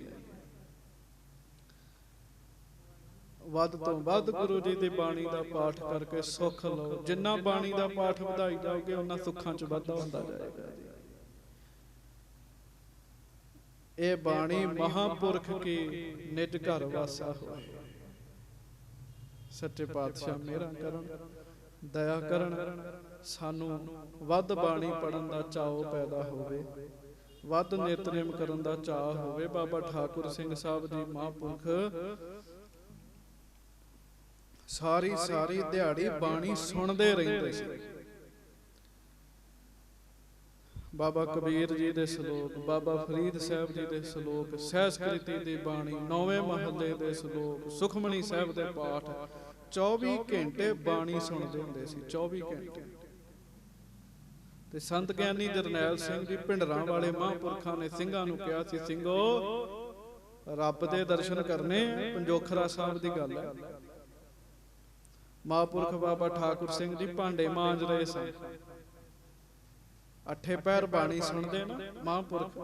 A: ਵੱਧ ਤੋਂ ਵੱਧ ਗੁਰੂ ਜੀ ਦੀ ਬਾਣੀ ਦਾ ਪਾਠ ਕਰਕੇ ਸੁੱਖ ਲਓ। ਜਿੰਨਾ ਬਾਣੀ ਦਾ ਪਾਠ ਵਧਾਈ ਜਾਓਗੇ ਉਹਨਾਂ ਸੁੱਖਾਂ ਚ ਵਾਧਾ ਹੁੰਦਾ ਜਾਏਗਾ। ਇਹ ਬਾਣੀ ਮਹਾਂਪੁਰਖ ਕੀ ਨਿਜ ਘਰ ਵਾਸਾ ਹੋਏ। ਸੱਚੇ ਪਾਤਸ਼ਾਹ ਮਿਹਰਾਂ ਕਰਨ, ਦਇਆ ਕਰਨ, ਸਾਨੂੰ ਵੱਧ ਬਾਣੀ ਪੜਨ ਦਾ ਚਾਅ ਪੈਦਾ ਹੋਵੇ, ਵੱਧ ਨਿਤਨੇਮ ਕਰਨ ਦਾ ਚਾਅ ਹੋਵੇ। ਬਾਬਾ ਠਾਕੁਰ ਸਿੰਘ ਸਾਹਿਬ ਜੀ ਮਹਾਂਪੁਰਖ ਸਾਰੀ ਦਿਹਾੜੀ ਬਾਣੀ ਸੁਣਦੇ ਰਹਿੰਦੇ ਸੀ। ਬਾਬਾ ਕਬੀਰ ਜੀ ਦੇ ਸ਼ਲੋਕ, ਬਾਬਾ ਫਰੀਦ ਸਾਹਿਬ ਜੀ ਦੇ ਸ਼ਲੋਕ, ਸਹਿਸਕ੍ਰਿਤੀ ਦੀ ਬਾਣੀ, 9ਵੇਂ ਮਹੱਲੇ ਦੇ ਸ਼ਲੋਕ, ਸੁਖਮਨੀ ਸਾਹਿਬ ਦੇ ਪਾਠ, 24 ਘੰਟੇ ਬਾਣੀ ਸੁਣਦੇ ਹੁੰਦੇ ਸੀ। 24 ਘੰਟੇ। ਤੇ ਸੰਤ ਗਿਆਨੀ ਜਰਨੈਲ ਸਿੰਘ ਜੀ ਭਿੰਡਰਾਂ ਵਾਲੇ ਮਹਾਂਪੁਰਖਾਂ ਨੇ ਸਿੰਘਾਂ ਨੂੰ ਕਿਹਾ ਸੀ, ਸਿੰਘੋ ਰੱਬ ਦੇ ਦਰਸ਼ਨ ਕਰਨੇ, ਪੰਜੋਖਰਾ ਸਾਹਿਬ ਦੀ ਗੱਲ ਹੈ। ਮਹਾਂਪੁਰਖ ਬਾਬਾ ਠਾਕੁਰ ਸਿੰਘ ਜੀ ਭਾਂਡੇ ਮਾਂਜ ਰਹੇ ਸਨ, 8 ਪਹਿਰ ਬਾਣੀ ਸੁਣਦੇ ਨਾ ਮਹਾਂਪੁਰਖ।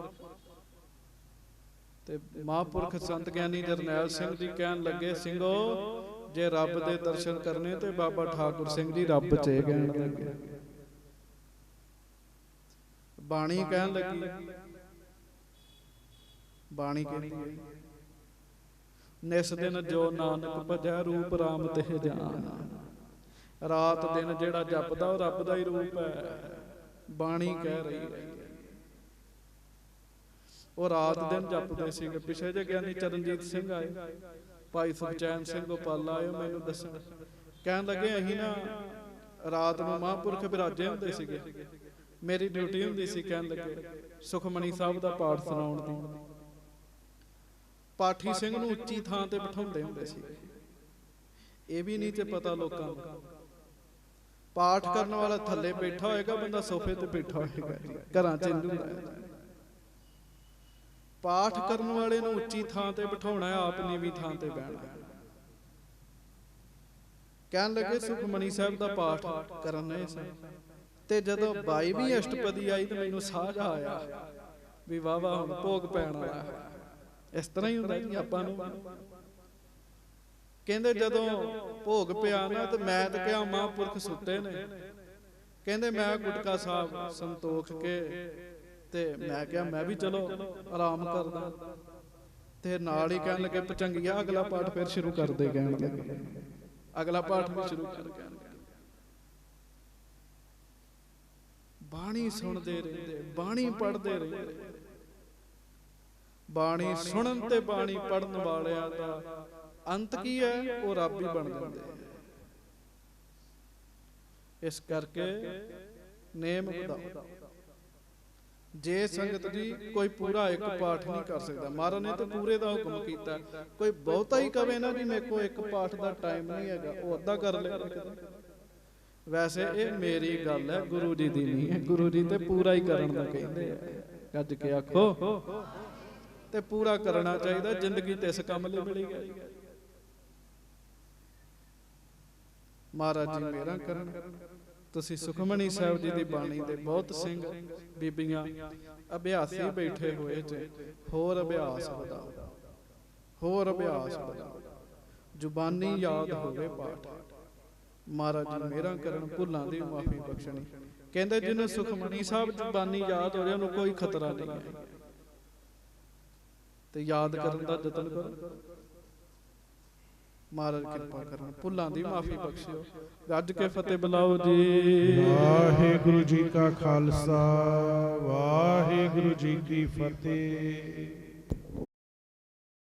A: ਤੇ ਮਹਾਂਪੁਰਖ ਸੰਤ ਗਿਆਨੀ ਜਰਨੈਲ ਸਿੰਘ ਜੀ ਕਹਿਣ ਲੱਗੇ, ਸਿੰਘੋ जे रब दे दर्शन करने तो बाबा ठाकुर सिंह जी रब च कहण लगे। बाणी कहन लगी, बाणी कहती निस दिन जो नानक भजै रूप राम ते जान। रात दिन जेड़ा जपदा वो रब दा ही रूप है। बाणी कह रही है वो रात दिन जपदे सीगे। पिछले जे ज्ञानी चरणजीत सिंह आए, भाई सुखचैन सिंह गोपाला आए, मैनू दसन कहन लगे अहीं ना रात नूं महापुरख विराजे हुंदे सीगे। मेरी ड्यूटी हुंदी सी कहन लगे सुखमनी साहब दा पाठ सुणाउण दी। पाठी सिंह नूं उच्ची थां ते बिठाउंदे हुंदे सी। ये भी नहीं ते पता लोकां नूं पाठ करने वाला थल्ले बैठा होएगा, बंदा सोफे ते बैठा होएगा। घरां च इंज हुंदा है। पाठ करने वाले नूं उच्ची थां ते बिठाउणा है, आप नीवीं थां ते बैठना। कहन लगे सुखमनी साहब दा पाठ करने ते जदों 22ਵੀਂ अष्टपदी आई तो मैनूं साह आया भी वाह वाह हुण भोग पैण वाला है। इस तरह ही हुंदा जी आपां नूं। कहंदे जदों भोग पिया ना ते मैं ते कहा महापुरख सुते ने। कहंदे मैं गुटका साहब संतोख के ते मैं कहा मैं भी चलो आराम करदा। ते नाल ही कहन लगे पचंगिया अगला पाठ फिर शुरू कर दे। कहन लगे अगला पाठ भी शुरू कर। बाणी सुनते रहंदे, बाणी पढ़ते रहंदे। बाणी सुनन ते बाणी पढ़न वालियां दा अंत की है, वो रब ही बन जाते। इस करके नेम बताओ जे संगत जी कोई पूरा एक पाठ नहीं कर सकता। महाराज ने तो पूरे का हुक्म किया। कोई बहुता ही कवे ना जी मेरे को एक पाठ का टाइम नहीं है, वो अद्धा कर ले। वैसे ये मेरी गल है, गुरु जी दी नहीं है। गुरु जी तो पूरा ही करन दा कहंदे आ। कज के आखो ते पूरा करना चाहिए। जिंदगी ते इस काम लई मिली गई। महाराज जी मेरा करन। तुसी सुखमनी साहब जी दी बाणी दे बहुत सिंह बीबियां अभ्यासी बैठे हुए जे। होर अभ्यास बढ़ाओ, होर अभ्यास बढ़ाओ, जुबानी याद होवे पाठ। महाराज जी मेरा करन, भुलां दी माफी बख्शणी। कहंदे जिन्हें सुखमनी साहब जुबानी याद हो रहा उन्हें कोई खतरा नहीं है। ते याद करन दा जतन करो। महाराज कृपा करन, भुलां दी माफी बख्शियो। गज के फतेह बुलाओ जी।
B: वाहिगुरु जी का खालसा, वाहिगुरु जी की फतेह।